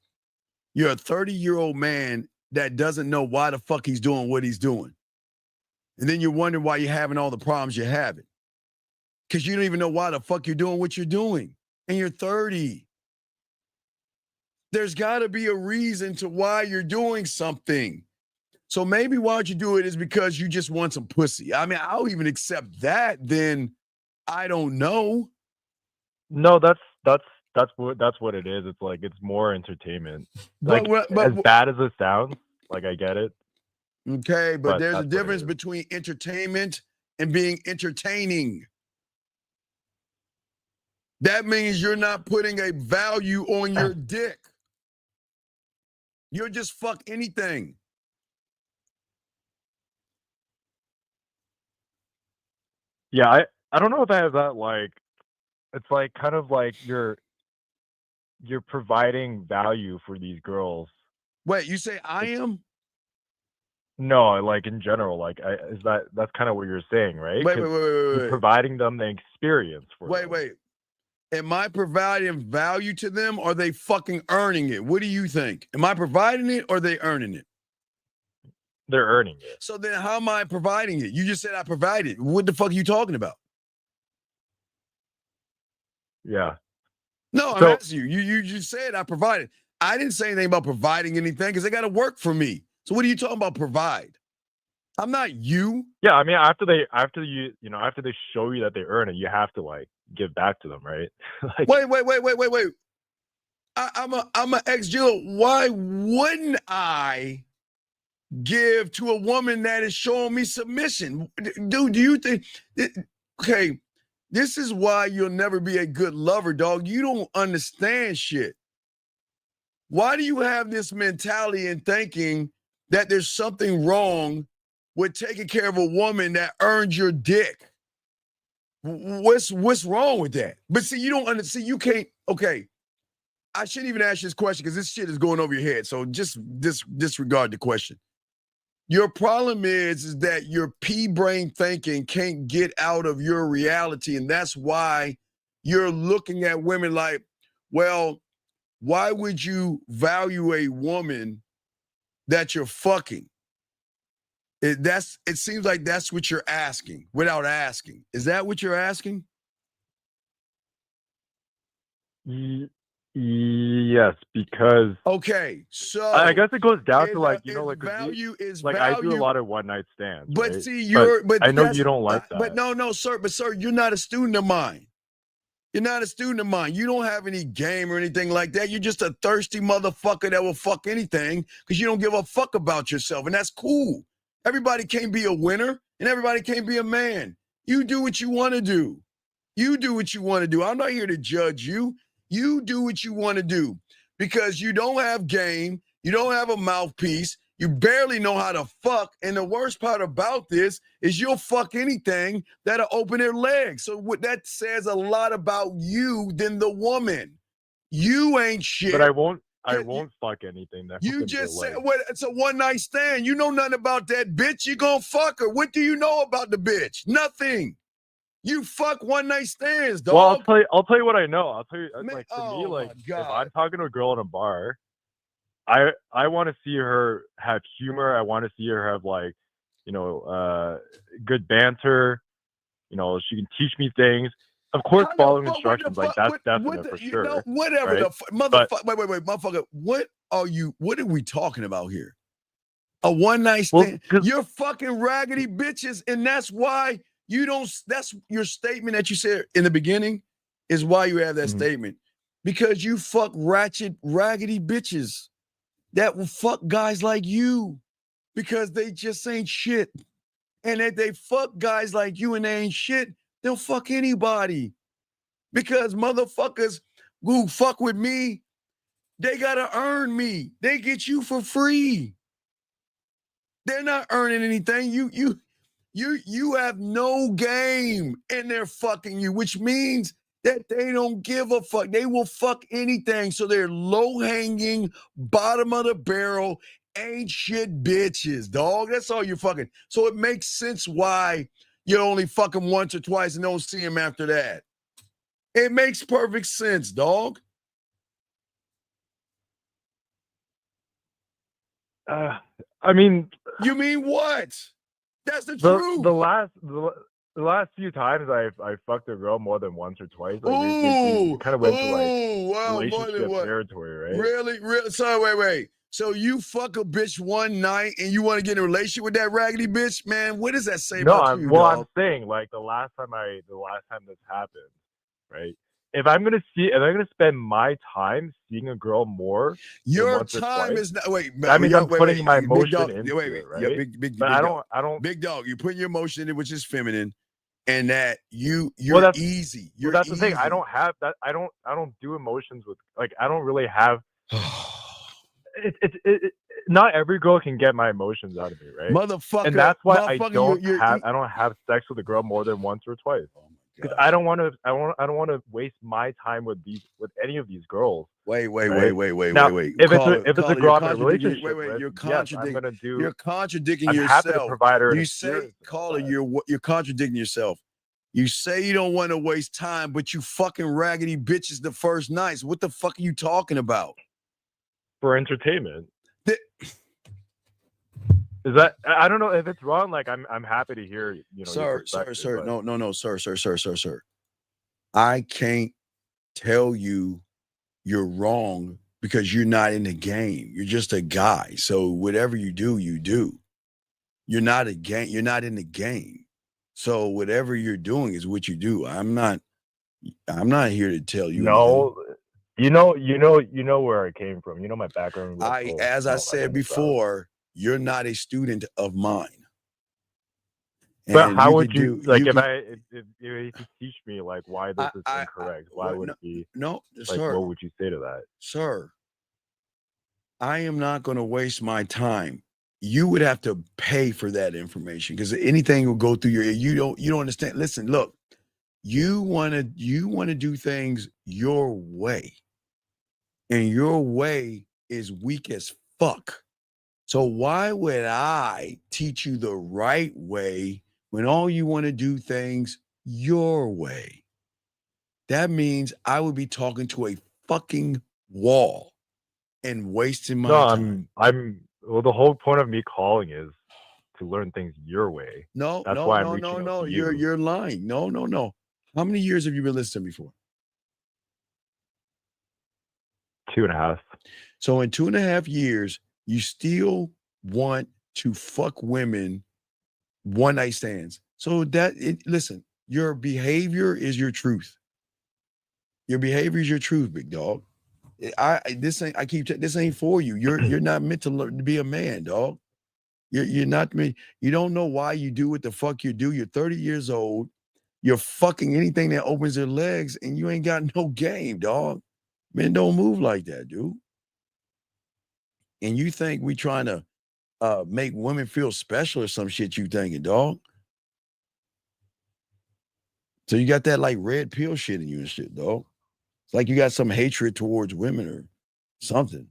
You're a 30-year-old man that doesn't know why the fuck he's doing what he's doing. And then you're wondering why you're having all the problems you're having. Because you don't even know why the fuck you're doing what you're doing. And you're 30. There's got to be a reason to why you're doing something. So maybe why don't you do it is because you just want some pussy. I mean, I'll even accept that. Then I don't know. No, that's what it is. It's like it's more entertainment. But as bad as it sounds, like I get it. Okay, but there's a difference between entertainment and being entertaining. That means you're not putting a value on your dick. You'll just fuck anything. Yeah, I don't know if I have that, like, it's like kind of like you're providing value for these girls. Wait, you say I am? No, like in general, like that's kind of what you're saying, right? Wait. You're providing them the experience for them. Wait. Am I providing value to them or are they fucking earning it? What do you think? Am I providing it or are they earning it? They're earning it. So then how am I providing it? You just said I provided. What the fuck are you talking about? Yeah. No, I'm asking you. You just said I provided. I didn't say anything about providing anything because they got to work for me. So what are you talking about provide? I'm not you. Yeah, I mean after they show you that they earn it, you have to like give back to them, right? Like, wait. I'm a ex-Jill. Why wouldn't I give to a woman that is showing me submission? Dude, do you think okay, this is why you'll never be a good lover, dog. You don't understand shit. Why do you have this mentality and thinking that there's something wrong with taking care of a woman that earned your dick? What's wrong with that? But see, you don't understand. You can't. Okay, I shouldn't even ask you this question because this shit is going over your head. So just disregard the question. Your problem is that your pea-brain thinking can't get out of your reality, and that's why you're looking at women like, well, why would you value a woman that you're fucking? It seems like that's what you're asking without asking. Is that what you're asking? Yes, because okay, so I guess it goes down to like value is like value. I do a lot of one night stands, But right? see, but I know that's- you don't like that. But no, sir. But sir, you're not a student of mine. You're not a student of mine. You don't have any game or anything like that. You're just a thirsty motherfucker that will fuck anything because you don't give a fuck about yourself, and that's cool. Everybody can't be a winner, and everybody can't be a man. You do what you want to do. You do what you want to do. I'm not here to judge you. You do what you want to do because you don't have game. You don't have a mouthpiece. You barely know how to fuck. And the worst part about this is you'll fuck anything that'll open their legs. So what that says a lot about you than the woman. You ain't shit. But I won't fuck anything that You opens their just said, legs. well, it's a one night stand. You know nothing about that bitch. You gonna fuck her. What do you know about the bitch? Nothing. You fuck one night stands, dog. Well, I'll tell you what I know. I'll tell you, like to me, like if I'm talking to a girl in a bar, I want to see her have humor. I want to see her have like, good banter. She can teach me things. Of course, following instructions, like that's definite for sure. Whatever right? the fuck, motherfucker. Wait, motherfucker. What are we talking about here? A one night stand. You're fucking raggedy bitches, and that's why you don't. That's your statement that you said in the beginning, is why you have that statement, because you fuck ratchet, raggedy bitches that will fuck guys like you because they just ain't shit, and if they fuck guys like you and they ain't shit, they'll fuck anybody because motherfuckers who fuck with me, they gotta earn me. They get you for free. They're not earning anything. You have no game, and they're fucking you, which means that they don't give a fuck. They will fuck anything. So they're low-hanging, bottom of the barrel, ain't shit bitches, dog. That's all you're fucking. So it makes sense why you only fuck them once or twice and don't see them after that. It makes perfect sense, dog. I mean, you mean what? That's the truth. The last few times I fucked a girl more than once or twice. Like we kind of went to like relationship territory, right? Really? Sorry, wait. So you fuck a bitch one night and you want to get in a relationship with that raggedy bitch, man? What does that say about you, dog? I'm saying like the last time this happened, right? If I'm gonna spend my time seeing a girl more, your time is not. Wait, that means I'm putting my emotion into it, right? Yeah, big dog. Big dog. You put your emotion in it, which is feminine, and that you're easy. Well, that's the thing. I don't have that. I don't do emotions with like. I don't really have. Not every girl can get my emotions out of me, right? Motherfucker. And that's why I don't have sex with a girl more than once or twice. Because I don't want to waste my time with any of these girls. Wait. Now, wait. If it's a girl I'm in a relationship, you're contradicting. You're contradicting I'm yourself. happy to provide her. You say, caller, you're contradicting yourself. You say you don't want to waste time, but you fucking raggedy bitches the first nights. What the fuck are you talking about? For entertainment. Is that, I don't know if it's wrong. Like I'm happy to hear, sir. No, sir. I can't tell you you're wrong because you're not in the game. You're just a guy. So whatever you do, you do. You're not a game. You're not in the game. So whatever you're doing is what you do. I'm not here to tell you. No. Anything. You know where I came from. You know my background. As I said before, you're not a student of mine. But how would you if you teach me like why this is incorrect? Why would it be? No, like, sir. What would you say to that, sir? I am not going to waste my time. You would have to pay for that information because anything will go through your ear. You don't understand. Listen, look. You want to do things your way. And your way is weak as fuck. So why would I teach you the right way when all you want to do things your way? That means I would be talking to a fucking wall and wasting my time. Well, the whole point of me calling is to learn things your way. No, That's no, why I'm no, reaching no, out no. to you. You're lying. No, no, no. How many years have you been listening before? 2.5. So in 2.5 years, you still want to fuck women one night stands. So listen, your behavior is your truth. Your behavior is your truth, big dog. This ain't for you. You're not meant to learn to be a man, dog. You're not meant. You don't know why you do what the fuck you do. You're 30 years old. You're fucking anything that opens their legs, and you ain't got no game, dog. Men don't move like that, dude. And you think we trying to make women feel special or some shit you thinking, dog. So you got that like red pill shit in you and shit, dog. It's like you got some hatred towards women or something.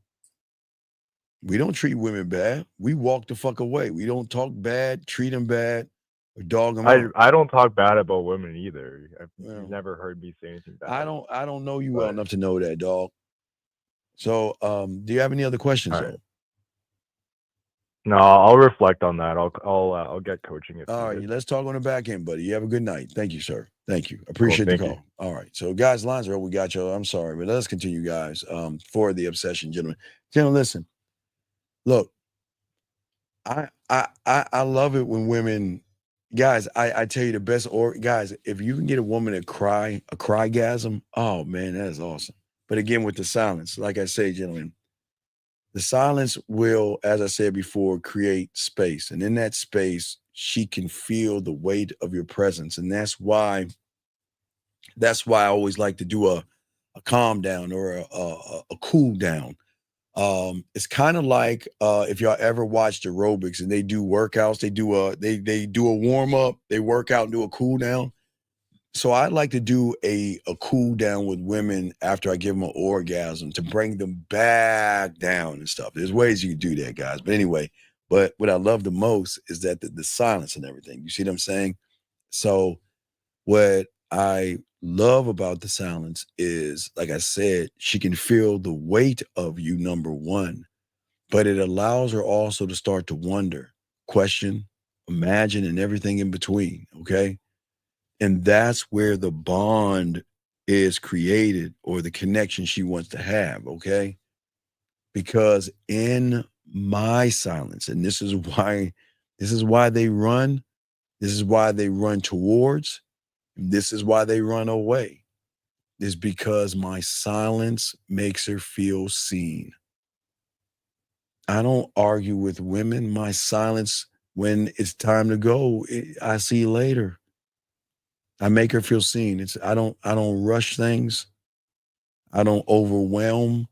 We don't treat women bad. We walk the fuck away. We don't talk bad, treat them bad, or dog them out. I don't talk bad about women either. You've never heard me say anything bad. I don't know you well enough to know that, dog. So do you have any other questions, though? No, I'll reflect on that. I'll get coaching it. All right, let's talk on the back end, buddy. You have a good night. Thank you, sir. Thank you. Appreciate the call. All right. So guys, lines are up. We got you. I'm sorry, but let's continue, guys. For the obsession, gentlemen. Gentlemen, listen. Look, I love it when women, guys, I tell you the best, or guys, if you can get a woman to cry, a crygasm, oh man, that is awesome. But again, with the silence, like I say, gentlemen, the silence will, as I said before, create space. And in that space, she can feel the weight of your presence. And that's why I always like to do a calm down or a cool down. It's kind of like if y'all ever watched aerobics and they do workouts, they do a warm up, they work out and do a cool down. So I like to do a cool down with women after I give them an orgasm to bring them back down and stuff. There's ways you can do that, guys. But anyway, but what I love the most is that the silence and everything. You see what I'm saying? So what I love about the silence is, like I said, she can feel the weight of you, number one, but it allows her also to start to wonder, question, imagine, and everything in between. Okay. And that's where the bond is created, or the connection she wants to have. Okay. Because in my silence, and this is why they run, this is why they run towards, this is why they run away, is because my silence makes her feel seen. I don't argue with women. My silence, when it's time to go, I see you later. I make her feel seen. I don't rush things. I don't overwhelm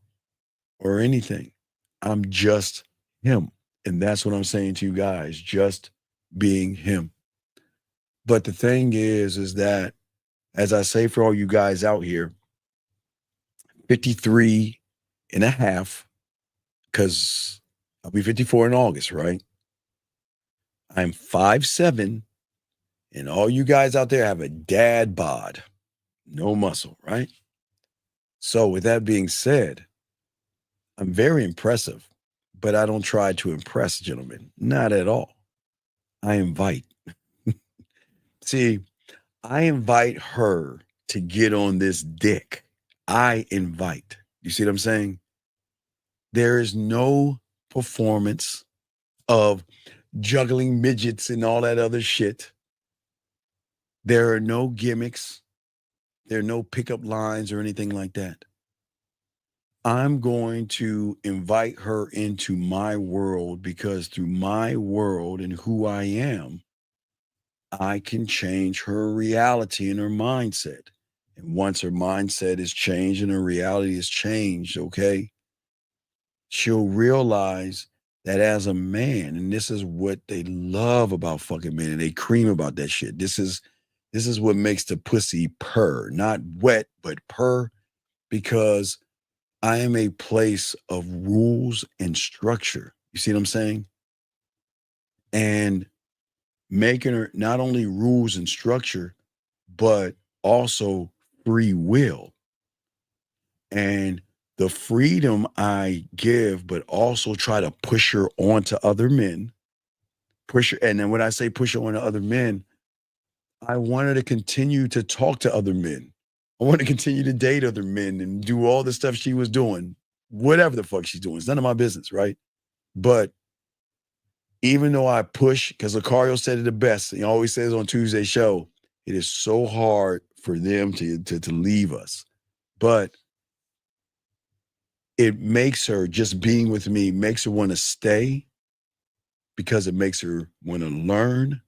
or anything. I'm just him. And that's what I'm saying to you guys, just being him. But the thing is that, as I say for all you guys out here, 53 and a half, because I'll be 54 in August, right? I'm 5'7", and all you guys out there have a dad bod, no muscle, right? So with that being said, I'm very impressive, but I don't try to impress, gentlemen. Not at all. I invite. See, I invite her to get on this dick. I invite. You see what I'm saying? There is no performance of juggling midgets and all that other shit. There are no gimmicks. There are no pickup lines or anything like that. I'm going to invite her into my world, because through my world and who I am, I can change her reality and her mindset. And once her mindset is changed and her reality is changed, okay, she'll realize that as a man, and this is what they love about fucking men, and they cream about that shit. This is what makes the pussy purr, not wet, but purr, because I am a place of rules and structure. You see what I'm saying? And making her not only rules and structure, but also free will. And the freedom I give, but also try to push her onto other men, push her. And then when I say push her on to other men, I want her to continue to talk to other men. I want to continue to date other men and do all the stuff she was doing, whatever the fuck she's doing. It's none of my business, right? But even though I push, because Lucario said it the best, he always says on Tuesday's show, it is so hard for them to leave us. But it makes her, just being with me, makes her want to stay because it makes her want to learn.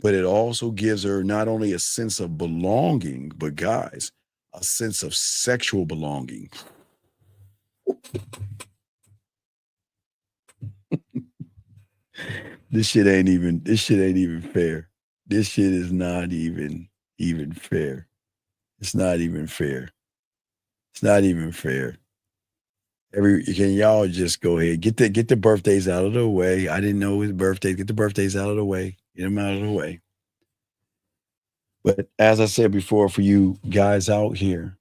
But it also gives her not only a sense of belonging, but guys, a sense of sexual belonging. This shit ain't even fair. This shit is not even fair. It's not even fair. It's not even fair. Can y'all just go ahead, get the birthdays out of the way. I didn't know his birthday. Get the birthdays out of the way. Get them out of the way. But as I said before, for you guys out here,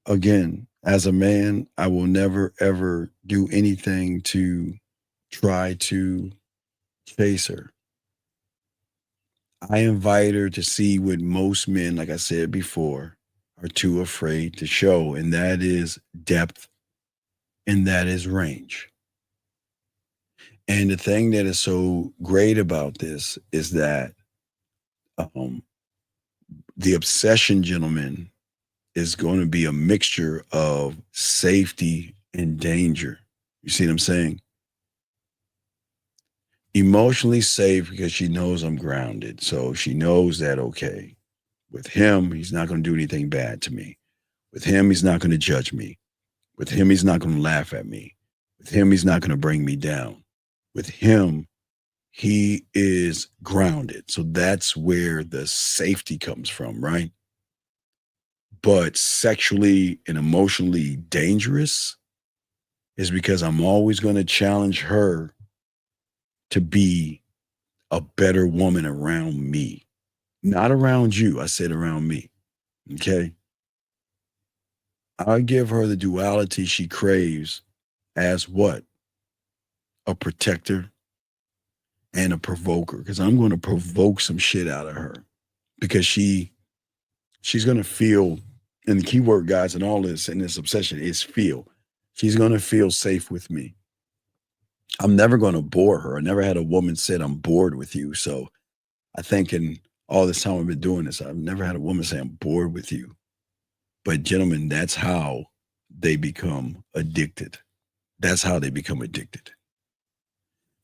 again, as a man, I will never, ever do anything to try to chase her. I invite her to see what most men, like I said before, are too afraid to show, and that is depth and that is range. And the thing that is so great about this is that the obsession, gentlemen, is going to be a mixture of safety and danger. You see what I'm saying? Emotionally safe because she knows I'm grounded. So she knows that, okay, with him, he's not going to do anything bad to me. With him, he's not going to judge me. With him, he's not going to laugh at me. With him, he's not going to bring me down. With him, he is grounded. So that's where the safety comes from, right? But sexually and emotionally dangerous is because I'm always going to challenge her to be a better woman around me. Not around you. I said around me. Okay? I give her the duality she craves as what? A protector and a provoker. Because I'm going to provoke some shit out of her. Because she's going to feel, and the key word, guys, and all this in this obsession is feel. She's going to feel safe with me. I'm never going to bore her. I never had a woman said, I'm bored with you. So I think in all this time I've been doing this, I've never had a woman say, I'm bored with you. But gentlemen, that's how they become addicted. That's how they become addicted.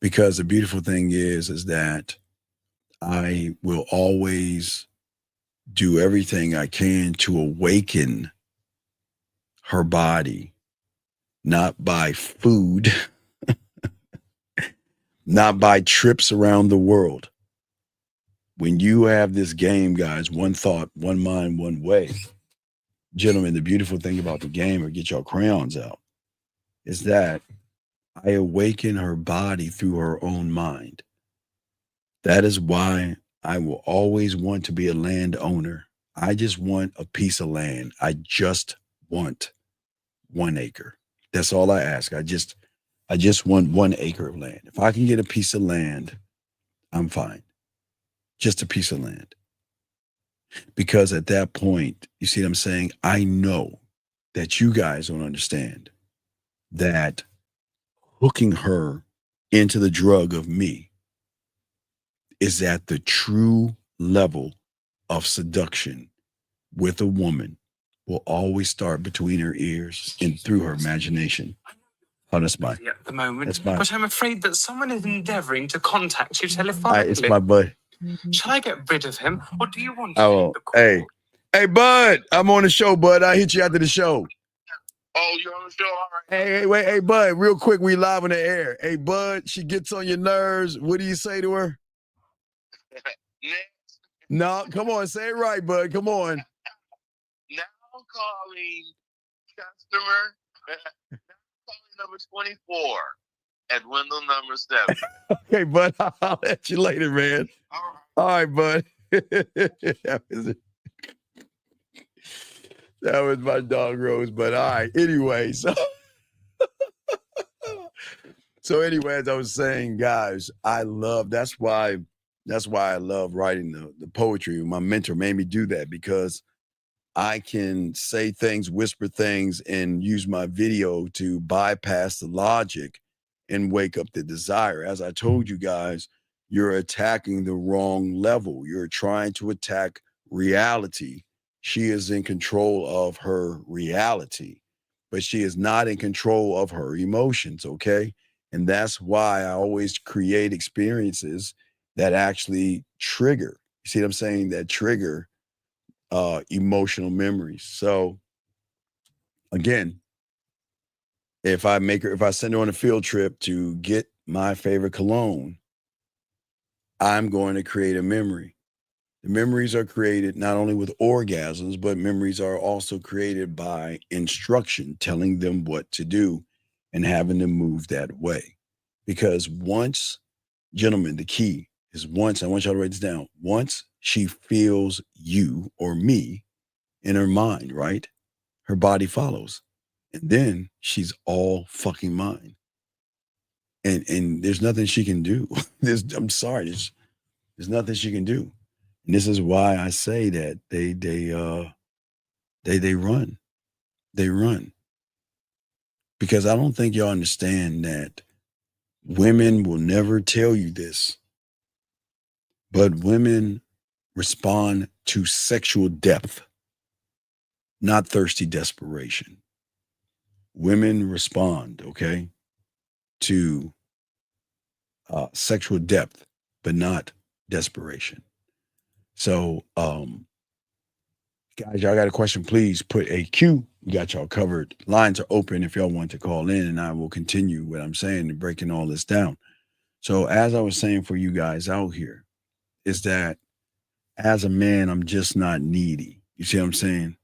Because the beautiful thing is that I will always do everything I can to awaken her body, not by food, not by trips around the world. When you have this game, guys, one thought, one mind, one way. Gentlemen, the beautiful thing about the game, or get your crayons out, is that I awaken her body through her own mind. That is why I will always want to be a landowner. I just want a piece of land. I just want 1 acre. That's all I ask. I just want 1 acre of land. If I can get a piece of land, I'm fine. Just a piece of land. Because at that point, you see what I'm saying? I know that you guys don't understand that hooking her into the drug of me is at the true level of seduction with a woman will always start between her ears and through her imagination. Oh, that's mine. At the moment, That's mine. but I'm afraid that someone is endeavouring to contact you telephonically. It's my bud. Shall I get rid of him, or do you want to Oh, take the call? hey, bud, I'm on the show, bud. I'll hit you after the show. Oh, you're on the show? All right. Hey, wait, hey, bud, real quick, we live on the air. Hey, bud, she gets on your nerves. What do you say to her? No, come on, say it right, bud. Come on. Now calling customer, calling number 24 at window number 7. Okay, bud, I'll let you later, man. All right, bud. That was my dog Rose, but all right. Anyway, so So anyway, as I was saying, guys, that's why I love writing the poetry. My mentor made me do that because I can say things, whisper things, and use my video to bypass the logic and wake up the desire. As I told you guys, you're attacking the wrong level. You're trying to attack reality. She is in control of her reality, but she is not in control of her emotions, okay? And that's why I always create experiences that actually trigger. You see what I'm saying? That trigger emotional memories. So again, if I send her on a field trip to get my favorite cologne, I'm going to create a memory. The memories are created not only with orgasms, but memories are also created by instruction, telling them what to do and having them move that way. Because once, gentlemen, the key is once, I want y'all to write this down. Once she feels you or me in her mind, right? Her body follows. And then she's all fucking mine. And there's nothing she can do. I'm sorry, there's nothing she can do. And this is why I say that they run. They run. Because I don't think y'all understand that women will never tell you this, but women respond to sexual depth, not thirsty desperation. Women respond, okay, to sexual depth, but not desperation. So, guys, y'all got a question, please put a Q. We got y'all covered. Lines are open if y'all want to call in, and I will continue what I'm saying and breaking all this down. So, as I was saying for you guys out here, is that as a man, I'm just not needy. You see what I'm saying?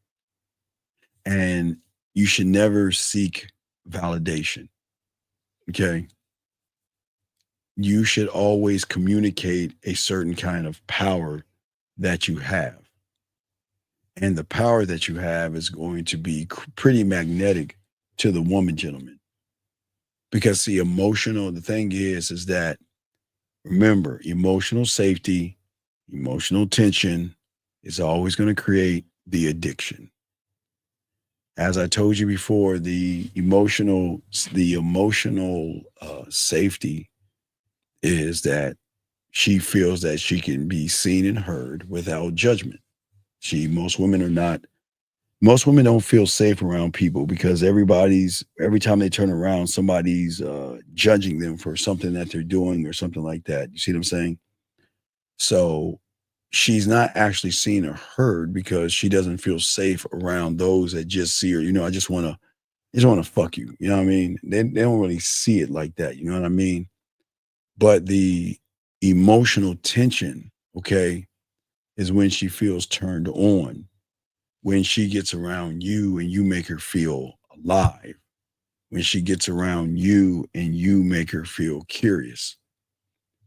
And you should never seek validation. Okay. You should always communicate a certain kind of power that you have. And the power that you have is going to be pretty magnetic to the woman, gentlemen. Because the thing is that, remember, emotional safety, emotional tension is always going to create the addiction. As I told you before, the emotional safety is that she feels that she can be seen and heard without judgment. Most women don't feel safe around people because every time they turn around, somebody's judging them for something that they're doing or something like that. You see what I'm saying? So she's not actually seen or heard because she doesn't feel safe around those that just see her. I just want to fuck you. You know what I mean? They don't really see it like that. You know what I mean? But the emotional tension, okay, is when she feels turned on, when she gets around you and you make her feel alive, when she gets around you and you make her feel curious.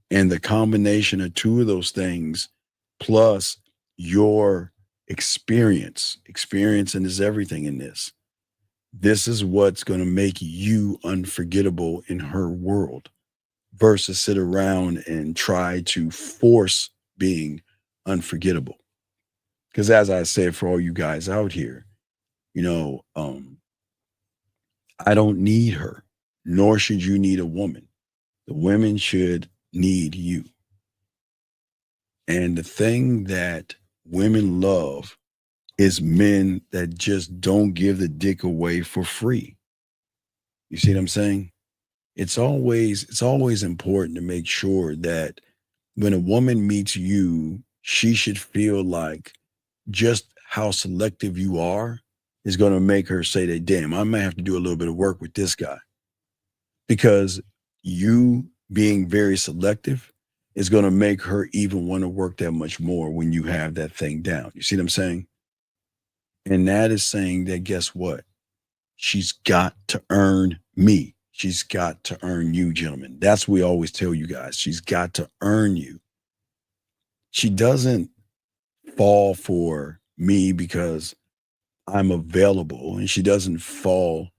And the combination of two of those things, plus your experience, and is everything in this. This is what's going to make you unforgettable in her world versus sit around and try to force being unforgettable. Because as I said, for all you guys out here, I don't need her, nor should you need a woman. The women should need you. And the thing that women love is men that just don't give the dick away for free. You see what I'm saying? It's always important to make sure that when a woman meets you, she should feel like just how selective you are is going to make her say that, damn, I might have to do a little bit of work with this guy. Because you being very selective is going to make her even want to work that much more when you have that thing down. You see what I'm saying? And that is saying that, guess what? She's got to earn me. She's got to earn you, gentlemen. That's what we always tell you guys. She's got to earn you. She doesn't fall for me because I'm available, and she doesn't fall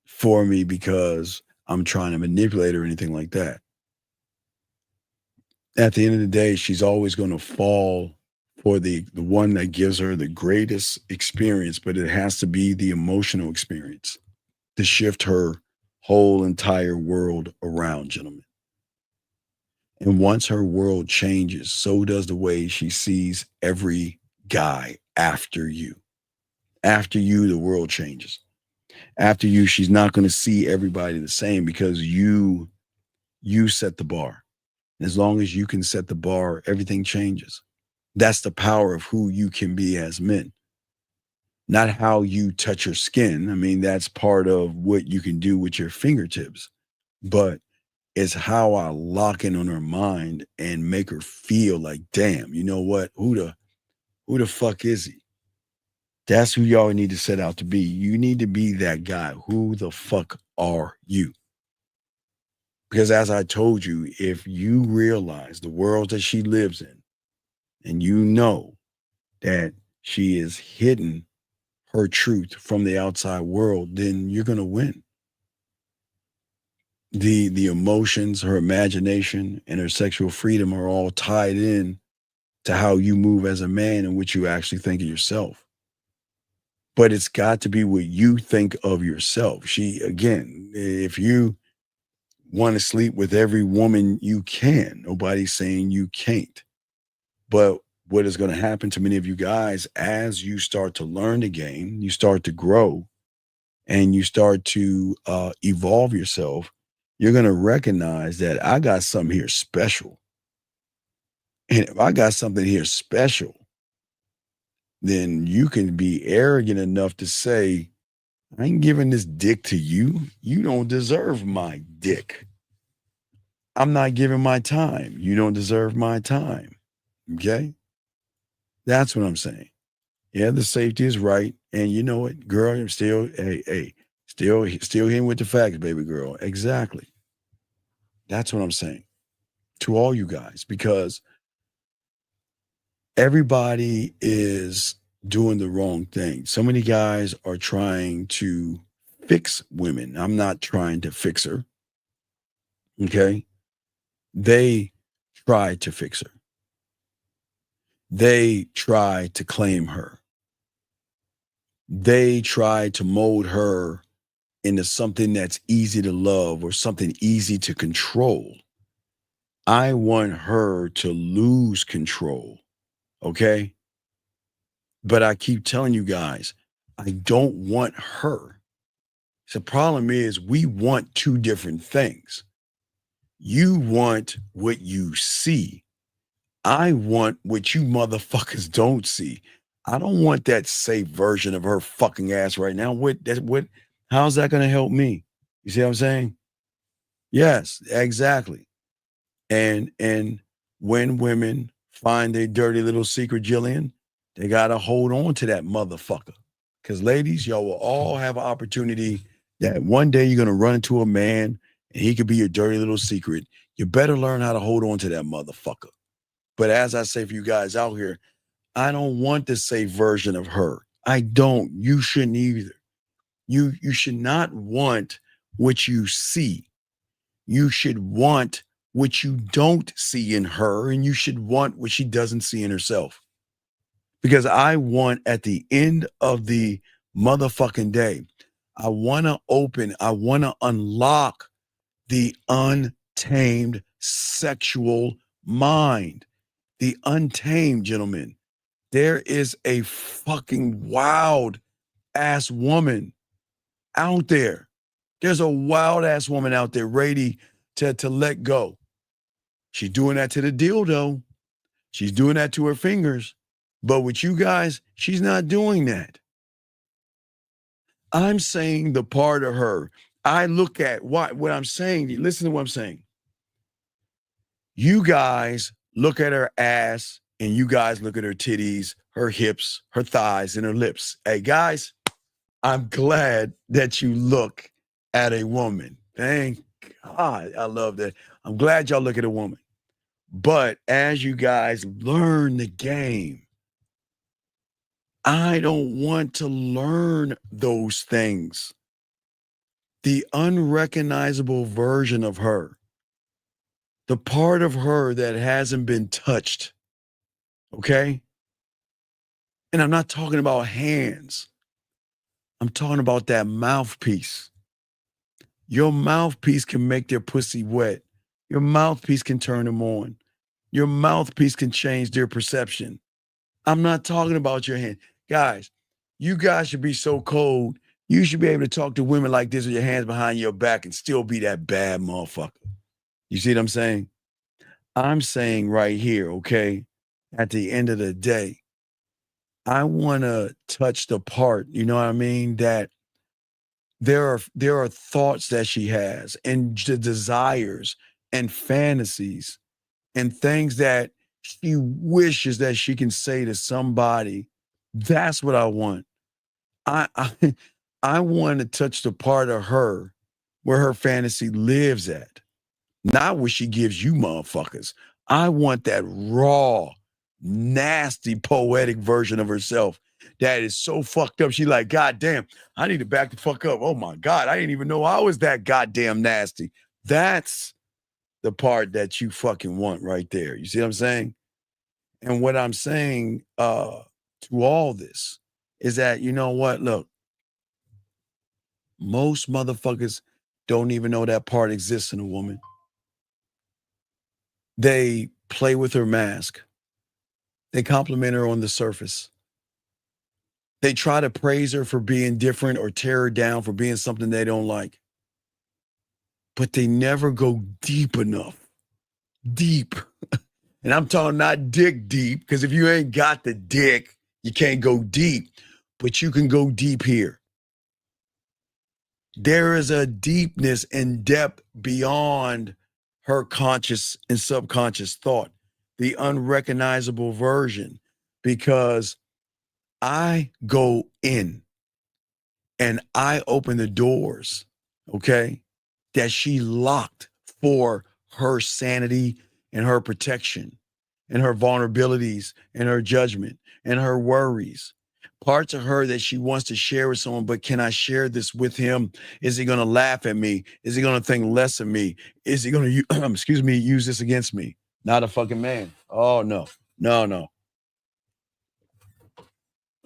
for me because I'm trying to manipulate her or anything like that. At the end of the day, she's always going to fall for the one that gives her the greatest experience, but it has to be the emotional experience to shift her whole entire world around, gentlemen. And once her world changes, so does the way she sees every guy after you. After you, the world changes. After you, she's not going to see everybody the same because you set the bar. And as long as you can set the bar, everything changes. That's the power of who you can be as men. Not how you touch your skin. I mean, that's part of what you can do with your fingertips. But it's how I lock in on her mind and make her feel like, damn, you know what? Who the fuck is he? That's who y'all need to set out to be. You need to be that guy. Who the fuck are you? Because as I told you, if you realize the world that she lives in, and you know that she is hidden her truth from the outside world, then you're going to win. The emotions, her imagination, and her sexual freedom are all tied in to how you move as a man and what you actually think of yourself. But it's got to be what you think of yourself. Again, if you want to sleep with every woman you can, nobody's saying you can't. But what is going to happen to many of you guys as you start to learn the game, you start to grow, and you start to evolve yourself, you're going to recognize that I got something here special. And if I got something here special, then you can be arrogant enough to say, I ain't giving this dick to you. You don't deserve my dick. I'm not giving my time. You don't deserve my time. Okay? That's what I'm saying. Yeah, the safety is right. And you know what, girl, I'm still, still hitting with the facts, baby girl. Exactly. That's what I'm saying to all you guys, because everybody is doing the wrong thing. So many guys are trying to fix women. I'm not trying to fix her. Okay? They try to fix her. They try to claim her. They try to mold her into something that's easy to love or something easy to control. I want her to lose control, okay? But I keep telling you guys, I don't want her. The problem is we want two different things. You want what you see. I want what you motherfuckers don't see. I don't want that safe version of her fucking ass right now. How's that going to help me? You see what I'm saying? Yes, exactly. And when women find their dirty little secret, Jillian, they got to hold on to that motherfucker. Because ladies, y'all will all have an opportunity that one day you're going to run into a man and he could be your dirty little secret. You better learn how to hold on to that motherfucker. But as I say for you guys out here, I don't want the safe version of her. I don't. You shouldn't either. You should not want what you see. You should want what you don't see in her, and you should want what she doesn't see in herself. Because I want at the end of the motherfucking day, I want to unlock the untamed sexual mind. The untamed, gentlemen. There is a fucking wild ass woman out there. There's a wild ass woman out there ready to let go. She's doing that to the dildo. She's doing that to her fingers. But with you guys, she's not doing that. I'm saying the part of her. I look at what I'm saying. Listen to what I'm saying. You guys look at her ass and you guys look at her titties, her hips, her thighs, and her lips. Hey, guys, I'm glad that you look at a woman. Thank God. I love that. I'm glad y'all look at a woman. But as you guys learn the game, I don't want to learn those things. the unrecognizable version of her, the part of her that hasn't been touched, okay? And I'm not talking about hands. I'm talking about that mouthpiece. Your mouthpiece can make their pussy wet. Your mouthpiece can turn them on. Your mouthpiece can change their perception. I'm not talking about your hand. Guys, you guys should be so cold. You should be able to talk to women like this with your hands behind your back and still be that bad motherfucker. You see what I'm saying? I'm saying right here, okay, at the end of the day, I want to touch the part, you know what I mean, that there are thoughts that she has and desires and fantasies and things that she wishes that she can say to somebody. That's what I want. I want to touch the part of her where her fantasy lives at, not what she gives you motherfuckers. I want that raw, nasty, poetic version of herself that is so fucked up. She like, God damn, I need to back the fuck up. Oh my God, I didn't even know I was that goddamn nasty. That's the part that you fucking want right there. You see what I'm saying? And what I'm saying to all this is that, you know what? Look, most motherfuckers don't even know that part exists in a woman. They play with her mask. They compliment her on the surface. They try to praise her for being different or tear her down for being something they don't like. But they never go deep enough. Deep. And I'm talking not dick deep, because if you ain't got the dick, you can't go deep. But you can go deep here. There is a deepness and depth beyond her conscious and subconscious thought, the unrecognizable version, because I go in and I open the doors, okay, that she locked for her sanity and her protection and her vulnerabilities and her judgment and her worries. Parts of her that she wants to share with someone, but can I share this with him? Is he going to laugh at me? Is he going to think less of me? Is he going to, use this against me? Not a fucking man. Oh, no. No.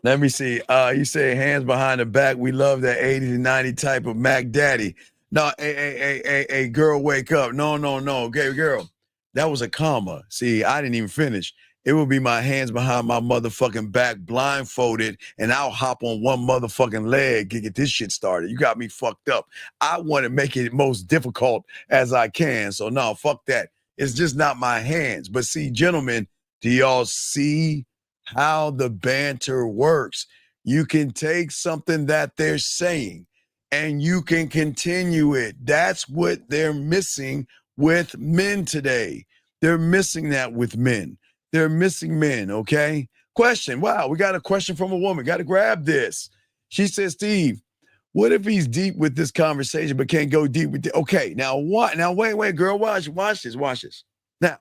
Let me see. You say hands behind the back. We love that 80 to 90 type of Mac Daddy. No, hey, girl, wake up. No. Okay, girl. That was a comma. See, I didn't even finish. It will be my hands behind my motherfucking back, blindfolded, and I'll hop on one motherfucking leg to get this shit started. You got me fucked up. I want to make it most difficult as I can. So no, fuck that. It's just not my hands. But see, gentlemen, do y'all see how the banter works? You can take something that they're saying and you can continue it. That's what they're missing with men today. They're missing that with men. They're missing men, okay? Question. Wow, we got a question from a woman. Got to grab this. She says, Steve, what if he's deep with this conversation but can't go deep with it? Okay, now what? Now, wait, girl, watch this. Now,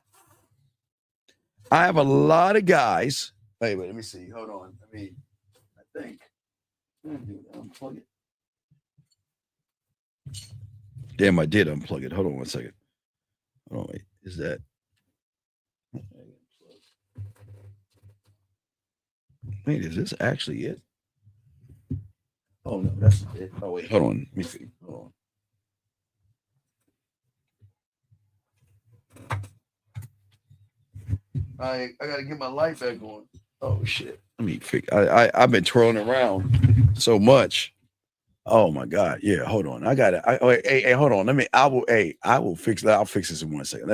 I have a lot of guys. Wait, let me see. Hold on. I think. Unplug it. Damn, I did unplug it. Hold on one second. Hold on, wait. Is that? Wait, is this actually it? Oh, no, that's it. Oh, wait, hold on. Let me see. Hold on. I got to get my light back on. Oh, shit. Let me fix. I've been twirling around so much. Oh, my God. Yeah, hold on. I got it. Hey, hold on. I will fix that. I'll fix this in 1 second.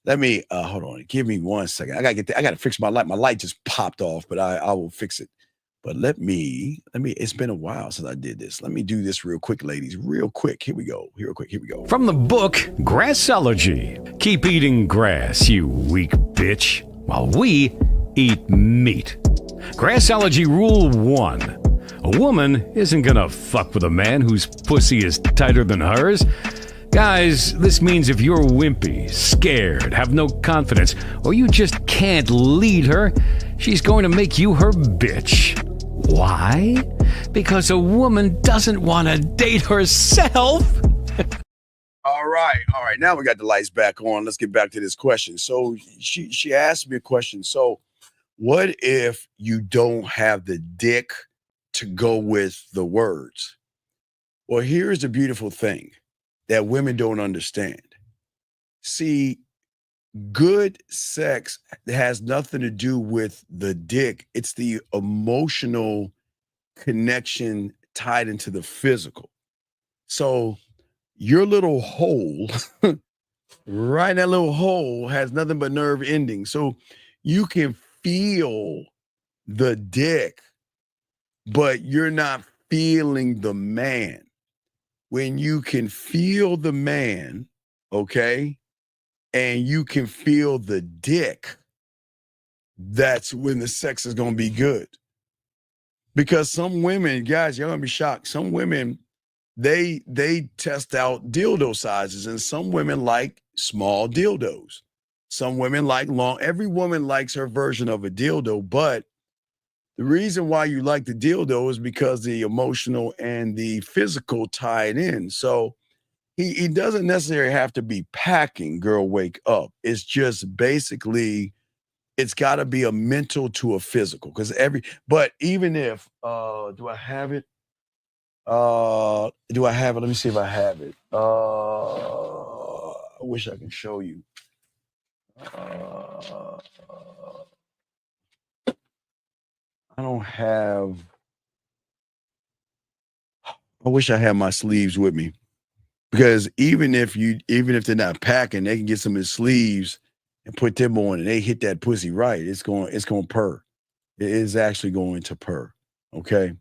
Let me hold on. Give me 1 second. I gotta fix my light. My light just popped off, but I will fix it. But let me, it's been a while since I did this. Let me do this real quick, ladies. Real quick. Here we go. From the book, Grassology. Keep eating grass, you weak bitch, while we eat meat. Grassology Rule 1. A woman isn't gonna fuck with a man whose pussy is tighter than hers. Guys, this means if you're wimpy, scared, have no confidence, or you just can't lead her, she's going to make you her bitch. Why? because a woman doesn't want to date herself. All right. Now we got the lights back on. Let's get back to this question. So she asked me a question. So what if you don't have the dick to go with the words? Well, here's the beautiful thing that women don't understand. See, good sex has nothing to do with the dick. It's the emotional connection tied into the physical. So your little hole, right? That little hole has nothing but nerve endings. So you can feel the dick, but you're not feeling the man. When you can feel the man, okay, and you can feel the dick, that's when the sex is going to be good. Because some women, guys, you're going to be shocked. Some women, they test out dildo sizes, and some women like small dildos. Some women like long. Every woman likes her version of a dildo, but the reason why you like the dildo is because the emotional and the physical tie it in. So he doesn't necessarily have to be packing, girl, wake up. It's just basically, it's got to be a mental to a physical. But even if, do I have it? Do I have it? Let me see if I have it. I wish I could show you. I don't have. I wish I had my sleeves with me, because even if they're not packing, they can get some of the sleeves and put them on, and they hit that pussy right. It's going to purr. It is actually going to purr. Okay.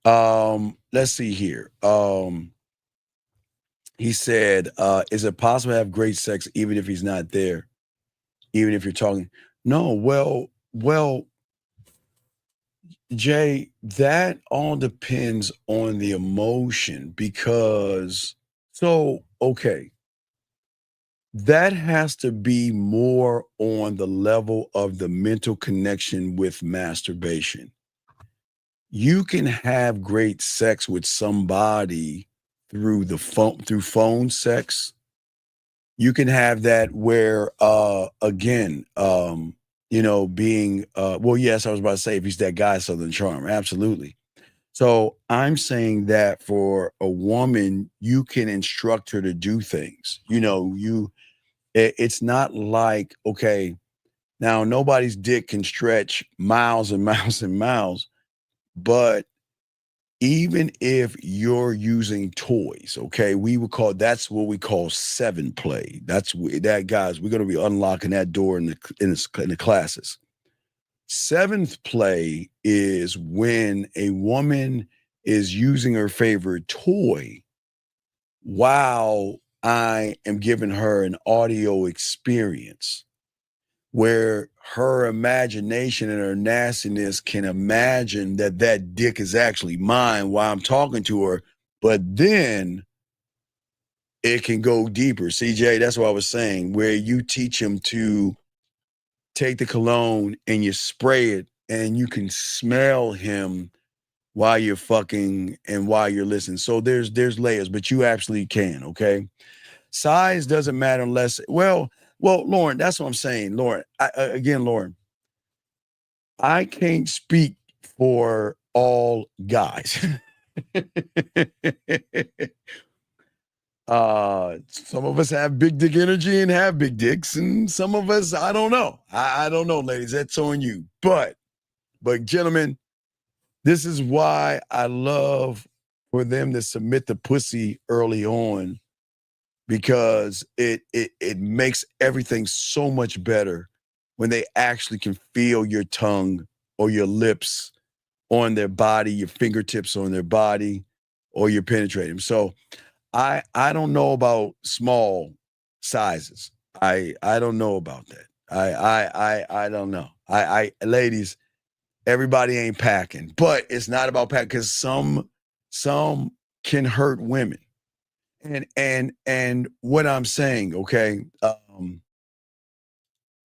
Let's see here. He said, is it possible to have great sex even if he's not there? Even if you're talking? No, well, Jay, that all depends on the emotion, because okay, that has to be more on the level of the mental connection with masturbation. You can have great sex with somebody through phone sex. You can have that where again, being well, yes, I was about to say, if he's that guy, Southern Charm, absolutely. So I'm saying that for a woman, you can instruct her to do things. It's not like, okay, now nobody's dick can stretch miles and miles and miles, but even if you're using toys, okay, that's what we call 7 play. That, guys, we're going to be unlocking that door in the classes. 7th play is when a woman is using her favorite toy while I am giving her an audio experience, where her imagination and her nastiness can imagine that dick is actually mine while I'm talking to her. But then it can go deeper. CJ, that's what I was saying, where you teach him to take the cologne and you spray it, and you can smell him while you're fucking and while you're listening. So there's layers, but you actually can, okay? Size doesn't matter unless, well, Lauren, that's what I'm saying. Lauren, Lauren, I can't speak for all guys. Some of us have big dick energy and have big dicks, and some of us, I don't know. I don't know, ladies. That's on you. But gentlemen, this is why I love for them to submit the pussy early on, because it makes everything so much better when they actually can feel your tongue or your lips on their body, your fingertips on their body, or you're penetrating. So I don't know about small sizes. I don't know about that. I don't know. Ladies, everybody ain't packing, but it's not about packing, because some can hurt women. And what I'm saying, okay,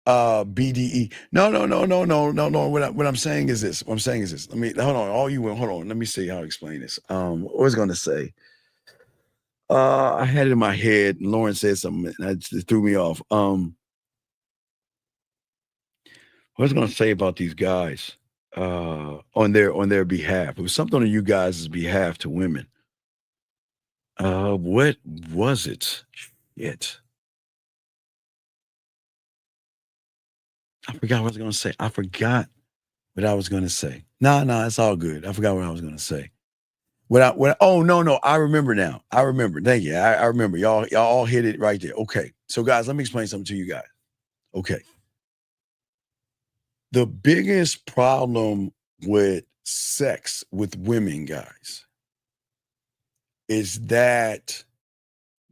BDE. No. What I'm saying is this. Let me hold on. Hold on. Let me see how to explain this. What was I gonna say? I had it in my head, and Lauren said something, and it threw me off. What was I gonna say about these guys on their behalf? It was something on you guys' behalf to women. What was it? Shit. I forgot what I was gonna say. No, it's all good. I forgot what I was gonna say. Oh no, I remember now. I remember. Thank you. I remember. Y'all all hit it right there. Okay. So guys, let me explain something to you guys. Okay. The biggest problem with sex with women, guys, is that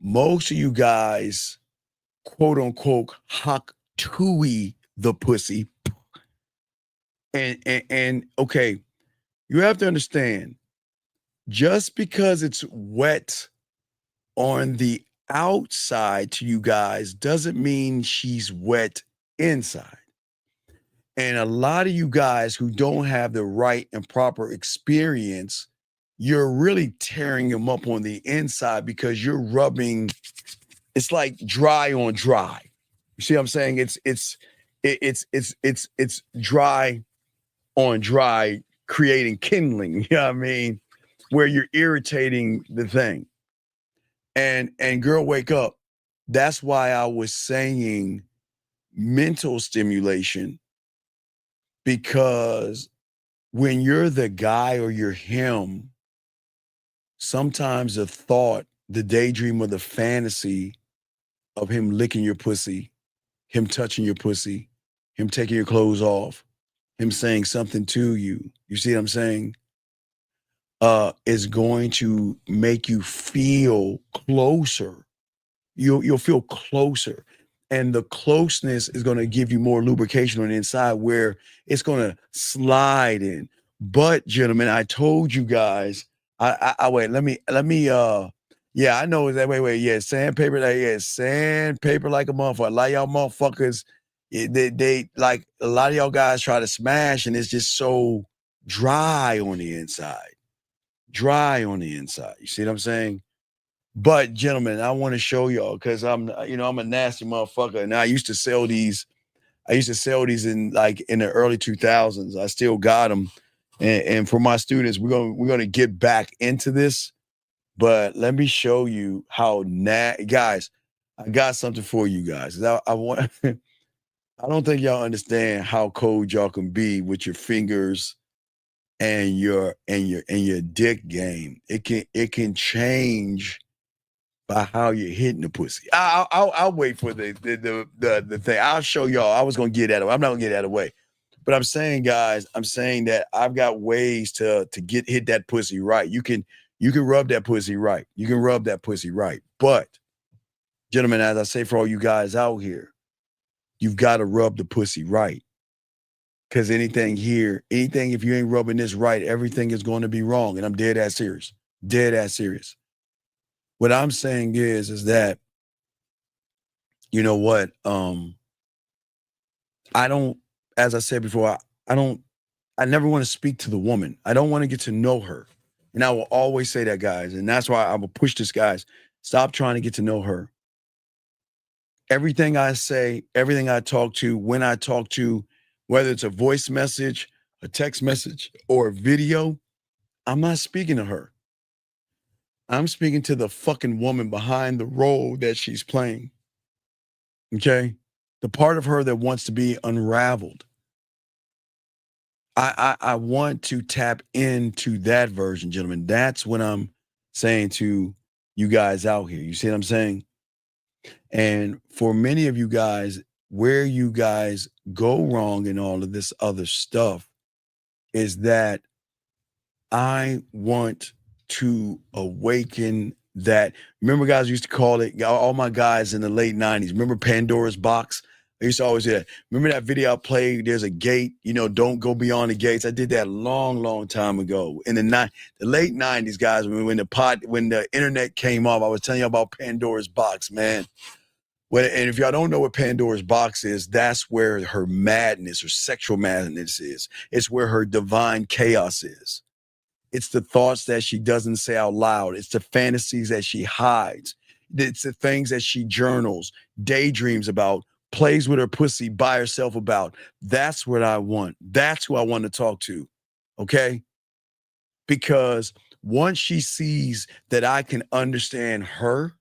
most of you guys, quote unquote, hock tooey the pussy. And okay, you have to understand, just because it's wet on the outside to you guys doesn't mean she's wet inside. And a lot of you guys who don't have the right and proper experience, you're really tearing them up on the inside because you're rubbing. It's like dry on dry. You see what I'm saying? It's dry on dry, creating kindling. You know what I mean? Where you're irritating the thing. And girl, wake up. That's why I was saying mental stimulation, because when you're the guy or you're him, sometimes the thought, the daydream, or the fantasy of him licking your pussy, him touching your pussy, him taking your clothes off, him saying something to you, you see what I'm saying? Is going to make you feel closer. You'll feel closer. And the closeness is going to give you more lubrication on the inside where it's going to slide in. But gentlemen, I told you guys, I wait, let me, yeah, I know that. Yeah, sandpaper like a motherfucker. A lot of y'all motherfuckers, they like, a lot of y'all guys try to smash and it's just so dry on the inside. You see what I'm saying? But gentlemen, I want to show y'all, because I'm a nasty motherfucker, and I used to sell these in the early 2000s. I still got them, and for my students, we're gonna get back into this. But let me show you how guys. I got something for you guys. I want. I don't think y'all understand how cold y'all can be with your fingers and your dick game. It can change by how you're hitting the pussy. I'll wait for the thing. I'll show y'all. I was gonna get that away. I'm not gonna get that away. But I'm saying, guys, that I've got ways to hit that pussy right. You can rub that pussy right. You can rub that pussy right. But gentlemen, as I say for all you guys out here, you've got to rub the pussy right. Because anything if you ain't rubbing this right, everything is going to be wrong. And I'm dead ass serious. Dead ass serious. What I'm saying is that, you know what? I don't, as I said before, I never want to speak to the woman. I don't want to get to know her. And I will always say that, guys. And that's why I will push this, guys. Stop trying to get to know her. Everything I say, everything I talk to, when I talk to, whether it's a voice message, a text message, or a video, I'm not speaking to her. I'm speaking to the fucking woman behind the role that she's playing. Okay? The part of her that wants to be unraveled. I want to tap into that version, gentlemen. That's what I'm saying to you guys out here. You see what I'm saying? And for many of you guys, where you guys go wrong in all of this other stuff is that I want to awaken that. Remember, guys used to call it, all my guys in the late 90s, remember Pandora's box? I used to always say that. Remember that video I played, there's a gate, don't go beyond the gates. I did that long time ago. In the late 90s, guys, when the internet came off, I was telling you about Pandora's box, man. And if y'all don't know what Pandora's box is, that's where her madness, her sexual madness is. It's where her divine chaos is. It's the thoughts that she doesn't say out loud. It's the fantasies that she hides. It's the things that she journals, daydreams about, plays with her pussy by herself about. That's what I want. That's who I want to talk to. Okay? Because once she sees that I can understand her,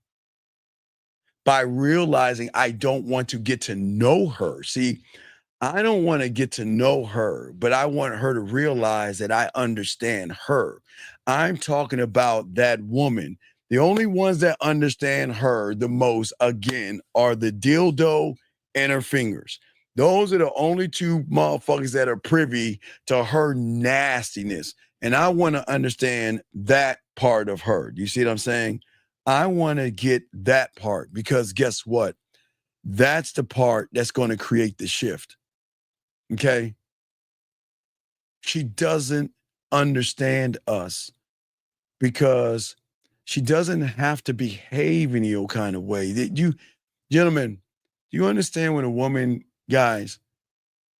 by realizing I don't want to get to know her. See, I don't want to get to know her, but I want her to realize that I understand her. I'm talking about that woman. The only ones that understand her the most, again, are the dildo and her fingers. Those are the only two motherfuckers that are privy to her nastiness. And I want to understand that part of her. Do you see what I'm saying? I want to get that part because guess what? That's the part that's going to create the shift. Okay? She doesn't understand us because she doesn't have to behave any old kind of way. You, gentlemen, do you understand when a woman, guys,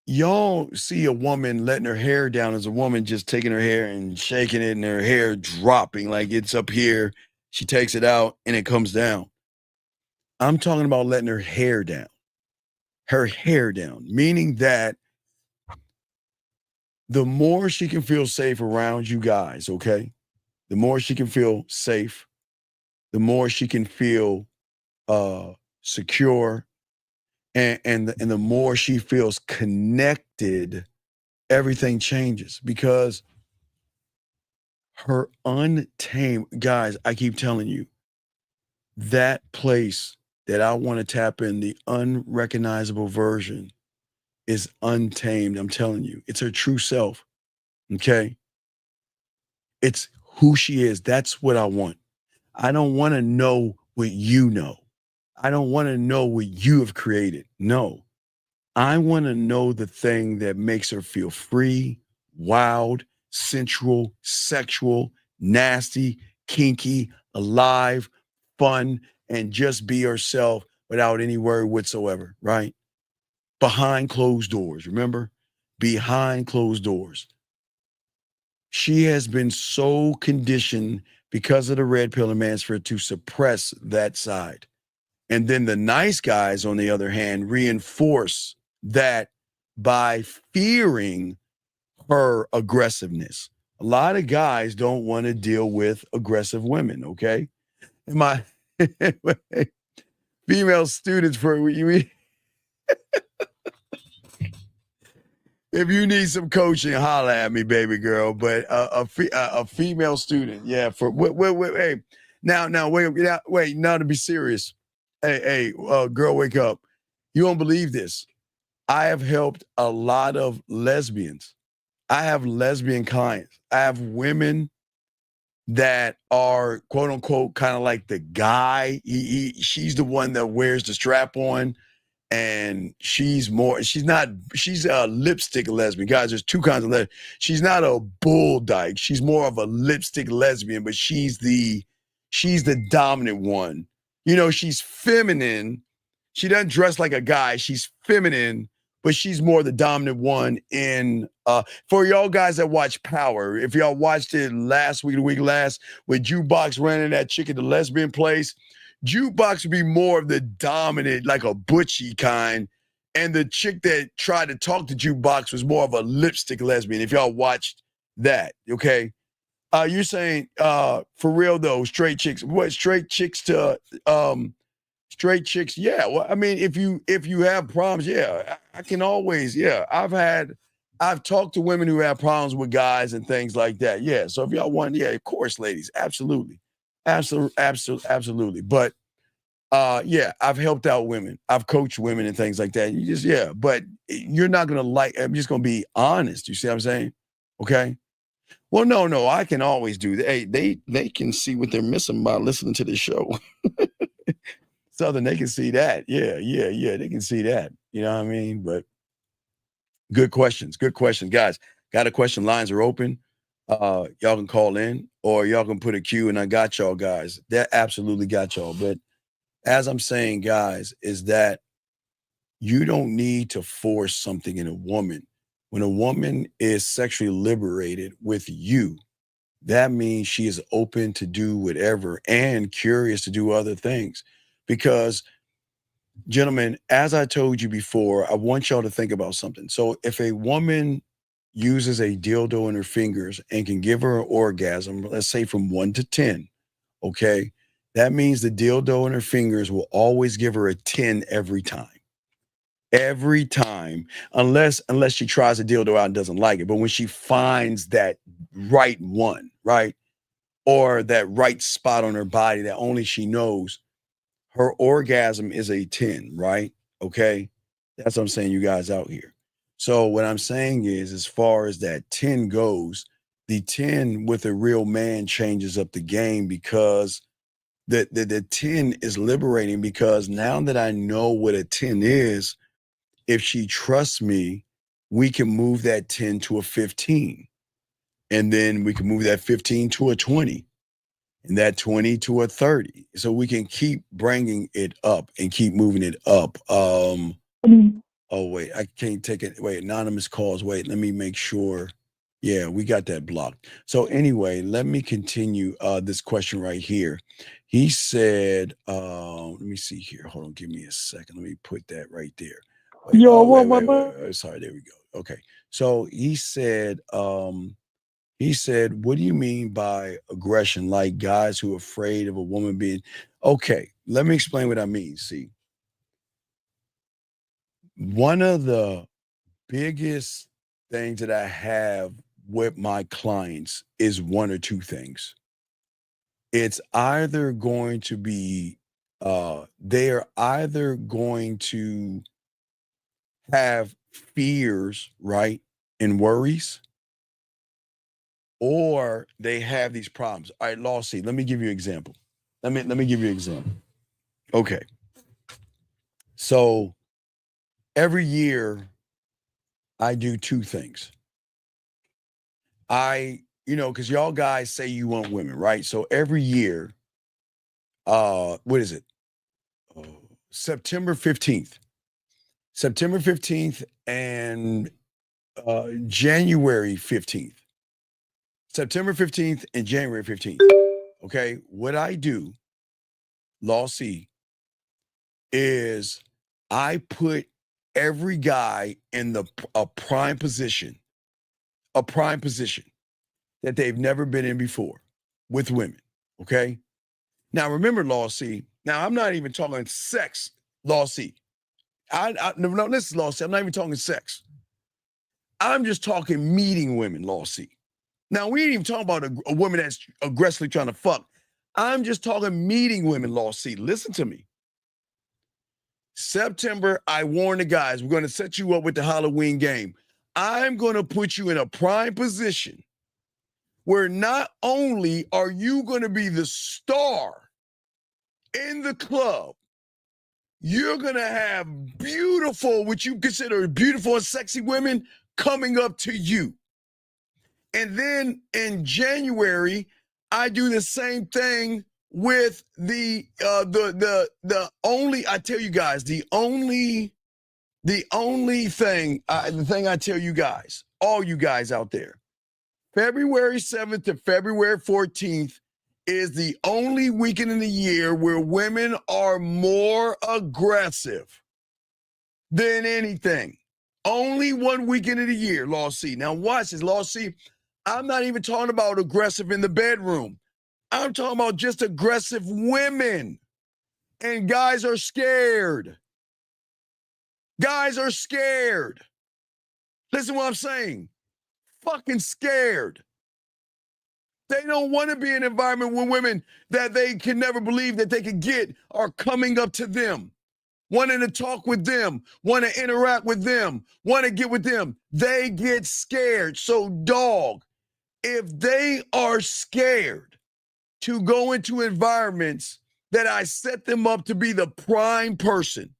y'all see a woman letting her hair down as a woman just taking her hair and shaking it and her hair dropping like it's up here. She takes it out and it comes down. I'm talking about letting her hair down. Her hair down, meaning that the more she can feel safe around you guys, okay? The more she can feel safe, the more she can feel secure, and the more she feels connected, everything changes because her untamed, guys, I keep telling you, that place that I want to tap in, the unrecognizable version, is untamed. I'm telling you, it's her true self. Okay. It's who she is. That's what I want. I don't want to know what you know. I don't want to know what you have created. No, I want to know the thing that makes her feel free, wild, sensual, sexual, nasty, kinky, alive, fun, and just be herself without any worry whatsoever, right? Behind closed doors, remember? Behind closed doors. She has been so conditioned because of the red pill and Mansford to suppress that side. And then the nice guys, on the other hand, reinforce that by fearing her aggressiveness. A lot of guys don't want to deal with aggressive women, okay? And my female students, for you, if you need some coaching, holla at me, baby girl. But a female student, yeah. For wait, hey, now wait, now to be serious, hey, girl, wake up. You don't believe this? I have helped a lot of lesbians. I have lesbian clients. I have women that are quote unquote kind of like the guy. She's the one that wears the strap on. And she's a lipstick lesbian. Guys, there's two kinds of lesbian. She's not a bull dyke. She's more of a lipstick lesbian, but she's the dominant one. You know, she's feminine. She doesn't dress like a guy. She's feminine, but she's more the dominant one in for y'all guys that watch Power. If y'all watched it last week, the week last, when Jukebox ran in that chick at the lesbian place, Jukebox would be more of the dominant, like a butchy kind. And the chick that tried to talk to Jukebox was more of a lipstick lesbian, if y'all watched that, okay? You're saying, for real though, straight chicks, what, straight chicks, yeah. Well, I mean, if you have problems, yeah, I can always, yeah. I've talked to women who have problems with guys and things like that, yeah. So if y'all want, yeah, of course, ladies, absolutely. Absolutely. But yeah, I've helped out women. I've coached women and things like that. You just, yeah, but you're not gonna I'm just gonna be honest. You see what I'm saying? Okay. Well, no, I can always do that. Hey, they can see what they're missing by listening to the show. Southern, they can see that. Yeah, they can see that. You know what I mean? But good questions, guys. Got a question? Lines are open. Y'all can call in or y'all can put a Q and I got y'all guys. That absolutely got y'all. But as I'm saying, guys, is that you don't need to force something in a woman. When a woman is sexually liberated with you, that means she is open to do whatever and curious to do other things. Because, gentlemen, as I told you before, I want y'all to think about something. So if a woman uses a dildo in her fingers and can give her an orgasm, let's say from 1 to 10, okay, that means the dildo in her fingers will always give her a 10 every time. Every time, unless she tries the dildo out and doesn't like it. But when she finds that right one, right, or that right spot on her body that only she knows, her orgasm is a 10, right? Okay, that's what I'm saying, you guys out here. So what I'm saying is, as far as that 10 goes, the 10 with a real man changes up the game, because the 10 is liberating, because now that I know what a 10 is, if she trusts me, we can move that 10 to a 15. And then we can move that 15 to a 20. And that 20 to a 30. So we can keep bringing it up and keep moving it up. Oh, wait, I can't take it. Wait, anonymous calls. Wait, let me make sure. Yeah, we got that blocked. So anyway, let me continue this question right here. He said, let me see here. Hold on, give me a second. Let me put that right there. Wait, wait. Sorry, there we go. Okay. So he said, what do you mean by aggression? Like guys who are afraid of a woman being, okay, let me explain what I mean. See, one of the biggest things that I have with my clients is one or two things. It's either going to be, they're either going to have fears, right, and worries, or they have these problems. All right, Lawsy, let me give you an example. Let me give you an example. Okay. So every year I do two things. Because y'all guys say you want women, right? So every year, what is it? September 15th. September 15th and January 15th. September 15th and January 15th. Okay. What I do, Lawsy, is I put every guy in a prime position that they've never been in before with women. Okay. Now remember, Lawsy. Now I'm not even talking sex, Lawsy. No, this is Lawsy. I'm not even talking sex. I'm just talking meeting women, Lawsy. Now we ain't even talking about a woman that's aggressively trying to fuck. I'm just talking meeting women, Lawsy. Listen to me. September, I warn the guys, we're going to set you up with the Halloween game. I'm going to put you in a prime position where not only are you going to be the star in the club, you're going to have beautiful, what you consider beautiful and sexy women coming up to you. And then in January, I do the same thing with the only, I tell you guys, the only thing, the thing I tell you guys, all you guys out there, February 7th to February 14th is the only weekend in the year where women are more aggressive than anything. Only one weekend of the year, Lawsy. Now watch this, Lawsy. I'm not even talking about aggressive in the bedroom. I'm talking about just aggressive women. And guys are scared. Guys are scared. Listen to what I'm saying. Fucking scared. They don't want to be in an environment where women that they can never believe that they could get are coming up to them, wanting to talk with them, want to interact with them, want to get with them. They get scared. So, dog, if they are scared to go into environments that I set them up to be the prime person,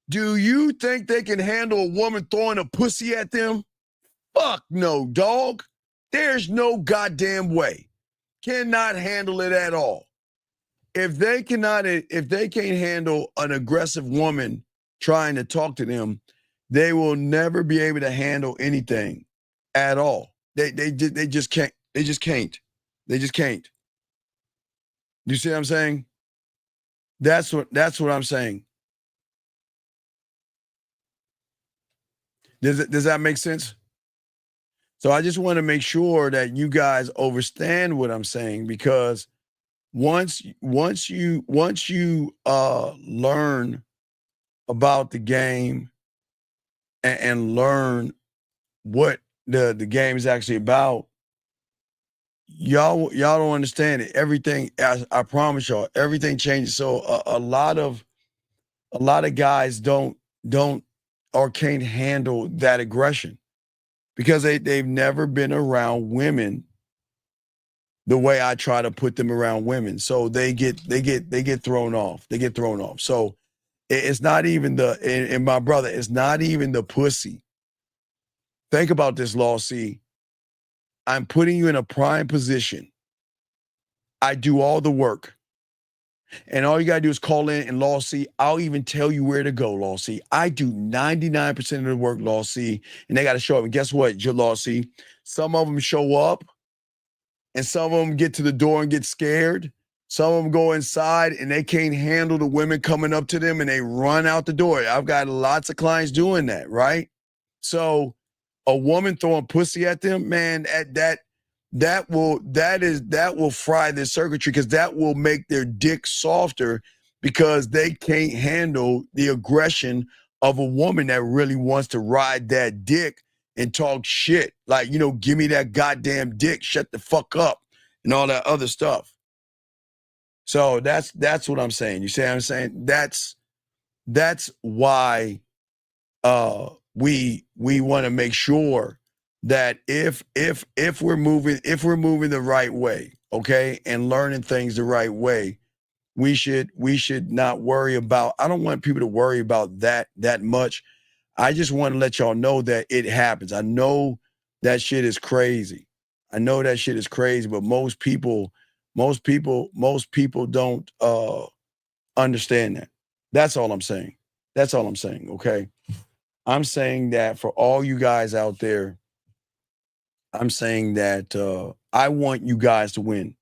do you think they can handle a woman throwing a pussy at them? Fuck no, dog. There's no goddamn way. Cannot handle it at all. if they can't handle an aggressive woman trying to talk to them, they will never be able to handle anything at all. They just can't. They just can't. They just can't. You see what I'm saying? That's what I'm saying. Does that make sense? So I just want to make sure that you guys understand what I'm saying, because once you learn about the game and learn what the game is actually about, y'all don't understand it. Everything, I promise y'all, everything changes. So a lot of guys don't or can't handle that aggression because they've never been around women the way I try to put them around women. So they get thrown off. They get thrown off. So it's not even and my brother, it's not even the pussy. Think about this, Law C. I'm putting you in a prime position. I do all the work. And all you got to do is call in and Law C. I'll even tell you where to go, Law C. I do 99% of the work, Law C. And they got to show up. And guess what, Law C? Some of them show up and some of them get to the door and get scared. Some of them go inside and they can't handle the women coming up to them and they run out the door. I've got lots of clients doing that, right? So a woman throwing pussy at them, man, that will fry their circuitry, because that will make their dick softer, because they can't handle the aggression of a woman that really wants to ride that dick and talk shit. Like, give me that goddamn dick, shut the fuck up, and all that other stuff. So that's what I'm saying. You see what I'm saying? That's why we want to make sure that if we're moving the right way, okay, and learning things the right way, we should not worry about. I don't want people to worry about that much. I just want to let y'all know that it happens. I know that shit is crazy. But most people don't understand that. That's all I'm saying. Okay. I'm saying that for all you guys out there, I'm saying that I want you guys to win.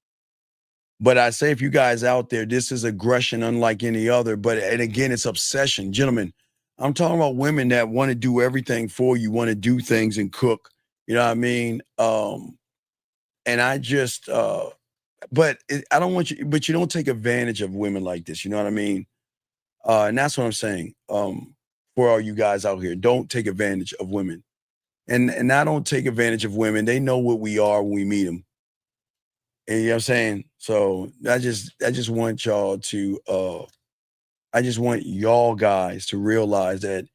But I say, if you guys out there, this is aggression unlike any other. And again, it's obsession. Gentlemen, I'm talking about women that want to do everything for you, want to do things and cook. You know what I mean? And I just, I don't want you, but you don't take advantage of women like this. You know what I mean? And that's what I'm saying. For all you guys out here, don't take advantage of women. And I don't take advantage of women. They know what we are when we meet them. And you know what I'm saying? So I just want y'all to, I just want y'all guys to realize that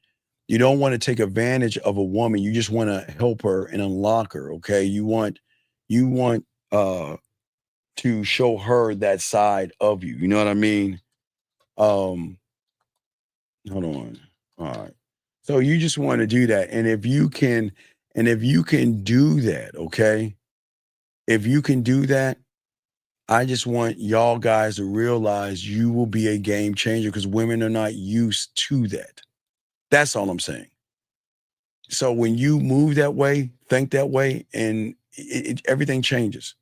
you don't want to take advantage of a woman. You just want to help her and unlock her. Okay. You want to show her that side of you. You know what I mean? Hold on. All right. So you just want to do that. And if you can do that, okay? If you can do that, I just want y'all guys to realize you will be a game changer, because women are not used to that. That's all I'm saying. So when you move that way, think that way, and everything changes.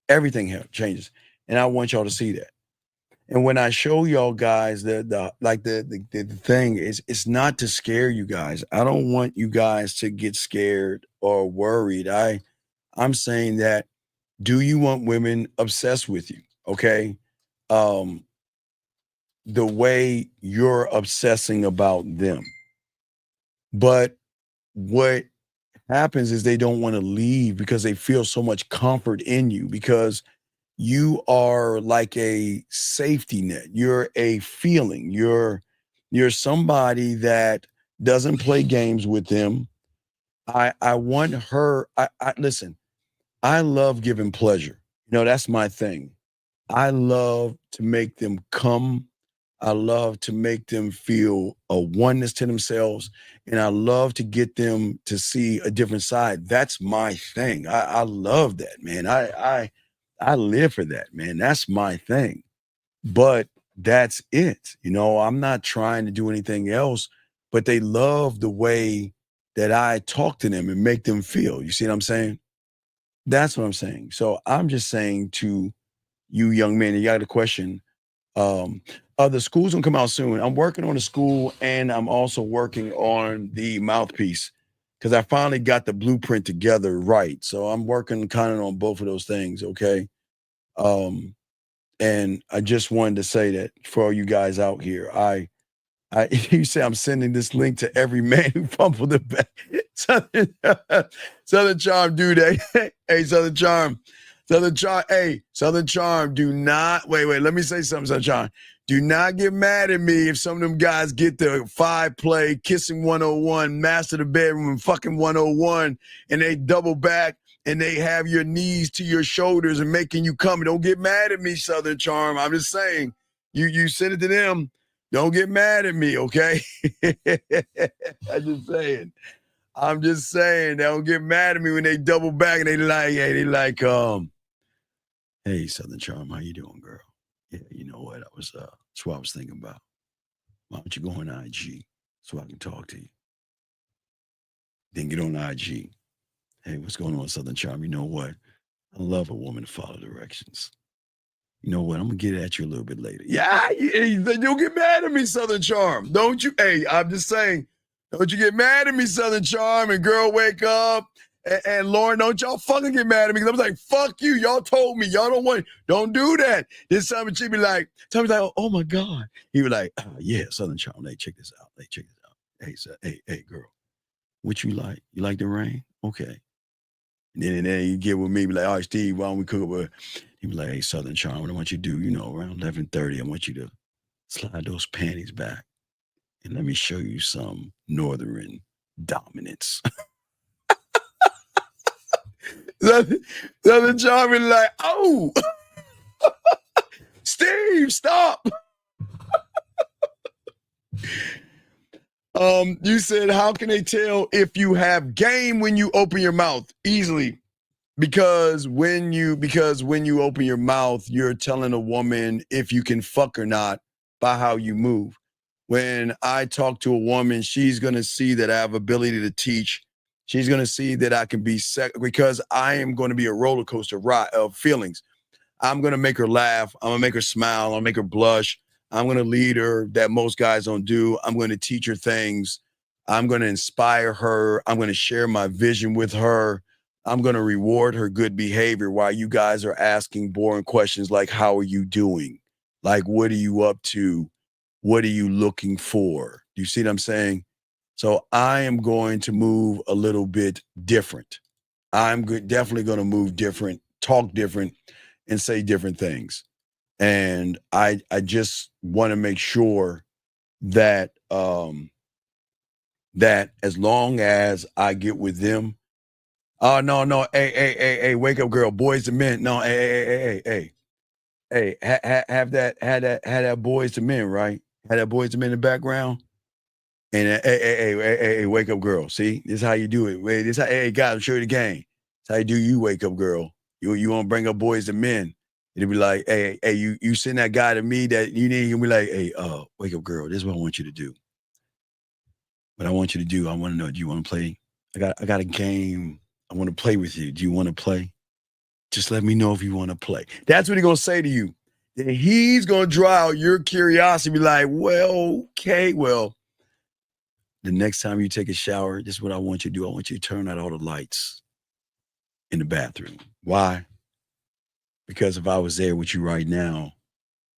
Everything changes. And I want y'all to see that. And when I show y'all guys the thing is, it's not to scare you guys. I don't want you guys to get scared or worried. I'm saying that, do you want women obsessed with you? Okay. The way you're obsessing about them. But what happens is they don't want to leave because they feel so much comfort in you, because you are like a safety net. You're a feeling. You're somebody that doesn't play games with them. I want her. Listen, I love giving pleasure. That's my thing. I love to make them come. I love to make them feel a oneness to themselves. And I love to get them to see a different side. That's my thing. I love that, man. I live for that, man. That's my thing. But that's it. You know, I'm not trying to do anything else, but they love the way that I talk to them and make them feel. You see what I'm saying? That's what I'm saying. So I'm just saying to you young men, you got a question. The school's gonna come out soon. I'm working on the school and I'm also working on the mouthpiece because I finally got the blueprint together right. So I'm working kind of on both of those things, okay? And I just wanted to say that for all you guys out here, you say I'm sending this link to every man who fumbled the bag. Southern Charm, dude. Hey, Southern Charm. Hey, Southern Charm, do not wait. Let me say something, Southern Charm. Do not get mad at me if some of them guys get the 5-play, kissing 101, master the bedroom, and fucking 101, and they double back and they have your knees to your shoulders and making you come. Don't get mad at me, Southern Charm. I'm just saying, you send it to them. Don't get mad at me, okay? I'm just saying, don't get mad at me when they double back and hey, Southern Charm, how you doing, girl? Yeah, you know what? That's what I was thinking about. Why don't you go on IG so I can talk to you? Then get on IG. Hey, what's going on, Southern Charm? You know what? I love a woman to follow directions. You know what? I'm going to get at you a little bit later. Yeah, you'll get mad at me, Southern Charm. Don't you? Hey, I'm just saying, don't you get mad at me, Southern Charm, and girl, wake up. And Lauren, don't y'all fucking get mad at me. Because I was like, fuck you. Y'all told me. Y'all don't do that. This time she be like, oh my God. He was like, yeah, Southern Charm. Hey, check this out. Hey, girl, what you like? You like the rain? Okay. And then you get with me, be like, all right, Steve, why don't we cook up? He be like, hey, Southern Charm, what I want you to do, around 11:30, I want you to slide those panties back and let me show you some northern dominance. Southern Charm be like, oh, Steve, stop. You said, how can they tell if you have game when you open your mouth? Easily. Because when you open your mouth, you're telling a woman if you can fuck or not by how you move. When I talk to a woman, she's going to see that I have ability to teach. She's going to see that I can be because I am going to be a roller coaster ride of feelings. I'm going to make her laugh. I'm going to make her smile. I'm going to make her blush. I'm going to lead her that most guys don't do. I'm going to teach her things. I'm going to inspire her. I'm going to share my vision with her. I'm going to reward her good behavior while you guys are asking boring questions like, how are you doing? Like, what are you up to? What are you looking for? Do you see what I'm saying? So I am going to move a little bit different. I'm definitely going to move different, talk different, and say different things. And I just want to make sure that that as long as I get with them, no, hey, wake up, girl, boys to men. No, hey, have that boys to men, right? Have that boys to men in the background. And hey, wake up, girl. See, this is how you do it. Wait, this how, hey, guys, I'll show you the game. This how you do. You wake up, girl. You want to bring up boys to men. It'll be like, hey, you send that guy to me that you need. You'll be like, hey, wake up, girl. This is what I want you to do. What I want you to do, I want to know, do you want to play? I got a game. I want to play with you. Do you want to play? Just let me know if you want to play. That's what he's going to say to you. Then he's going to draw out your curiosity. Be like, well, okay, well, the next time you take a shower, this is what I want you to do. I want you to turn out all the lights in the bathroom. Why? Because if I was there with you right now,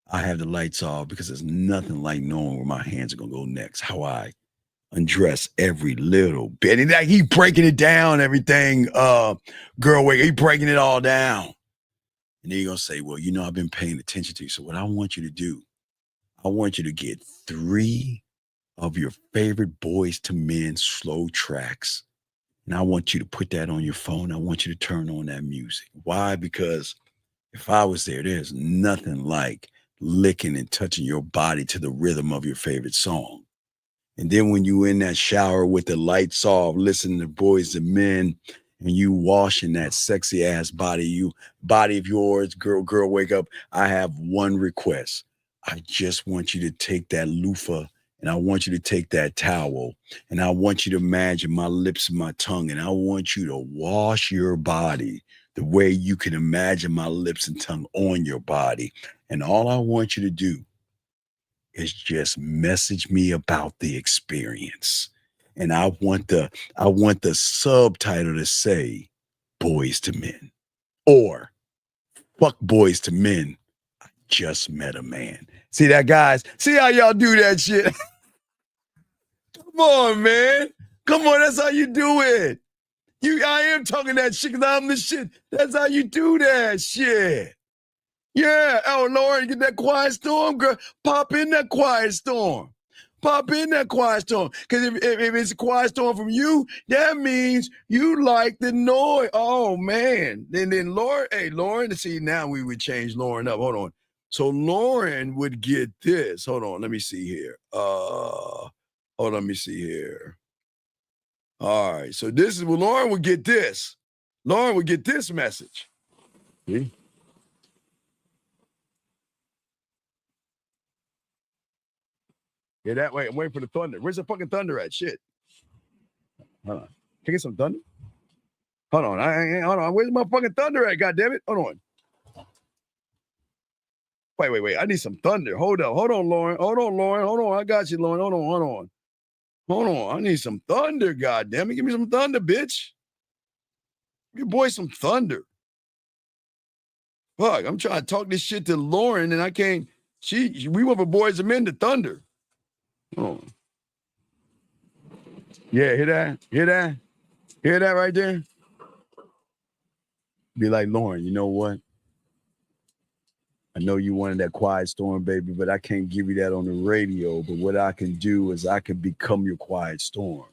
I have the lights off because there's nothing like knowing where my hands are going to go next, how I undress every little bit. And like he breaking it down, everything, girl, wait, he breaking it all down. And then you're going to say, well, I've been paying attention to you. So what I want you to do, I want you to get 3 of your favorite Boys to Men slow tracks. And I want you to put that on your phone. I want you to turn on that music. Why? Because if I was there, there's nothing like licking and touching your body to the rhythm of your favorite song. And then when you in that shower with the lights off, listening to Boys to Men, and you washing that sexy ass body of yours, girl, wake up. I have one request. I just want you to take that loofah and I want you to take that towel and I want you to imagine my lips and my tongue and I want you to wash your body the way you can imagine my lips and tongue on your body. And all I want you to do is just message me about the experience. And I want the subtitle to say Boys to Men or Fuck Boys to Men. I just met a man. See that, guys? See how y'all do that shit? Come on, man. Come on, that's how you do it. I am talking that shit because I'm the shit. That's how you do that shit. Yeah. Oh, Lauren, get that quiet storm, girl. Pop in that quiet storm. Pop in that quiet storm. Because if it's a quiet storm from you, that means you like the noise. Oh, man. Then Lauren, Lauren, see, now we would change Lauren up. Hold on. So Lauren would get this. Hold on. Let me see here. Let me see here. All right. So this is, Lauren would get this. Lauren would get this message. See? Yeah, that way. I'm waiting for the thunder. Where's the fucking thunder at? Shit. Hold on. Can I get some thunder? Hold on. Hold on. Where's my fucking thunder at? God damn it. Hold on. Wait. I need some thunder. Hold on, Lauren. Hold on. I got you, Lauren. Hold on. I need some thunder. God damn it. Give me some thunder, bitch. Give your boy some thunder. Fuck. I'm trying to talk this shit to Lauren and I can't. We went for Boys and Men to thunder. Oh. Yeah, hear that? Hear that right there? Be like, Lauren, you know what? I know you wanted that quiet storm, baby, but I can't give you that on the radio. But what I can do is I can become your quiet storm.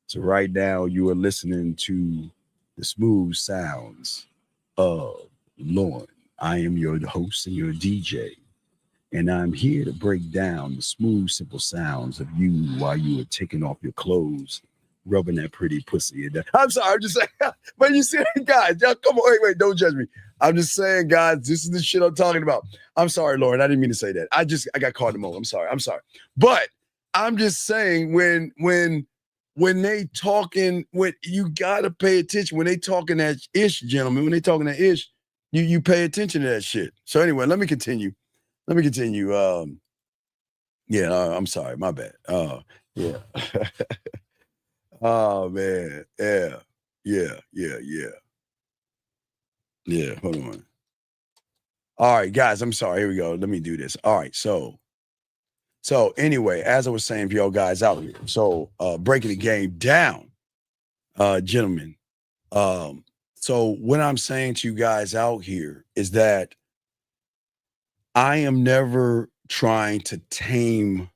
So right now you are listening to the smooth sounds of Lauren. I am your host and your DJ. And I'm here to break down the smooth, simple sounds of you while you are taking off your clothes, rubbing that pretty pussy. I'm sorry, I'm just saying, but you see, guys, y'all, come on, wait, don't judge me. I'm just saying, guys, this is the shit I'm talking about. I'm sorry, Lauren, I didn't mean to say that. I got caught in the moment. I'm sorry. But I'm just saying when they talking, when you gotta pay attention, when they talking that ish, gentlemen, when they talking that ish, you pay attention to that shit. So anyway, let me continue. I'm sorry, my bad. Yeah. Oh man. Yeah. Hold on. All right, guys, I'm sorry. Here we go. Let me do this. All right, so anyway, as I was saying for y'all guys out here, so breaking the game down, gentlemen. So what I'm saying to you guys out here is that I am never trying to tame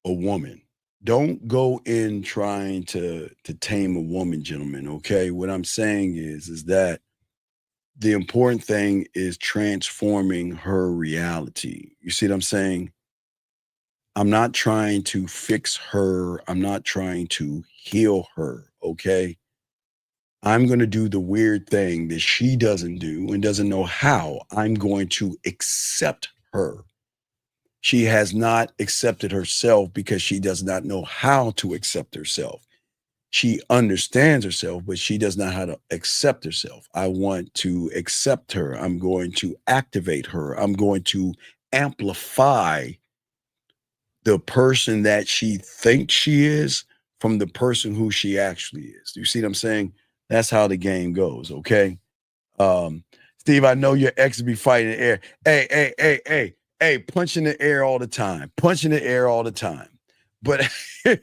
a woman. Don't go in trying to tame a woman, gentlemen, okay? What I'm saying is that the important thing is transforming her reality. You see what I'm saying? I'm not trying to fix her. I'm not trying to heal her, okay? I'm going to do the weird thing that she doesn't do and doesn't know how. I'm going to accept her. She has not accepted herself because she does not know how to accept herself. She understands herself, but she does not know how to accept herself. I want to accept her. I'm going to activate her. I'm going to amplify the person that she thinks she is from the person who she actually is. You see what I'm saying? That's how the game goes, okay? Steve, I know your ex be fighting in the air. Hey, punch in the air all the time. But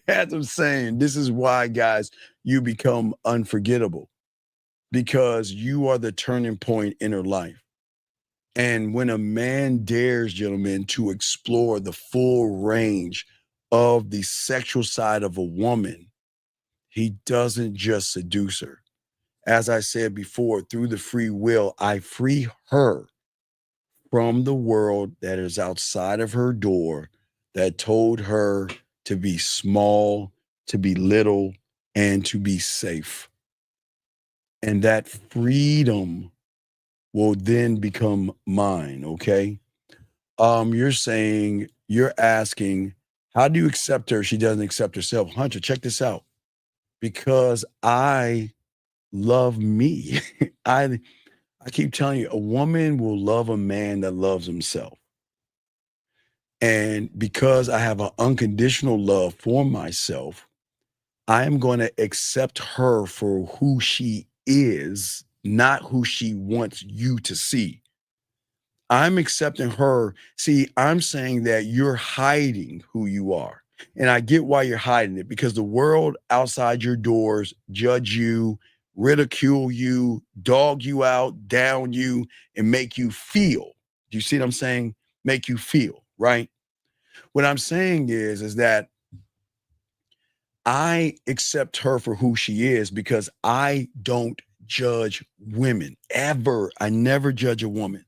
as I'm saying, this is why, guys, you become unforgettable because you are the turning point in her life. And when a man dares, gentlemen, to explore the full range of the sexual side of a woman, he doesn't just seduce her. As I said before, through the free will, I free her from the world that is outside of her door that told her to be small, to be little, and to be safe. And that freedom will then become mine, okay? You're saying, you're asking, how do you accept her? She doesn't accept herself. Hunter, check this out. Because I love me. I keep telling you, a woman will love a man that loves himself. And because I have an unconditional love for myself, I am going to accept her for who she is, not who she wants you to see. I'm accepting her. See, I'm saying that you're hiding who you are. And I get why you're hiding it, because the world outside your doors judge you, ridicule you, dog you out, down you, and make you feel. Do you see what I'm saying? Make you feel, right? What I'm saying is that I accept her for who she is because I don't judge women ever. I never judge a woman.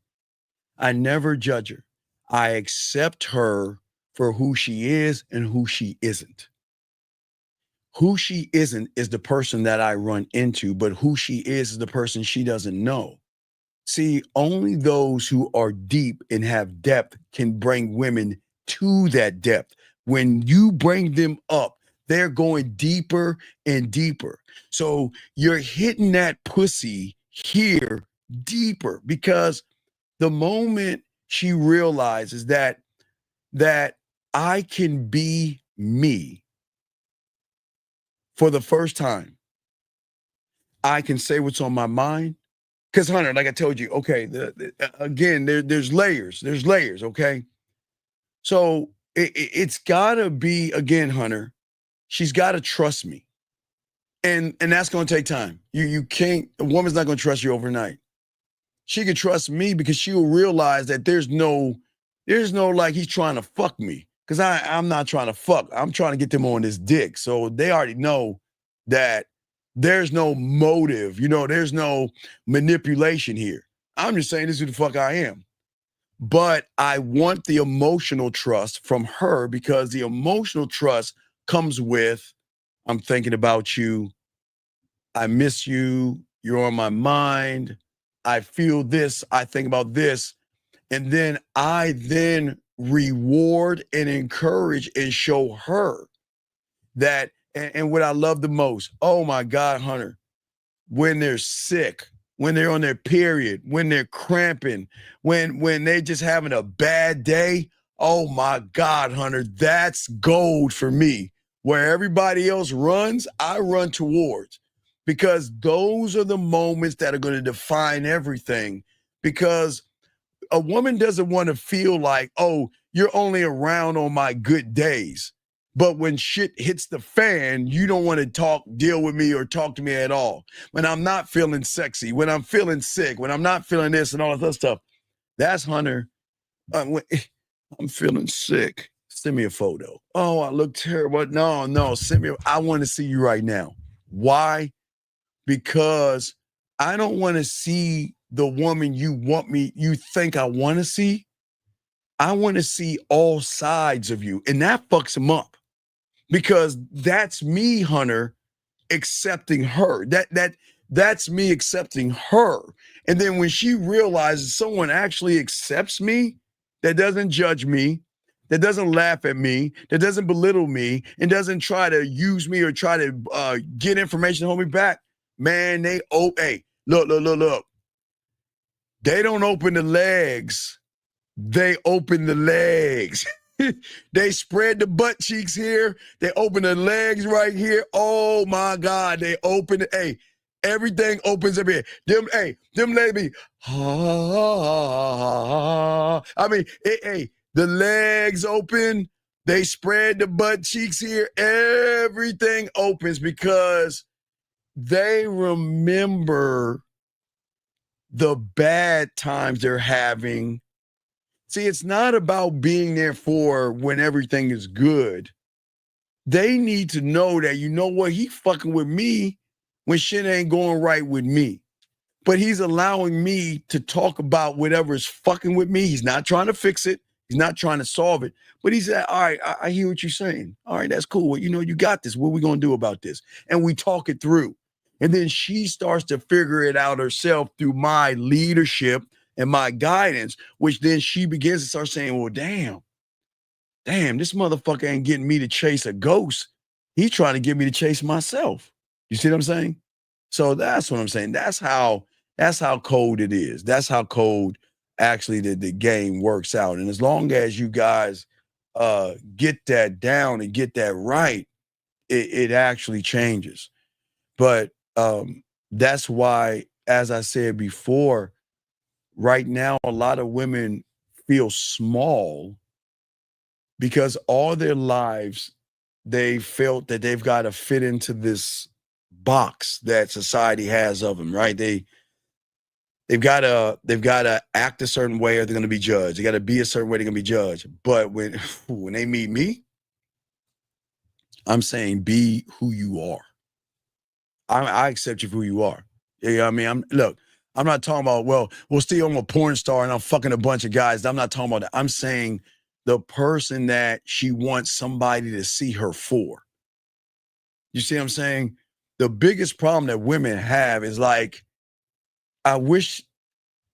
I never judge her. I accept her for who she is and who she isn't. Who she isn't is the person that I run into, but who she is the person she doesn't know. See, only those who are deep and have depth can bring women to that depth. When you bring them up, they're going deeper and deeper. So you're hitting that pussy here deeper, because the moment she realizes that I can be me for the first time, I can say what's on my mind. Because Hunter, like I told you, okay, again, there's layers. There's layers, okay? So it's got to be, again, Hunter, she's got to trust me. And that's going to take time. You can't, a woman's not going to trust you overnight. She can trust me because she will realize that there's no like he's trying to fuck me. Because I'm not trying to fuck. I'm trying to get them on this dick. So they already know that there's no motive, there's no manipulation here. I'm just saying this is who the fuck I am. But I want the emotional trust from her, because the emotional trust comes with, I'm thinking about you. I miss you. You're on my mind. I feel this. I think about this. And then I reward and encourage and show her that, and what I love the most, oh my God, Hunter, when they're sick, when they're on their period, when they're cramping, when they're just having a bad day, oh my God, Hunter, that's gold for me. Where everybody else runs, I run towards, because those are the moments that are going to define everything. Because a woman doesn't want to feel like, oh, you're only around on my good days. But when shit hits the fan, you don't want to deal with me or talk to me at all. When I'm not feeling sexy, when I'm feeling sick, when I'm not feeling this and all that other stuff, that's Hunter. When I'm feeling sick, send me a photo. Oh, I look terrible. No, send me. I want to see you right now. Why? Because I don't want to see the woman you think I want to see. I want to see all sides of you. And that fucks him up. Because that's me, Hunter, accepting her. That's me accepting her. And then when she realizes someone actually accepts me, that doesn't judge me, that doesn't laugh at me, that doesn't belittle me, and doesn't try to use me or try to get information to hold me back, man, hey, look. They don't open the legs. They open the legs. They spread the butt cheeks here. They open the legs right here. Oh my God, they open it. Hey, everything opens up here. Them ladies, I mean, the legs open. They spread the butt cheeks here. Everything opens because they remember the bad times they're having. See, it's not about being there for when everything is good. They need to know that, you know what, he fucking with me when shit ain't going right with me. But he's allowing me to talk about whatever is fucking with me. He's not trying to fix it. He's not trying to solve it. But he said, all right, I hear what you're saying. All right, that's cool. Well, you got this. What are we going to do about this? And we talk it through. And then she starts to figure it out herself through my leadership and my guidance, which then she begins to start saying, well, damn, this motherfucker ain't getting me to chase a ghost. He's trying to get me to chase myself. You see what I'm saying? So that's what I'm saying. That's how cold it is. That's how cold actually the game works out. And as long as you guys get that down and get that right, it actually changes. But that's why, as I said before, right now a lot of women feel small because all their lives they felt that they've got to fit into this box that society has of them, right? They've got to act a certain way or they're going to be judged. They got to be a certain way, they're going to be judged. But when they meet me, I'm saying be who you are. I accept you for who you are. You know what I mean? I'm not talking about, well, Steve, I'm a porn star and I'm fucking a bunch of guys. I'm not talking about that. I'm saying the person that she wants somebody to see her for. You see what I'm saying? The biggest problem that women have is like, I wish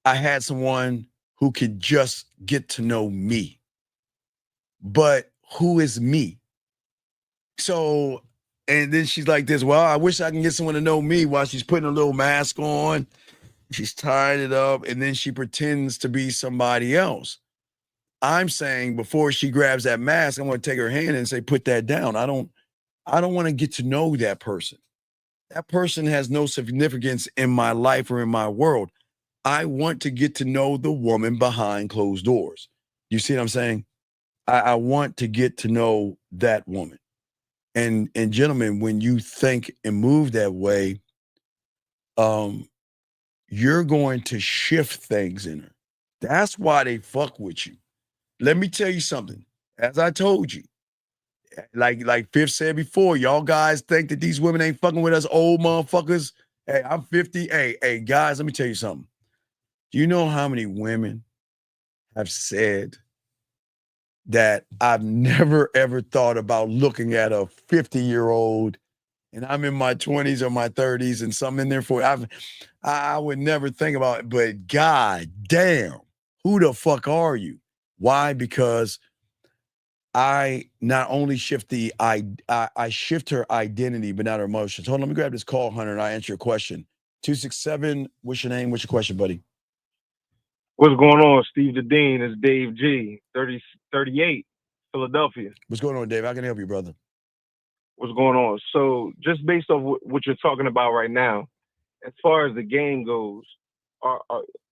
I had someone who could just get to know me. But who is me? So, and then she's like this, well, I wish I can get someone to know me while she's putting a little mask on. She's tied it up, and then she pretends to be somebody else. I'm saying before she grabs that mask, I'm going to take her hand and say, put that down. I don't want to get to know that person. That person has no significance in my life or in my world. I want to get to know the woman behind closed doors. You see what I'm saying? I want to get to know that woman. And gentlemen, when you think and move that way, you're going to shift things in her. That's why they fuck with you. Let me tell you something. As I told you, like Fifth said before, y'all guys think that these women ain't fucking with us old motherfuckers. Hey, I'm 50. Hey, guys, let me tell you something. Do you know how many women have said that I've never, ever thought about looking at a 50-year-old and I'm in my 20s or my 30s and some in there for I would never think about it, but god damn, who the fuck are you? Why? Because I not only shift I shift her identity, but not her emotions. Hold on, let me grab this call, Hunter, and I'll answer your question. 267, what's your name? What's your question, buddy? What's going on, Steve the Dean? It's Dave G, 38, Philadelphia. What's going on, Dave? How can I help you, brother? What's going on? So just based off what you're talking about right now, as far as the game goes,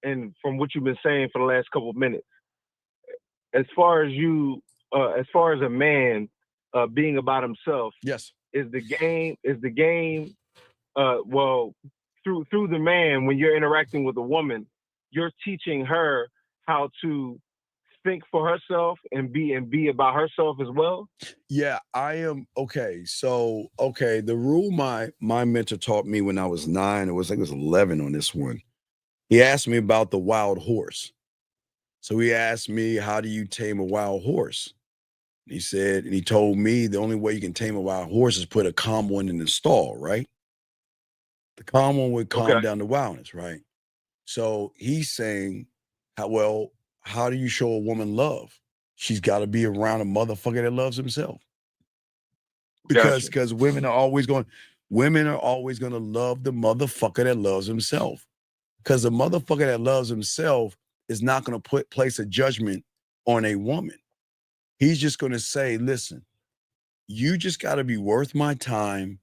and from what you've been saying for the last couple of minutes, as far as a man being about himself, yes, is the game well, through the man, when you're interacting with a woman, you're teaching her how to think for herself and be about herself as well? Yeah, I am. Okay. So, the rule my mentor taught me when I was 9, it was 11 on this one. He asked me about the wild horse. So he asked me, how do you tame a wild horse? He said, and he told me the only way you can tame a wild horse is put a calm one in the stall, right? The calm one would calm down the wildness, right? So he's saying, how do you show a woman love? She's got to be around a motherfucker that loves himself. Because women are always going to love the motherfucker that loves himself. Because the motherfucker that loves himself is not going to place a judgment on a woman. He's just going to say, listen, you just got to be worth my time.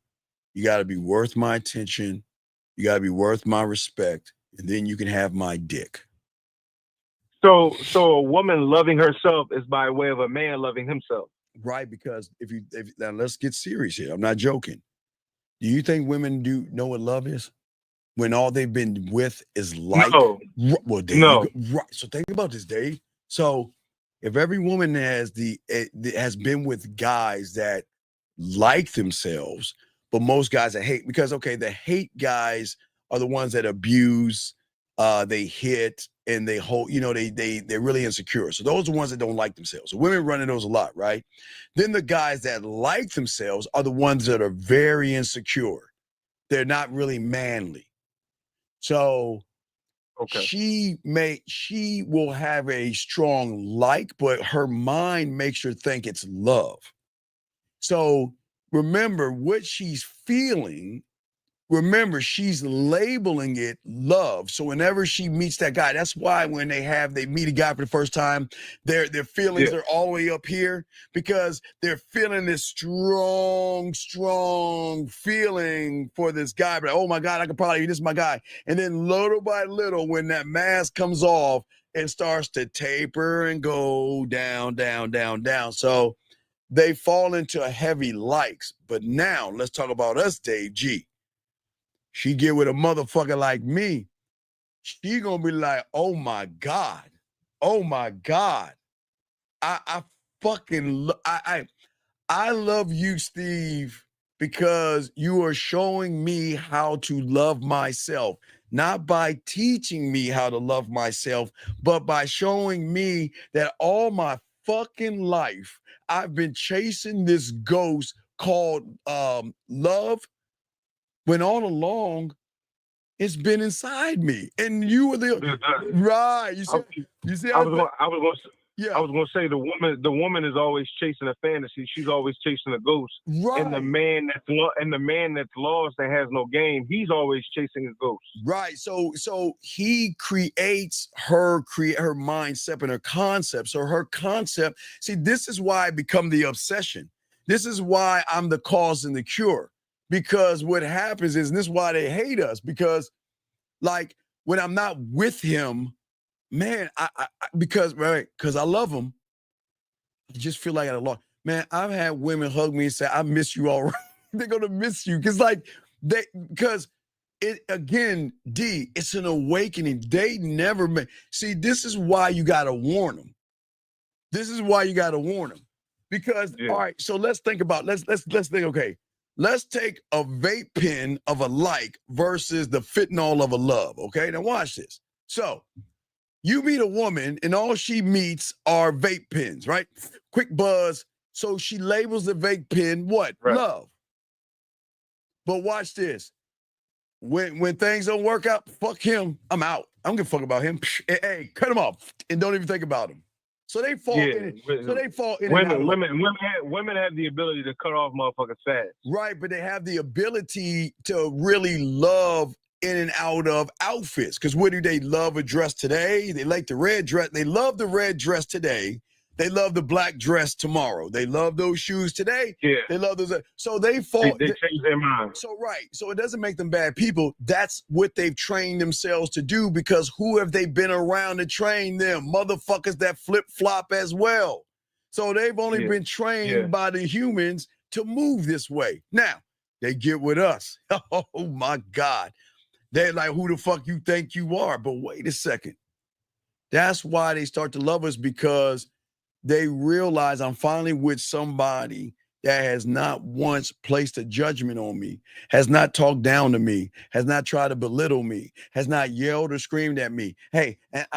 You got to be worth my attention. You got to be worth my respect. And then you can have my dick. So a woman loving herself is by way of a man loving himself. Right, because if now let's get serious here. I'm not joking. Do you think women do know what love is? When all they've been with is like, no. Well, Dave, no. Right. So think about this, Dave. So if every woman has been with guys that like themselves, but most guys that hate, because the hate guys are the ones that abuse, they hit, and they hold, they're really insecure. So those are the ones that don't like themselves. So women run into those a lot, right? Then the guys that like themselves are the ones that are very insecure. They're not really manly. So she will have a strong like, but her mind makes her think it's love. So remember what she's feeling. Remember, she's labeling it love. So whenever she meets that guy, that's why when they meet a guy for the first time, their feelings are all the way up here because they're feeling this strong feeling for this guy. But oh my God, this is my guy. And then little by little, when that mask comes off, it starts to taper and go down, down, down, down. So they fall into a heavy likes. But now let's talk about us, Dave G. She get with a motherfucker like me, she gonna be like, oh my God. I love you, Steve, because you are showing me how to love myself, not by teaching me how to love myself, but by showing me that all my fucking life, I've been chasing this ghost called love, when all along it's been inside me, and you were the right. You see. I was gonna say the woman is always chasing a fantasy. She's always chasing a ghost. Right. And the man that's lost that has no game, he's always chasing a ghost. Right. So he creates her mindset and her concept. So her concept. See, this is why I become the obsession. This is why I'm the cause and the cure. Because what happens is, and this is why they hate us, because like when I'm not with him, man, because I love him, I just feel like I lost. Man, I've had women hug me and say, I miss you already. They're gonna miss you. Because again, D, it's an awakening. They never see, this is why you gotta warn them. Because all right, so let's think, okay. Let's take a vape pen of a like versus the fentanyl of a love, okay? Now watch this. So you meet a woman and all she meets are vape pens, right? Quick buzz. So she labels the vape pen what? Right. Love. But watch this. When things don't work out, fuck him. I'm out. I don't give a fuck about him. Hey, cut him off and don't even think about him. So they fall in. Women have the ability to cut off motherfuckers fast. Right, but they have the ability to really love in and out of outfits. Because what do they love a dress today? They like the red dress. They love the red dress today. They love the black dress tomorrow. They love those shoes today. Yeah. They love those. So they fall. They change their mind. So right. So it doesn't make them bad people. That's what they've trained themselves to do, because who have they been around to train them? Motherfuckers that flip-flop as well. So they've only been trained by the humans to move this way. Now, they get with us. Oh my God. They're like, who the fuck you think you are? But wait a second. That's why they start to love us, because they realize I'm finally with somebody that has not once placed a judgment on me, has not talked down to me, has not tried to belittle me, has not yelled or screamed at me. Hey, and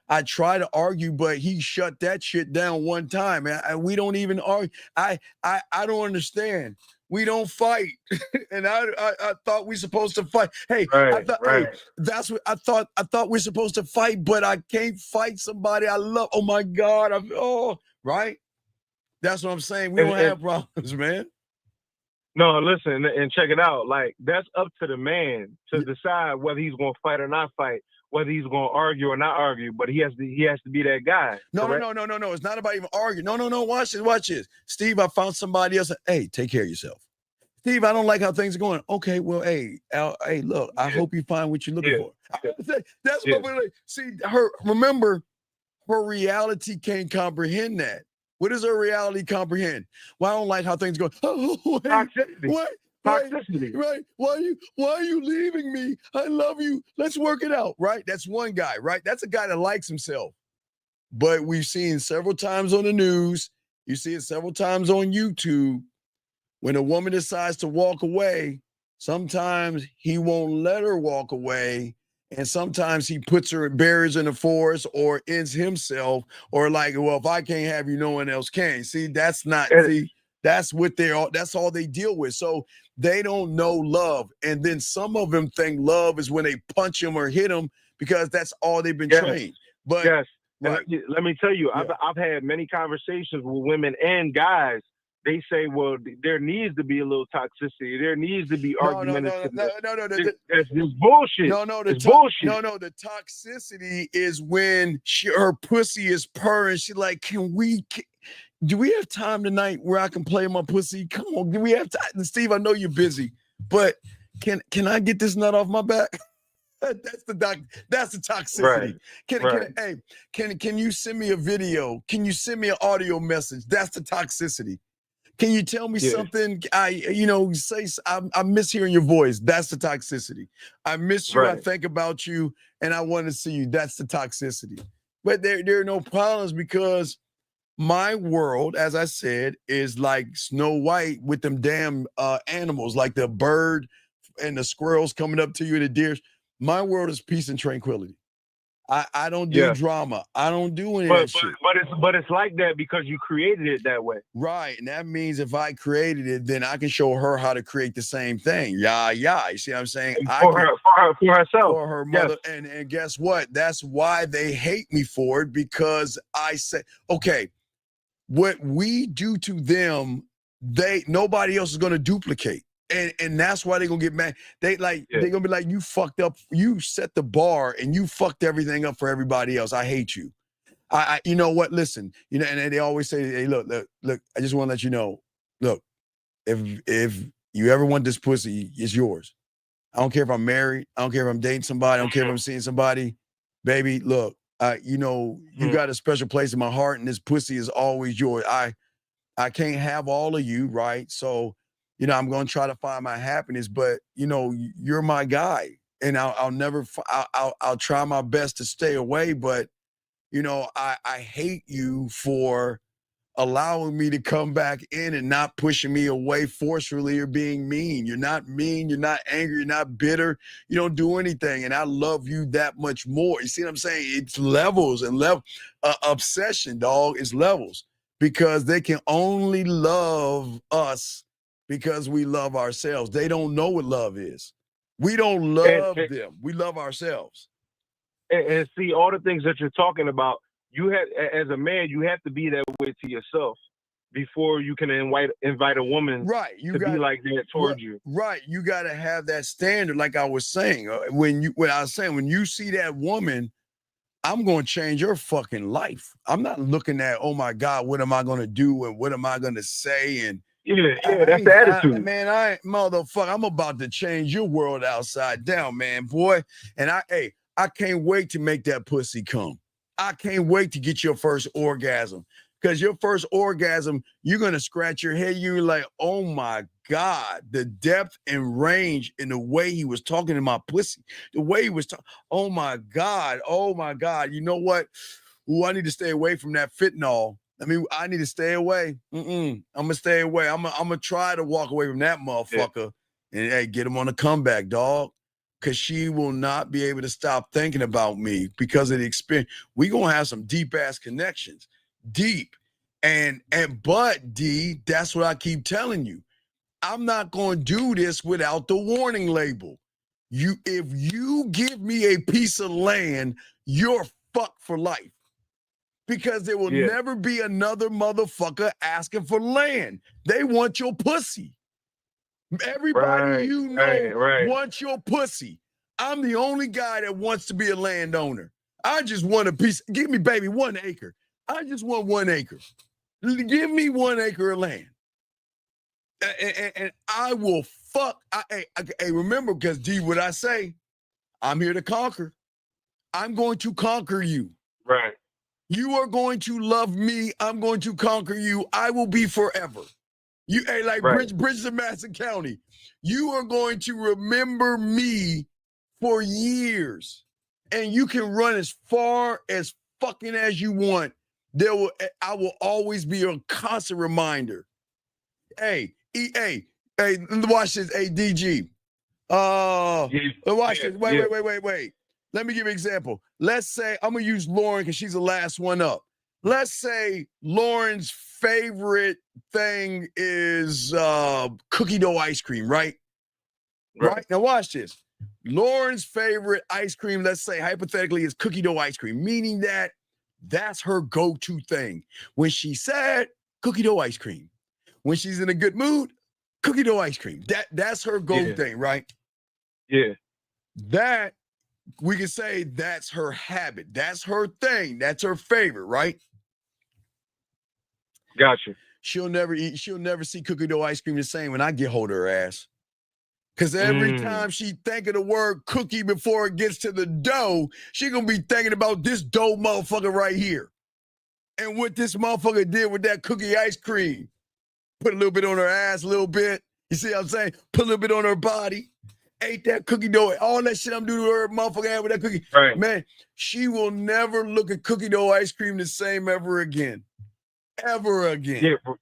I try to argue, but he shut that shit down one time. And we don't even argue. I don't understand. We don't fight. And I thought we supposed to fight. Hey, hey, that's what I thought. I thought we're supposed to fight, but I can't fight somebody I love. Oh my God. Right? That's what I'm saying. We don't have problems, man. No, listen and check it out. Like, that's up to the man to decide whether he's gonna fight or not fight, whether he's gonna argue or not argue, but he has to be that guy. No. It's not about even arguing. No. Watch this. Steve, I found somebody else. Hey, take care of yourself. Steve, I don't like how things are going. Okay, well, hey, look, I hope you find what you're looking for. That's what we're like. See, remember, her reality can't comprehend that. What does her reality comprehend? Well, I don't like how things go. Toxicity. Right. Why are you leaving me? I love you. Let's work it out. Right. That's one guy. Right. That's a guy that likes himself. But we've seen several times on the news. You see it several times on YouTube. When a woman decides to walk away, sometimes he won't let her walk away. And sometimes he puts her in barriers in the forest or ends himself, or like, well, if I can't have you, no one else can. See, that's all they deal with. So they don't know love. And then some of them think love is when they punch him or hit him, because that's all they've been Yes. trained. But yes, and right. let me tell you, Yeah. I've had many conversations with women and guys. They say, well, there needs to be a little toxicity. There needs to be No, argumentative. no. That's just bullshit. No, it's bullshit. No, the toxicity is when her pussy is purring. She like, do we have time tonight where I can play my pussy? Come on, do we have time? Steve, I know you're busy, but can I get this nut off my back? That's the toxicity. Right. Can you send me a video? Can you send me an audio message? That's the toxicity. Can you tell me something? I miss hearing your voice. That's the toxicity. I miss you. I Right. think about you, and I want to see you. That's the toxicity. But there are no problems because my world, as I said, is like Snow White with them damn animals, like the bird and the squirrels coming up to you and the deers. My world is peace and tranquility. I don't do drama. I don't do any of that shit. But it's like that because you created it that way. Right. And that means if I created it, then I can show her how to create the same thing. Yeah. You see what I'm saying? For herself. For her mother. Yes. And guess what? That's why they hate me for it, because I say, okay, what we do to them, nobody else is going to duplicate. And that's why they're gonna get mad. They're gonna be like, you fucked up, you set the bar and you fucked everything up for everybody else. I hate you. I you know what? Listen, and they always say, hey, look, I just want to let you know, look, if you ever want this pussy, it's yours. I don't care if I'm married, I don't care if I'm dating somebody, I don't care if I'm seeing somebody. Baby, look, you got a special place in my heart, and this pussy is always yours. I can't have all of you, right? So I'm going to try to find my happiness, but you're my guy, and I'll try my best to stay away. But I hate you for allowing me to come back in and not pushing me away forcefully or being mean. You're not mean. You're not angry. You're not bitter. You don't do anything, and I love you that much more. You see what I'm saying? It's levels and obsession, dog. It's levels, because they can only love us because we love ourselves. They don't know what love is. We don't love them. We love ourselves. And see, all the things that you're talking about, as a man, you have to be that way to yourself before you can invite a woman to be like that towards you. Right. You got to have that standard, like I was saying. When you see that woman, I'm going to change your fucking life. I'm not looking at, oh my God, what am I going to do and what am I going to say? And that's the attitude. Motherfucker, I'm about to change your world upside down, man, boy. And I can't wait to make that pussy come. I can't wait to get your first orgasm, because your first orgasm, you're going to scratch your head. You're like, oh my God, the depth and range in the way he was talking to my pussy, the way he was talking. Oh my God. You know what? Ooh, I need to stay away from that fentanyl. I need to stay away. I'm going to stay away. I'm going to try to walk away from that motherfucker and get him on a comeback, dog. Because she will not be able to stop thinking about me because of the experience. We're going to have some deep-ass connections. Deep. But, D, that's what I keep telling you. I'm not going to do this without the warning label. If you give me a piece of land, you're fucked for life. Because there will never be another motherfucker asking for land. They want your pussy. Everybody wants your pussy. I'm the only guy that wants to be a landowner. I just want a piece. Give me, baby, 1 acre. I just want 1 acre. Give me 1 acre of land. And I will fuck. Remember, because D, what I say, I'm here to conquer. I'm going to conquer you. Right. You are going to love me. I'm going to conquer you. I will be forever. Bridges of Madison County. You are going to remember me for years. And you can run as far as fucking as you want. I will always be a constant reminder. Hey, watch this. Hey, DG. Watch this. Wait. Let me give you an example. Let's say, I'm going to use Lauren because she's the last one up. Let's say Lauren's favorite thing is cookie dough ice cream, right? Right. Now watch this. Lauren's favorite ice cream, let's say hypothetically, is cookie dough ice cream, meaning that that's her go-to thing. When she's sad, cookie dough ice cream. When she's in a good mood, cookie dough ice cream. That's her go thing, right? Yeah. That we can say that's her habit. That's her thing. That's her favorite, right? Gotcha. She'll never see cookie dough ice cream the same when I get hold of her ass. Because every time she think of the word cookie before it gets to the dough, she gonna be thinking about this dough motherfucker right here. And what this motherfucker did with that cookie ice cream. Put a little bit on her ass, a little bit. You see what I'm saying? Put a little bit on her body. Ate that cookie dough. All that shit I'm doing to her motherfucker ass with that cookie. Right. Man, she will never look at cookie dough ice cream the same ever again. Ever again. Yeah.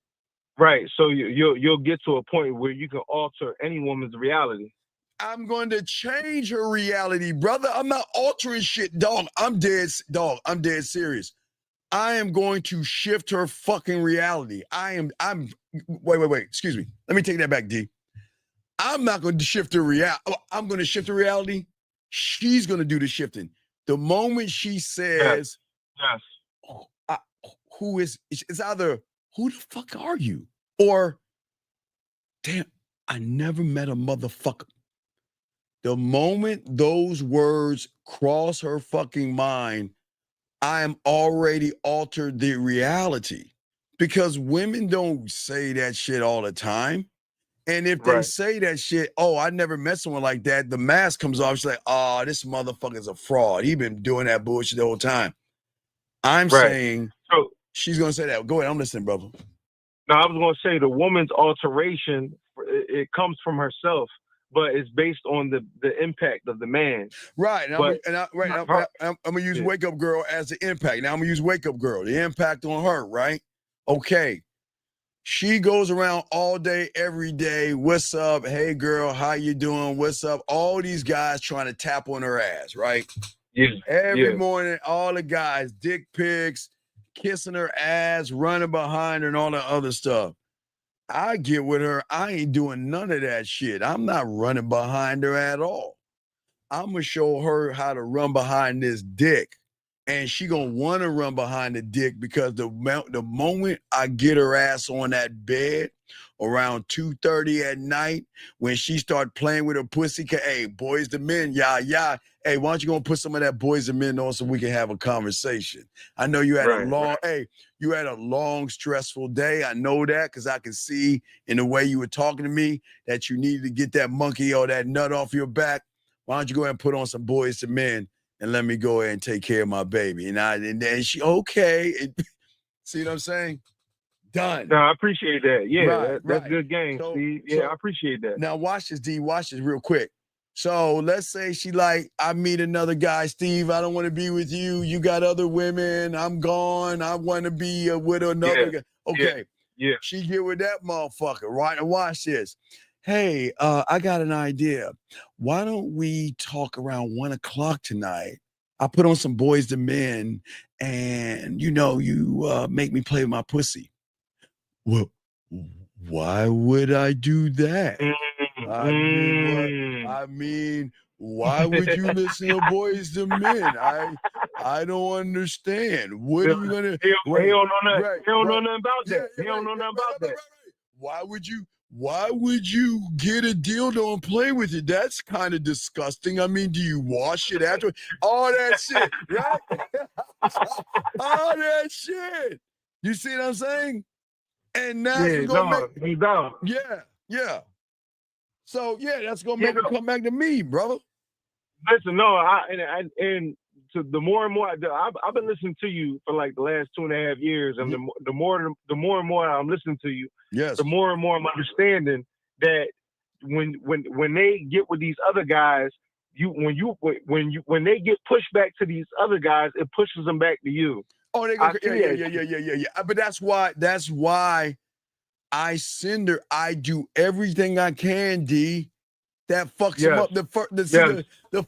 Right. So you'll get to a point where you can alter any woman's reality. I'm going to change her reality, brother. I'm not altering shit, dog. I'm dead serious. I am going to shift her fucking reality. Wait. Excuse me. Let me take that back, D. I'm not going to shift her reality. I'm going to shift her reality. She's going to do the shifting. The moment she says, yes. It's either, who the fuck are you? Or, damn, I never met a motherfucker. The moment those words cross her fucking mind, I am already altered the reality. Because women don't say that shit all the time. And if they say that shit, oh, I never met someone like that, the mask comes off. She's like, oh, this motherfucker's a fraud. He been doing that bullshit the whole time. I'm saying she's going to say that. Go ahead. I'm listening, brother. No, I was going to say the woman's alteration, it comes from herself, but it's based on the impact of the man. Right. I'm going to use Wake Up Girl as the impact. Now I'm going to use Wake Up Girl, the impact on her, right? Okay. She goes around all day, every day. What's up? Hey, girl, how you doing? What's up? All these guys trying to tap on her ass, right? Yeah. Every morning, all the guys, dick pics, kissing her ass, running behind her, and all that other stuff. I get with her. I ain't doing none of that shit. I'm not running behind her at all. I'm going to show her how to run behind this dick. And she going to want to run behind the dick because the moment I get her ass on that bed around 2:30 at night, when she start playing with her pussy, hey, boys to men, yeah. Hey, why don't you go put some of that boys to men on so we can have a conversation? I know you had you had a long, stressful day. I know that because I can see in the way you were talking to me that you needed to get that monkey or that nut off your back. Why don't you go ahead and put on some boys to men and let me go ahead and take care of my baby? And then she, okay. See what I'm saying? Done. No, I appreciate that. Yeah, that's good game, Steve. I appreciate that. Now watch this, D. Watch this real quick. So let's say she like, I meet another guy, Steve, I don't want to be with you. You got other women. I'm gone. I want to be with another guy. Okay. Yeah. She get with that motherfucker, right? And watch this. Hey, I got an idea. Why don't we talk around 1 o'clock tonight? I put on some boys to men and, you make me play with my pussy. Well, why would I do that? I mean, why would you listen to boys to men? I don't understand. What are you gonna? He don't know nothing about that. He don't know nothing about that. Why would you get a dildo and play with it? That's kind of disgusting. I mean, do you wash it after? All that shit, right? All that shit. You see what I'm saying? And that's gonna make yeah. So that's gonna make her come back to me, brother. Listen, and so the more and more I've been listening to you for like the last 2.5 years, and the more and more I'm listening to you, the more and more I'm understanding that when they get with these other guys, when they get pushed back to these other guys, it pushes them back to you. Oh, they go, yeah. But that's why I send her. I do everything I can, D. That fucks them up. The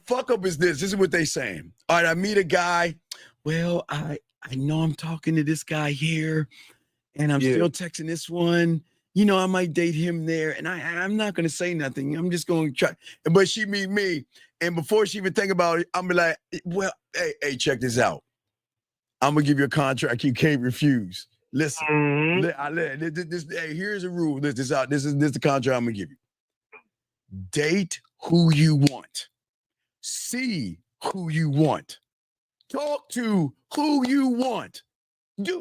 fuck up is this. This is what they saying. All right, I meet a guy. Well, I know I'm talking to this guy here, and I'm still texting this one, you know, I might date him there, and I'm not gonna say nothing. I'm just gonna try. But she meet me, and before she even think about it, I'm be like, well, hey, check this out. I'm gonna give you a contract you can't refuse. Listen, hey, here's a rule. This is the contract I'm gonna give you. Date who you want. See who you want. Talk to who you want. Do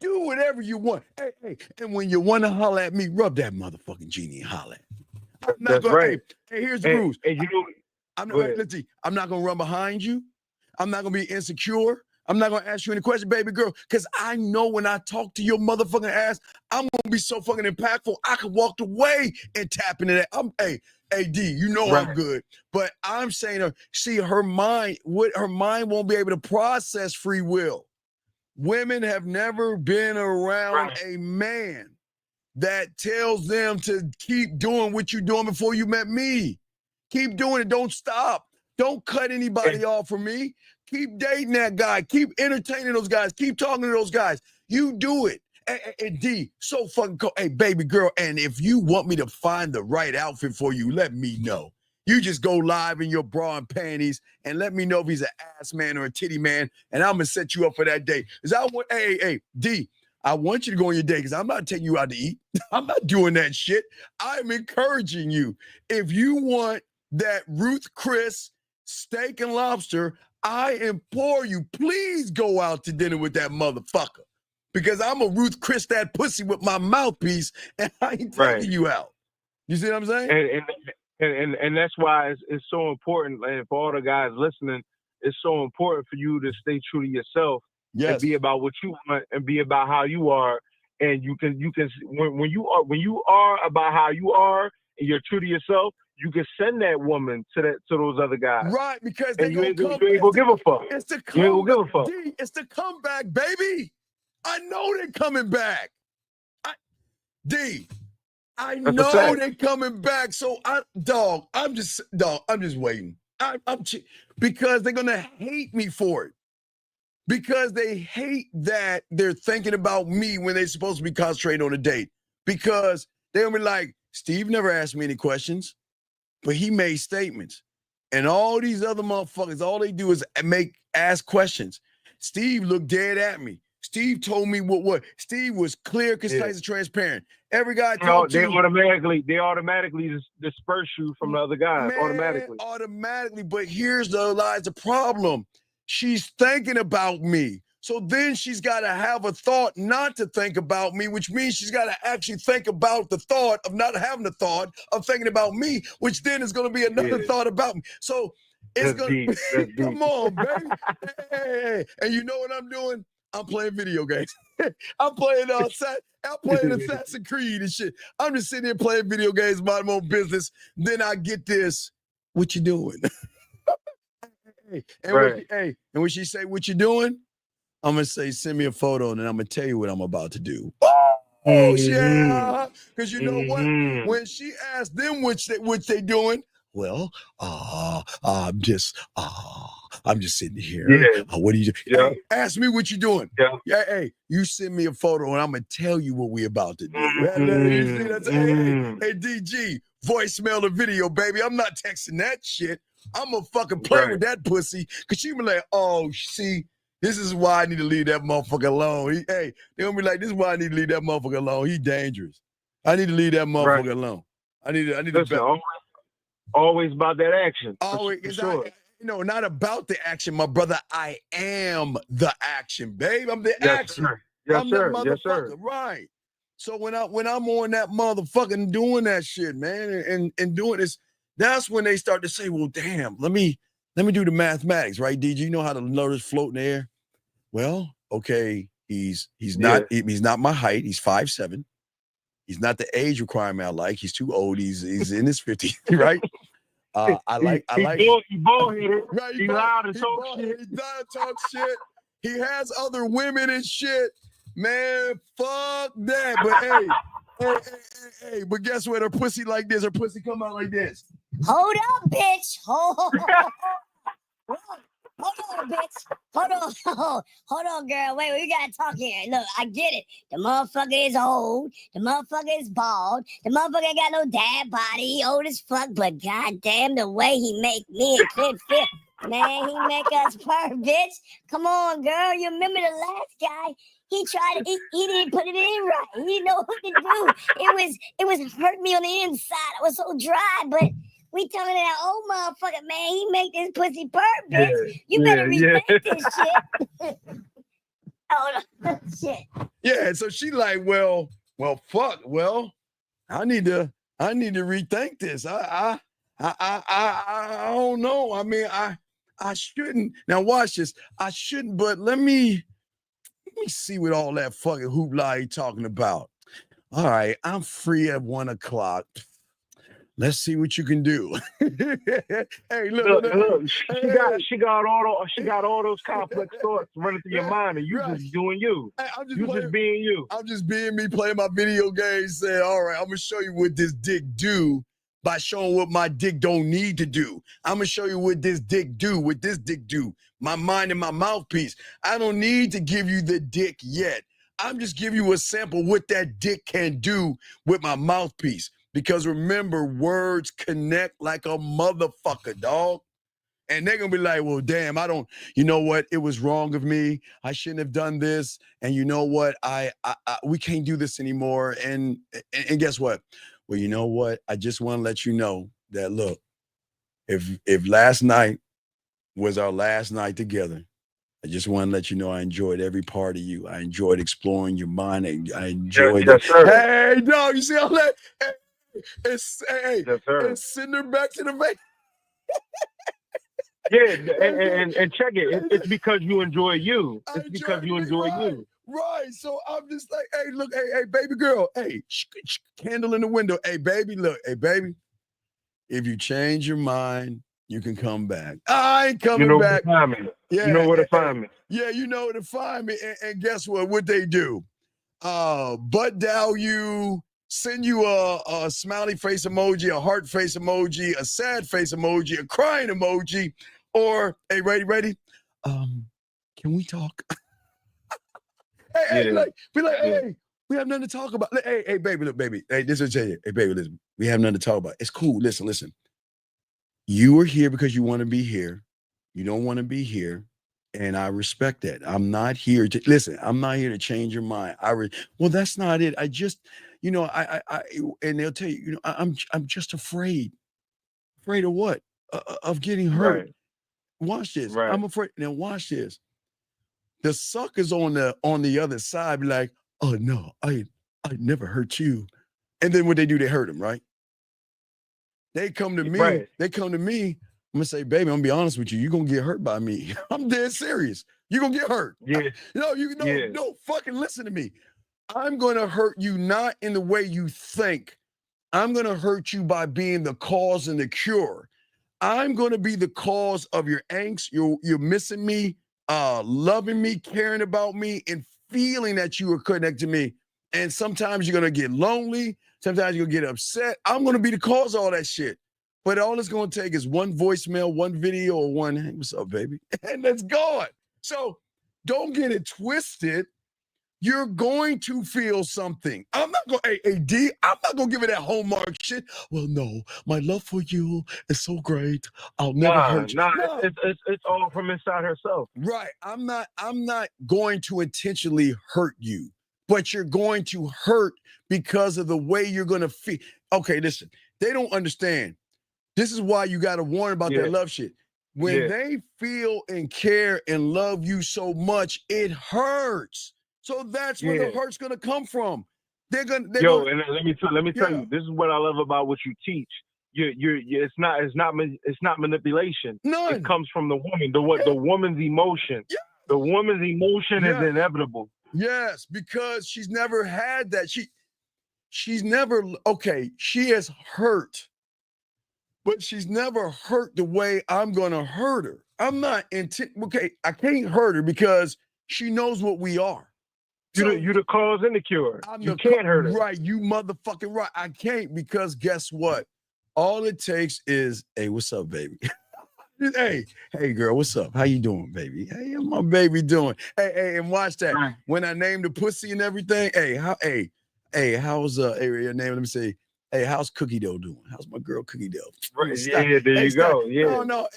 whatever you want. Hey, and when you want to holler at me, rub that motherfucking genie and holler at me. I'm not gonna, hey, here's the rules. And you know, I'm not gonna run behind you. I'm not gonna be insecure. I'm not gonna ask you any questions, baby girl, because I know when I talk to your motherfucking ass, I'm gonna be so fucking impactful. I can walk away and tap into that. Hey, D, you know I'm good, but I'm saying her mind won't be able to process free will. Women have never been around a man that tells them to keep doing what you're doing before you met me. Keep doing it. Don't stop. Don't cut anybody off from me. Keep dating that guy. Keep entertaining those guys. Keep talking to those guys. You do it. And D, so fucking cool. Hey, baby girl, and if you want me to find the right outfit for you, let me know. You just go live in your bra and panties and let me know if he's an ass man or a titty man, and I'm gonna set you up for that date. Hey, D, I want you to go on your date because I'm not taking you out to eat. I'm not doing that shit. I'm encouraging you. If you want that Ruth Chris steak and lobster, I implore you, please go out to dinner with that motherfucker. Because I'm a Ruth Chris that pussy with my mouthpiece, and I ain't taking you out. You see what I'm saying? And that's why it's so important, and for all the guys listening, it's so important for you to stay true to yourself and be about what you want and be about how you are. And you can when you are about how you are and you're true to yourself, you can send that woman to those other guys. Right, because you ain't gonna give a fuck. It's the comeback. You ain't gonna give a fuck. D, it's the comeback, baby. I know they're coming back. I know they're coming back. So I'm just waiting. Because they're gonna hate me for it. Because they hate that they're thinking about me when they're supposed to be concentrating on a date. Because they'll be like, Steve never asked me any questions, but he made statements. And all these other motherfuckers, all they do is ask questions. Steve looked dead at me. Steve told me what. Steve was clear, concise, and transparent. Every guy talked to they automatically disperse you from the other guys. Automatically. But here's the problem. She's thinking about me. So then she's got to have a thought not to think about me, which means she's got to actually think about the thought of not having the thought of thinking about me, which then is going to be another thought about me. So it's going to come on, baby. Hey. And you know what I'm doing? I'm playing video games. I'm playing Assassin's Creed and shit. I'm just sitting here playing video games, mind my own business. Then I get this, what you doing? And when she say, what you doing? I'm going to say, send me a photo, and then I'm going to tell you what I'm about to do. Oh, yeah. Because you know what? When she asked them what they doing, well, I'm just sitting here. What are you doing? Hey, ask me what you doing. Hey, you send me a photo, and I'm going to tell you what we about to do. You see that? Hey, DG, voicemail or video, baby. I'm not texting that shit. I'm going to fucking play with that pussy. Because she be like, oh, see, this is why I need to leave that motherfucker alone. They're going to be like, this is why I need to leave that motherfucker alone. He's dangerous. I need to leave that motherfucker alone. I need to always about that action. Always. For sure. Not about the action, my brother. I am the action, babe. I'm the action. Sir. Yes, I'm sir. the motherfucker. Yes, sir. Right. So when I'm on that motherfucking doing that shit, man, and doing this, that's when they start to say, well, damn, let me do the mathematics, right? DG, you know how the letters float in the air? Well, okay, he's not my height. He's 5'7". He's not the age requirement I like. He's too old. He's in his 50s, right? I like. He bald-headed. Right, he loud and talk shit. He loud and talk shit. He has other women and shit. Man, fuck that. But hey, but guess what? Her pussy like this. Her pussy come out like this. Hold up, bitch. Hold on, bitch. Hold on. Hold on, girl. Wait, we gotta talk here. Look, I get it. The motherfucker is old. The motherfucker is bald. The motherfucker ain't got no dad body. He old as fuck, but goddamn the way he make me and Clint fit. Man, he make us purr, bitch. Come on, girl. You remember the last guy? He tried to, he didn't put it in right. He didn't know what to do. It was hurt me on the inside. I was so dry, but we telling that old motherfucker, man, he make this pussy purr, bitch. You better rethink this shit. Hold on. Shit. Yeah, and so she like, well, fuck. Well, I need to rethink this. I don't know. I mean, I shouldn't. Now watch this. I shouldn't, but let me see what all that fucking hoopla he talking about. All right, I'm free at 1 o'clock. Let's see what you can do. Hey, look. She got all those complex thoughts running through your mind, and you just doing you. Hey, just being you. I'm just being me, playing my video games, saying, all right, I'm gonna show you what this dick do by showing what my dick don't need to do. I'm gonna show you what this dick do, my mind and my mouthpiece. I don't need to give you the dick yet. I'm just giving you a sample what that dick can do with my mouthpiece. Because remember, words connect like a motherfucker, dog. And they're going to be like, well, damn, you know what? It was wrong of me. I shouldn't have done this. And you know what? We can't do this anymore. And guess what? Well, you know what? I just want to let you know that, look, if last night was our last night together, I just want to let you know I enjoyed every part of you. I enjoyed exploring your mind. I enjoyed it. Hey, dog, you see all that? It's send her back to the vein. Yeah, and check it. It's because you enjoy you. It's because you enjoy you. Right. So I'm just like, hey, look, hey, baby girl, hey, candle in the window. Hey, baby, look, hey, baby. If you change your mind, you can come back. I ain't coming back. Where to find me. Yeah, you know where to find me. Yeah, you know where to find me. And guess what? What they do? Butt dial you. Send you a smiley face emoji, a heart face emoji, a sad face emoji, a crying emoji, or hey, ready? Can we talk? Hey, hey, we have nothing to talk about. Hey, baby, look, baby. Hey, this is Jay. Hey, baby, listen. We have nothing to talk about. It's cool. Listen. You are here because you want to be here. You don't want to be here. And I respect that. I'm not here to listen. I'm not here to change your mind. Well, that's not it. I just, I and they'll tell you, I'm just afraid. Afraid of what? Of getting hurt. Right. Watch this. Right. I'm afraid. Now watch this. The suckers on the other side be like, oh no, I never hurt you. And then what they do, they hurt them, right? They come to me. Right. They come to me. I'm gonna say, baby, I'm gonna be honest with you. You're gonna get hurt by me. I'm dead serious. You're gonna get hurt. Yeah. No, fucking listen to me. I'm gonna hurt you not in the way you think. I'm gonna hurt you by being the cause and the cure. I'm gonna be the cause of your angst. You're missing me, loving me, caring about me, and feeling that you are connected to me. And sometimes you're gonna get lonely. Sometimes you're gonna get upset. I'm gonna be the cause of all that shit. But all it's going to take is one voicemail, one video, or one, hey, what's up, baby? And that's gone. So don't get it twisted. You're going to feel something. I'm not going to give it that hallmark shit. Well, no, my love for you is so great. I'll never hurt you. No. It's all from inside herself. Right. I'm not going to intentionally hurt you, but you're going to hurt because of the way you're going to feel. Okay, listen, they don't understand. This is why you got to warn about that love shit. When they feel and care and love you so much, it hurts. So that's where the hurt's gonna come from. And let me tell you, this is what I love about what you teach. It's not manipulation. None. It comes from the woman. The woman's emotion. Yeah. The woman's emotion is inevitable. Yes, because she's never had that. She's never she has hurt. But she's never hurt the way I'm going to hurt her. I'm not I can't hurt her because she knows what we are. You're the cause and the cure. You can't hurt her. Right, you motherfucking right. I can't because guess what? All it takes is, hey, what's up, baby? Hey, girl, what's up? How you doing, baby? Hey, how my baby doing? Hey, and watch that. When I named the pussy and everything, how's your name? Let me say, hey, how's Cookie Dough doing? How's my girl Cookie Dough? Right, yeah, there you go. Yeah. No.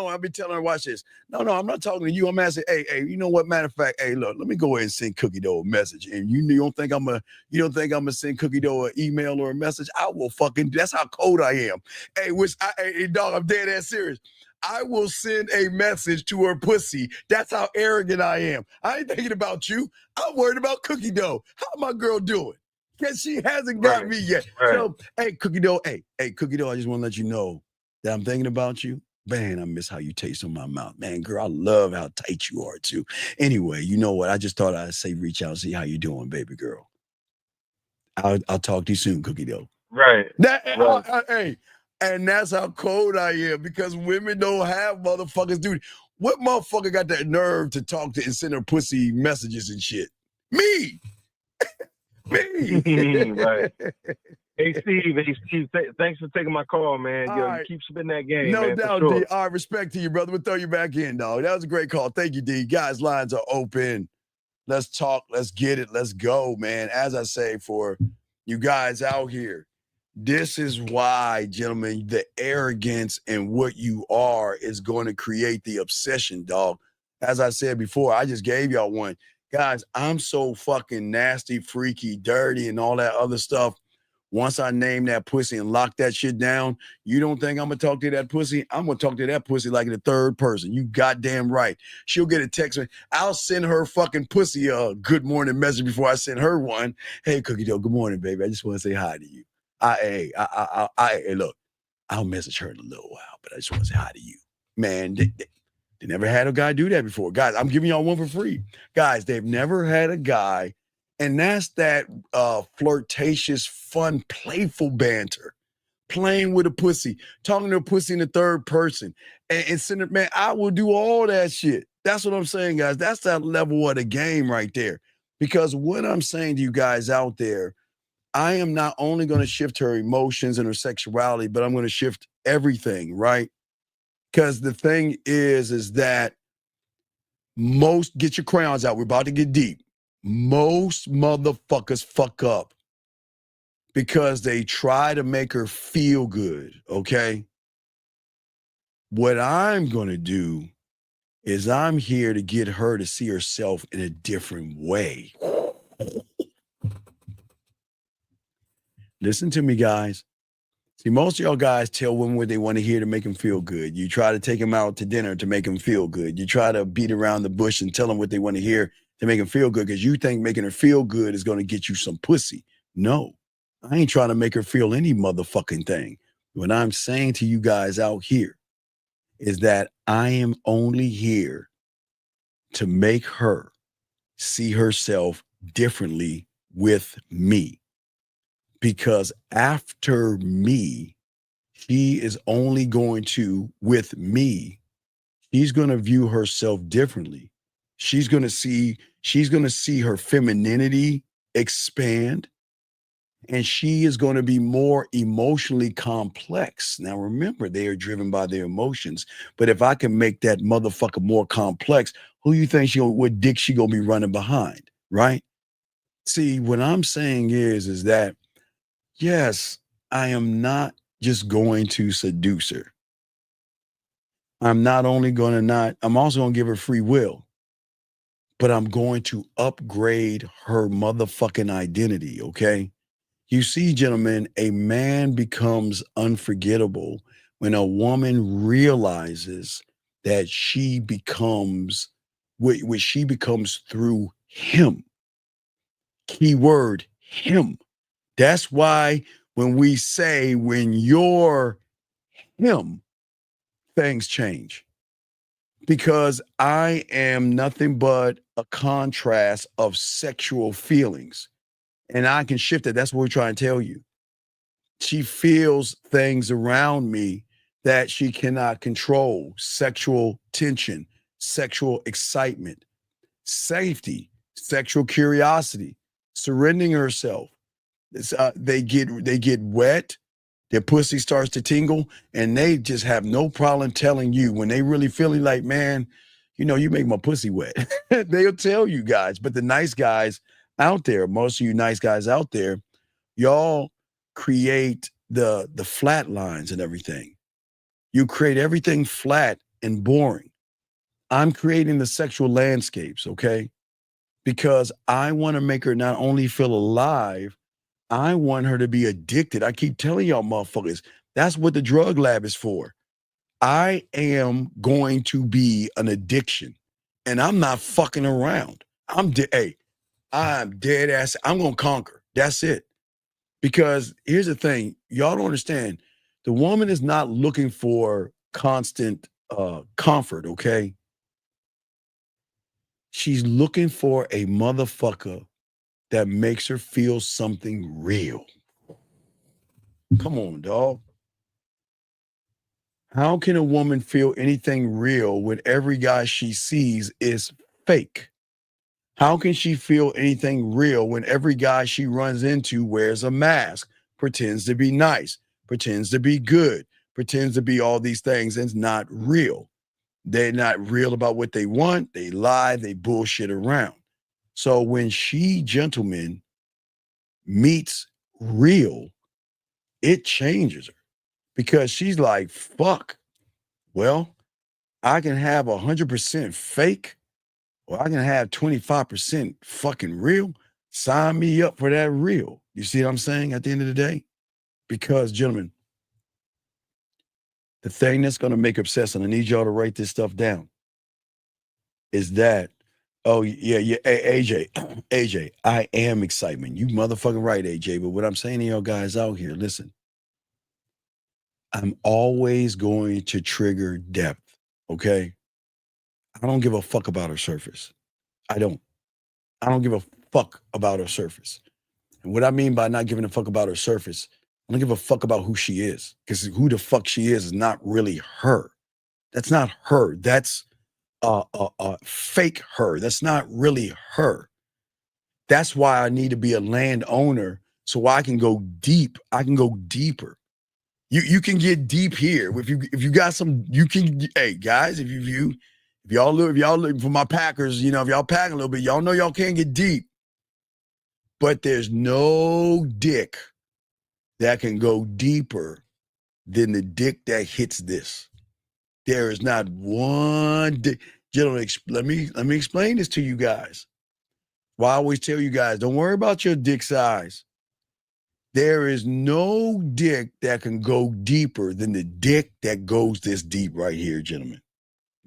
I'll be telling her, watch this. No, I'm not talking to you. I'm asking, hey, you know what? Matter of fact, hey, look, let me go ahead and send Cookie Dough a message. And you don't think I'm gonna send Cookie Dough an email or a message? I will fucking. That's how cold I am. Hey, dog, I'm dead ass serious. I will send a message to her pussy. That's how arrogant I am. I ain't thinking about you. I'm worried about Cookie Dough. How my girl doing? Because she hasn't got me yet. Right. So, hey, Cookie Dough, Cookie Dough, I just want to let you know that I'm thinking about you. Man, I miss how you taste on my mouth. Man, girl, I love how tight you are, too. Anyway, you know what? I just thought I'd say reach out and see how you doing, baby girl. I'll talk to you soon, Cookie Dough. Right. And that's how cold I am because women don't have motherfuckers, dude. What motherfucker got that nerve to talk to and send her pussy messages and shit? Me. Right. Hey, Steve, thanks for taking my call, man. Yo, keep spitting that game, no man. doubt, for sure. D. All right, respect to you, brother. We'll throw you back in, dog. That was a great call. Thank you, D. Guys, lines are open. Let's talk. Let's get it. Let's go, man. As I say, for you guys out here, this is why, gentlemen, the arrogance and what you are is going to create the obsession, dog. As I said before, I just gave y'all one. Guys, I'm so fucking nasty, freaky, dirty, and all that other stuff. Once I name that pussy and lock that shit down, you don't think I'm going to talk to that pussy? I'm going to talk to that pussy like the third person. You goddamn right. She'll get a text. I'll send her fucking pussy a good morning message before I send her one. Hey, Cookie Dough, good morning, baby. I just want to say hi to you. Hey, look, I'll message her in a little while, but I just want to say hi to you. Man, they never had a guy do that before. Guys, I'm giving y'all one for free. Guys, they've never had a guy. And that's that flirtatious, fun, playful banter. Playing with a pussy, talking to a pussy in the third person. And send it, man, I will do all that shit. That's what I'm saying, guys. That's that level of the game right there. Because what I'm saying to you guys out there, I am not only going to shift her emotions and her sexuality, but I'm going to shift everything, right? Because the thing is that get your crayons out. We're about to get deep. Most motherfuckers fuck up because they try to make her feel good, okay? What I'm going to do is I'm here to get her to see herself in a different way. Listen to me, guys. See, most of y'all guys tell women what they want to hear to make them feel good. You try to take them out to dinner to make them feel good. You try to beat around the bush and tell them what they want to hear to make them feel good because you think making her feel good is going to get you some pussy. No, I ain't trying to make her feel any motherfucking thing. What I'm saying to you guys out here is that I am only here to make her see herself differently with me. Because after me, she is only going to, with me, she's going to view herself differently. She's going to see her femininity expand, and she is going to be more emotionally complex. Now, remember, they are driven by their emotions. But if I can make that motherfucker more complex, who you think what dick she going to be running behind, right? See, what I'm saying is that, yes, I am not just going to seduce her. I'm also going to give her free will. But I'm going to upgrade her motherfucking identity, okay? You see, gentlemen, a man becomes unforgettable when a woman realizes that she becomes what she becomes through him. Keyword, him. That's why when we say when you're him, things change. Because I am nothing but a contrast of sexual feelings. And I can shift it. That's what we're trying to tell you. She feels things around me that she cannot control. Sexual tension, sexual excitement, safety, sexual curiosity, surrendering herself. They get wet. Their pussy starts to tingle, and they just have no problem telling you when they really feeling like, man, you know, you make my pussy wet. They'll tell you guys. But the nice guys out there, most of you nice guys out there, y'all create the flat lines and everything. You create everything flat and boring. I'm creating the sexual landscapes, okay? Because I want to make her not only feel alive, I want her to be addicted. I keep telling y'all motherfuckers, that's what the drug lab is for. I am going to be an addiction, and I'm not fucking around. I'm dead ass. I'm going to conquer. That's it. Because here's the thing. Y'all don't understand. The woman is not looking for constant comfort, okay? She's looking for a motherfucker that makes her feel something real. Come on, dog. How can a woman feel anything real when every guy she sees is fake? How can she feel anything real when every guy she runs into wears a mask, pretends to be nice, pretends to be good, pretends to be all these things, and it's not real? They're not real about what they want. They lie, they bullshit around. So when she, gentlemen, meets real, it changes her because she's like, fuck, well, I can have 100% fake or I can have 25% fucking real. Sign me up for that real. You see what I'm saying at the end of the day? Because, gentlemen, the thing that's going to make obsess, and I need y'all to write this stuff down, is that, oh, yeah, hey, AJ, I am excitement. You motherfucking right, AJ. But what I'm saying to y'all guys out here, listen, I'm always going to trigger depth, okay? I don't give a fuck about her surface. I don't give a fuck about her surface. And what I mean by not giving a fuck about her surface, I don't give a fuck about who she is, because who the fuck she is not really her. That's not her. That's fake her. That's not really her. That's why I need to be a landowner so I can go deep. I can go deeper. You can get deep here. If you got some, you can. Hey guys, if y'all look for my Packers, you know, if y'all pack a little bit, y'all know y'all can't get deep. But there's no dick that can go deeper than the dick that hits this. There is not one dick. Gentlemen, let me explain this to you guys. Well, I always tell you guys, don't worry about your dick size. There is no dick that can go deeper than the dick that goes this deep right here, gentlemen.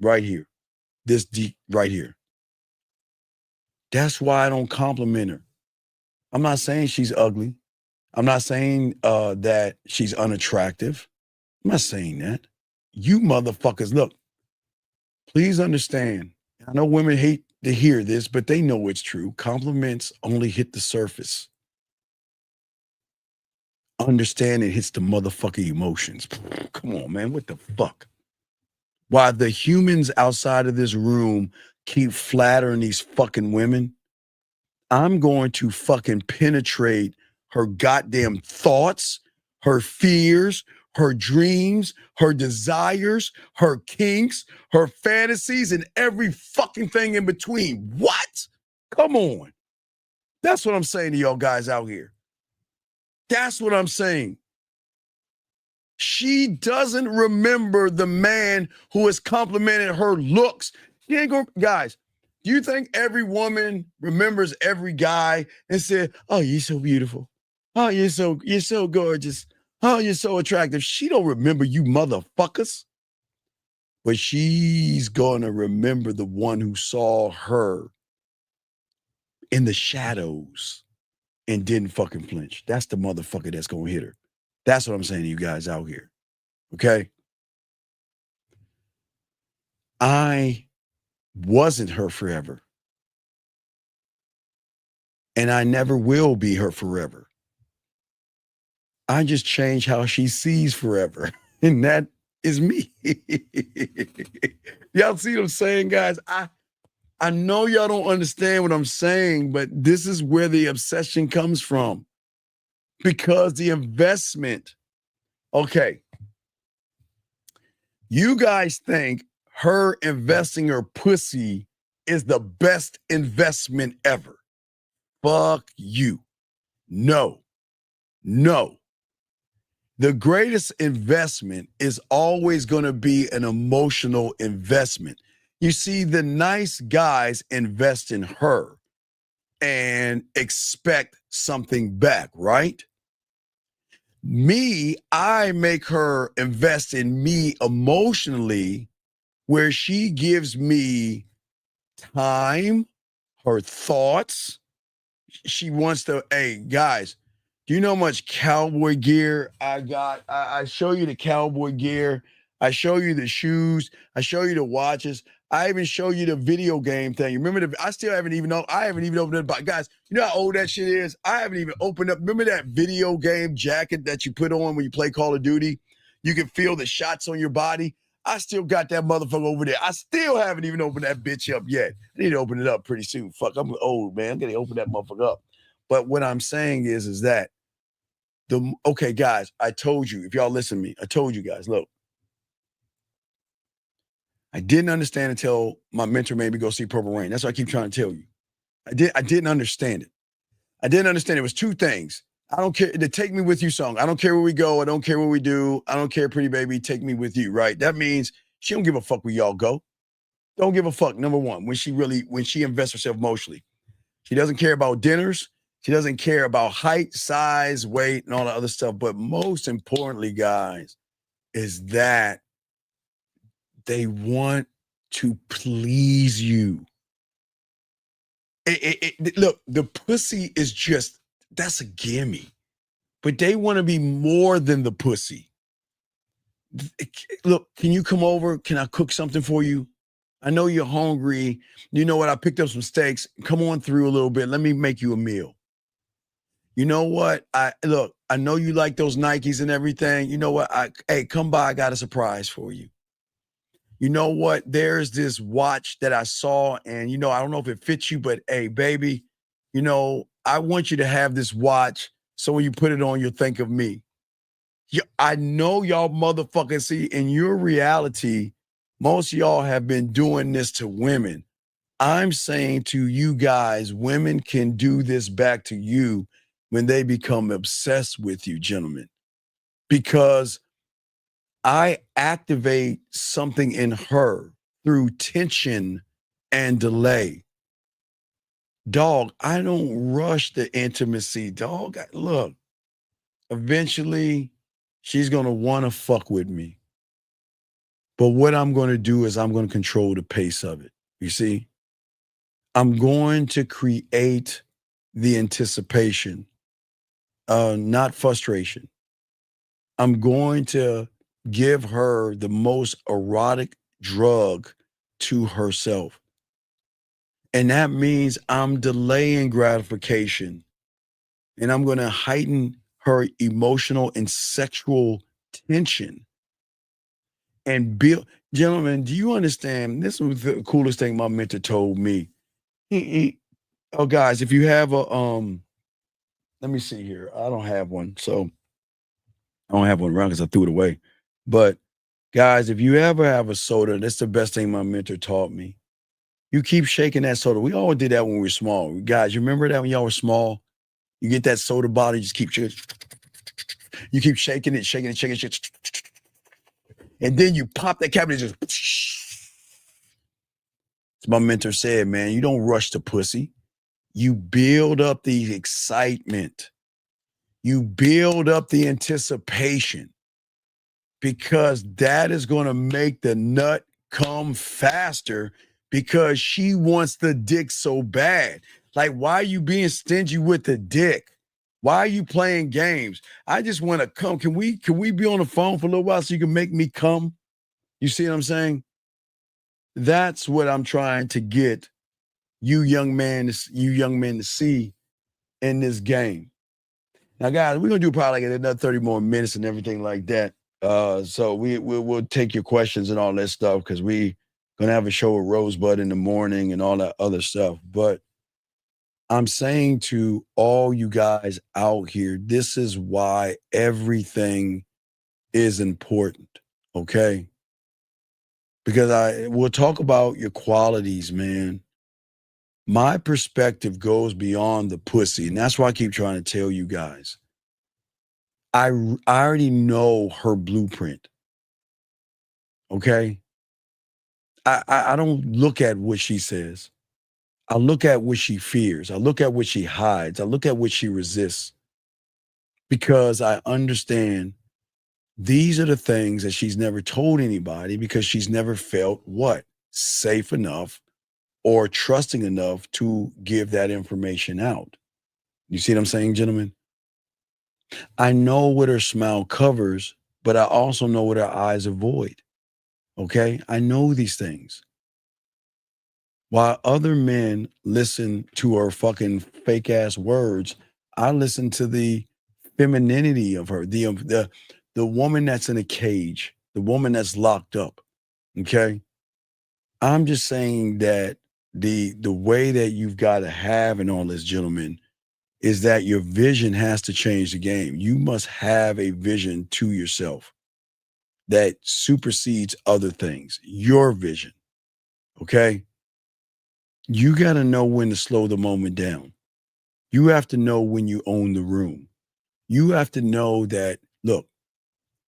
Right here. This deep right here. That's why I don't compliment her. I'm not saying she's ugly. I'm not saying that she's unattractive. I'm not saying that. You motherfuckers, look, please understand. I know women hate to hear this, but they know it's true. Compliments only hit the surface. Understand it hits the motherfucking emotions. Come on, man. What the fuck? While the humans outside of this room keep flattering these fucking women, I'm going to fucking penetrate her goddamn thoughts, her fears, her dreams, her desires, her kinks, her fantasies, and every fucking thing in between. What? Come on. That's what I'm saying to y'all guys out here. That's what I'm saying. She doesn't remember the man who has complimented her looks. She ain't gonna, guys, do you think every woman remembers every guy and said, oh, you're so beautiful. Oh, you're so gorgeous. Oh, you're so attractive. She don't remember you motherfuckers. But she's gonna remember the one who saw her in the shadows and didn't fucking flinch. That's the motherfucker that's gonna hit her. That's what I'm saying to you guys out here. Okay? I wasn't her forever. And I never will be her forever. I just changed how she sees forever. And that is me. Y'all see what I'm saying, guys? I know y'all don't understand what I'm saying, but this is where the obsession comes from. Because the investment Okay. You guys think her investing her pussy is the best investment ever. Fuck you. No. The greatest investment is always going to be an emotional investment. You see, the nice guys invest in her and expect something back, right? Me, I make her invest in me emotionally, where she gives me time, her thoughts. She wants to, hey, guys, do you know how much cowboy gear I got? I show you the cowboy gear. I show you the shoes. I show you the watches. I even show you the video game thing. Remember, I haven't even opened it. But guys, you know how old that shit is? I haven't even opened up. Remember that video game jacket that you put on when you play Call of Duty? You can feel the shots on your body. I still got that motherfucker over there. I still haven't even opened that bitch up yet. I need to open it up pretty soon. Fuck, I'm old, man. I'm going to open that motherfucker up. But what I'm saying is that, okay, guys, I told you, if y'all listen to me, I told you guys, look, I didn't understand until my mentor made me go see Purple Rain. That's what I keep trying to tell you. I didn't understand it. I didn't understand it was two things. I don't care, the Take Me With You song. I don't care where we go. I don't care what we do. I don't care, pretty baby, take me with you, right? That means she don't give a fuck where y'all go. Don't give a fuck, number one, when she invests herself emotionally. She doesn't care about dinners. She doesn't care about height, size, weight, and all the other stuff. But most importantly, guys, is that they want to please you. Look, the pussy is just, that's a gimme. But they want to be more than the pussy. Look, can you come over? Can I cook something for you? I know you're hungry. You know what? I picked up some steaks. Come on through a little bit. Let me make you a meal. You know what? I know you like those Nikes and everything. You know what? Hey, come by. I got a surprise for you. You know what? There's this watch that I saw, and I don't know if it fits you, but hey, baby, I want you to have this watch, so when you put it on, you'll think of me. I know y'all motherfuckers see in your reality, most of y'all have been doing this to women. I'm saying to you guys, women can do this back to you when they become obsessed with you, gentlemen, because I activate something in her through tension and delay. Dog, I don't rush the intimacy, dog. Look, eventually she's going to want to fuck with me. But what I'm going to do is I'm going to control the pace of it. You see? I'm going to create the anticipation, not frustration. I'm going to give her the most erotic drug to herself. And that means I'm delaying gratification. And I'm going to heighten her emotional and sexual tension. And build, gentlemen, do you understand? This was the coolest thing my mentor told me. Oh, guys, if you have a, let me see here. I don't have one. So I don't have one around because I threw it away. But guys, if you ever have a soda, that's the best thing my mentor taught me. You keep shaking that soda. We all did that when we were small. Guys, you remember that when y'all were small? You get that soda bottle, you just keep shaking. You keep shaking it. And then you pop that cabinet, just. As my mentor said, man, you don't rush the pussy. You build up the excitement. You build up the anticipation, because that is going to make the nut come faster, because she wants the dick so bad. Like, why are you being stingy with the dick? Why are you playing games? I just want to come. Can we be on the phone for a little while so you can make me come? You see what I'm saying? That's what I'm trying to get you young men to see in this game. Now, guys, we're going to do probably like another 30 more minutes and everything like that. So we'll take your questions and all that stuff, because we're going to have a show with Rosebud in the morning and all that other stuff. But I'm saying to all you guys out here, this is why everything is important, okay? Because we'll talk about your qualities, man. My perspective goes beyond the pussy, and that's why I keep trying to tell you guys. I already know her blueprint, okay? I don't look at what she says. I look at what she fears. I look at what she hides. I look at what she resists, because I understand these are the things that she's never told anybody, because she's never felt what? Safe enough or trusting enough to give that information out. You see what I'm saying, gentlemen? I know what her smile covers, but I also know what her eyes avoid. Okay? I know these things. While other men listen to her fucking fake ass words, I listen to the femininity of her, the woman that's in a cage, the woman that's locked up. Okay? I'm just saying that the way that you've got to have in all this, gentlemen, is that your vision has to change the game. You must have a vision to yourself that supersedes other things. Your vision. Okay? You got to know when to slow the moment down. You have to know when you own the room. You have to know that, look,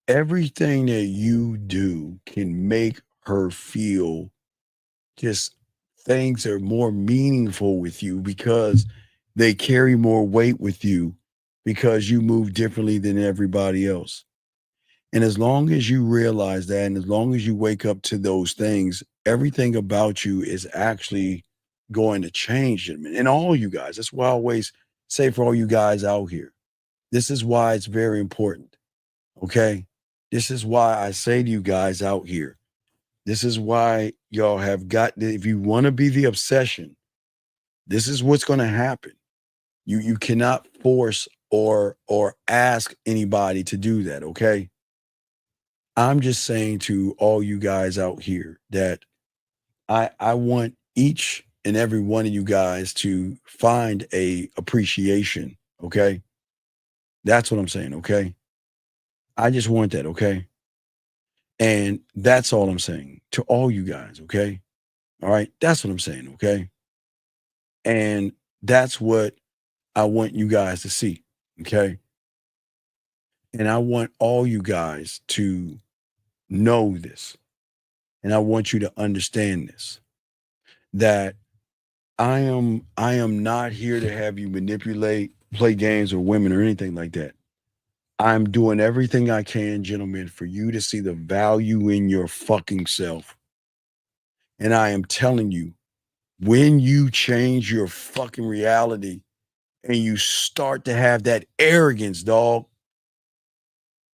everything that you do can make her feel just things are more meaningful with you, because they carry more weight with you, because you move differently than everybody else. And as long as you realize that, and as long as you wake up to those things, everything about you is actually going to change. And all you guys, that's why I always say for all you guys out here, this is why it's very important. Okay? This is why I say to you guys out here, this is why y'all have got, if you want to be the obsession, this is what's going to happen. You cannot force or ask anybody to do that, okay? I'm just saying to all you guys out here that I want each and every one of you guys to find a appreciation, okay? That's what I'm saying, okay? I just want that, okay? And that's all I'm saying to all you guys, okay? All right? That's what I'm saying, okay? And that's what I want you guys to see, okay? And I want all you guys to know this. And I want you to understand this, that I am not here to have you manipulate, play games with women or anything like that. I'm doing everything I can, gentlemen, for you to see the value in your fucking self. And I am telling you, when you change your fucking reality and you start to have that arrogance, dog,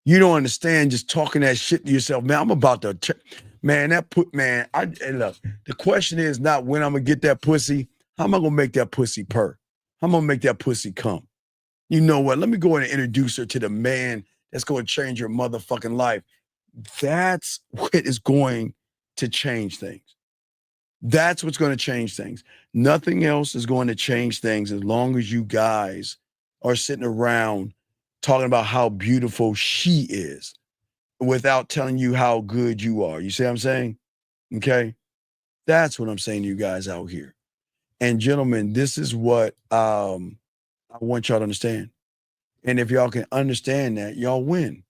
you don't understand just talking that shit to yourself. Man, I'm about to, man, and look, the question is not when I'm going to get that pussy. How am I going to make that pussy purr? How am I going to make that pussy come? You know what? Let me go in and introduce her to the man that's going to change your motherfucking life. That's what is going to change things. That's what's going to change things. Nothing else is going to change things as long as you guys are sitting around talking about how beautiful she is without telling you how good you are. You see what I'm saying? Okay? That's what I'm saying to you guys out here. And gentlemen, this is what I want y'all to understand. And if y'all can understand that, y'all win.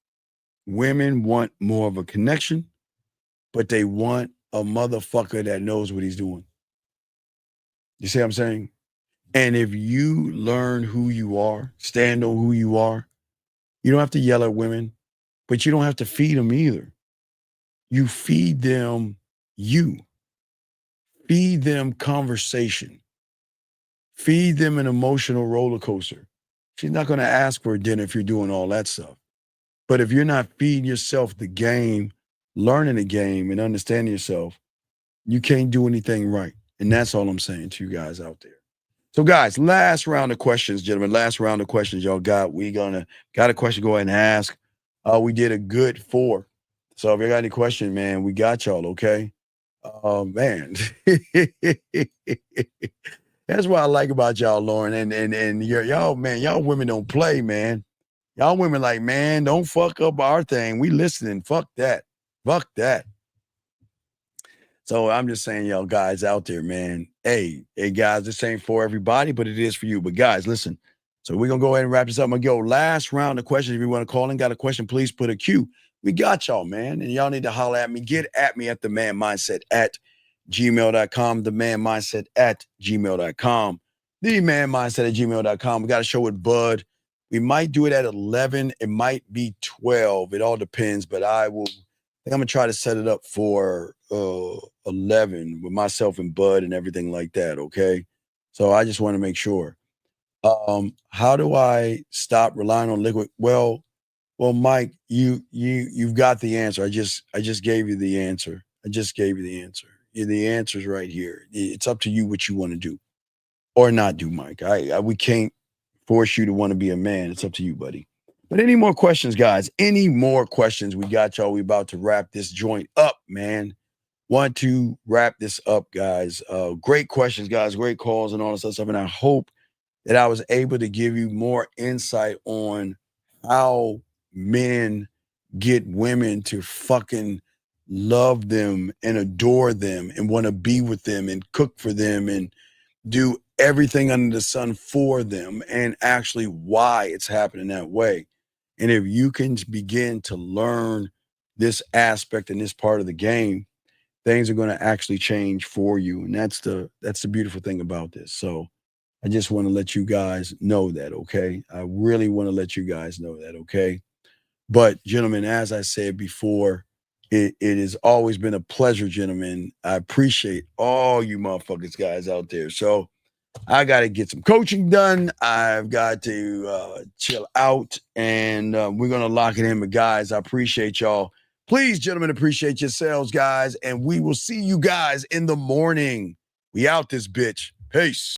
Women want more of a connection, but they want a motherfucker that knows what he's doing. You see what I'm saying? And if you learn who you are, stand on who you are, you don't have to yell at women, but you don't have to feed them either. You feed them you. Feed them conversation. Feed them an emotional roller coaster. She's not going to ask for a dinner if you're doing all that stuff. But if you're not feeding yourself the game, learning the game and understanding yourself, you can't do anything right. And that's all I'm saying to you guys out there. So guys, last round of questions, gentlemen. Last round of questions y'all got. Got a question, go ahead and ask. We did a good 4. So if you got any question, man, we got y'all, okay? Man. That's what I like about y'all, Lauren. And y'all, man, y'all women don't play, man. Y'all women like, man, don't fuck up our thing. We listening. Fuck that. Fuck that. So I'm just saying, y'all guys out there, man. Hey, guys, this ain't for everybody, but it is for you. But guys, listen. So we're going to go ahead and wrap this up. I'm going to go last round of questions. If you want to call in, got a question, please put a Q. We got y'all, man. And y'all need to holler at me. Get at me at themanmindset@gmail.com. Themanmindset@gmail.com. Themanmindset@gmail.com. We got a show with Bud. We might do it at 11. It might be 12. It all depends, but I'm going to try to set it up for 11 with myself and Bud and everything like that, okay? So I just want to make sure. How do I stop relying on liquid? Well, Mike, you've got the answer. I just gave you the answer. The answer's right here. It's up to you what you want to do or not do, Mike. We can't force you to want to be a man. It's up to you, buddy. But any more questions, guys? Any more questions? We got y'all. We about to wrap this joint up, man. Want to wrap this up, guys. Great questions, guys. Great calls and all this other stuff. And I hope that I was able to give you more insight on how men get women to fucking love them and adore them and want to be with them and cook for them and do everything under the sun for them, and actually why it's happening that way. And if you can begin to learn this aspect and this part of the game, things are going to actually change for you. And that's the beautiful thing about this. So I just want to let you guys know that, okay? I really want to let you guys know that, okay? But gentlemen, as I said before, it has always been a pleasure, gentlemen. I appreciate all you motherfuckers guys out there. So I got to get some coaching done. I've got to chill out, and we're going to lock it in. But guys, I appreciate y'all. Please, gentlemen, appreciate yourselves, guys. And we will see you guys in the morning. We out this bitch. Peace.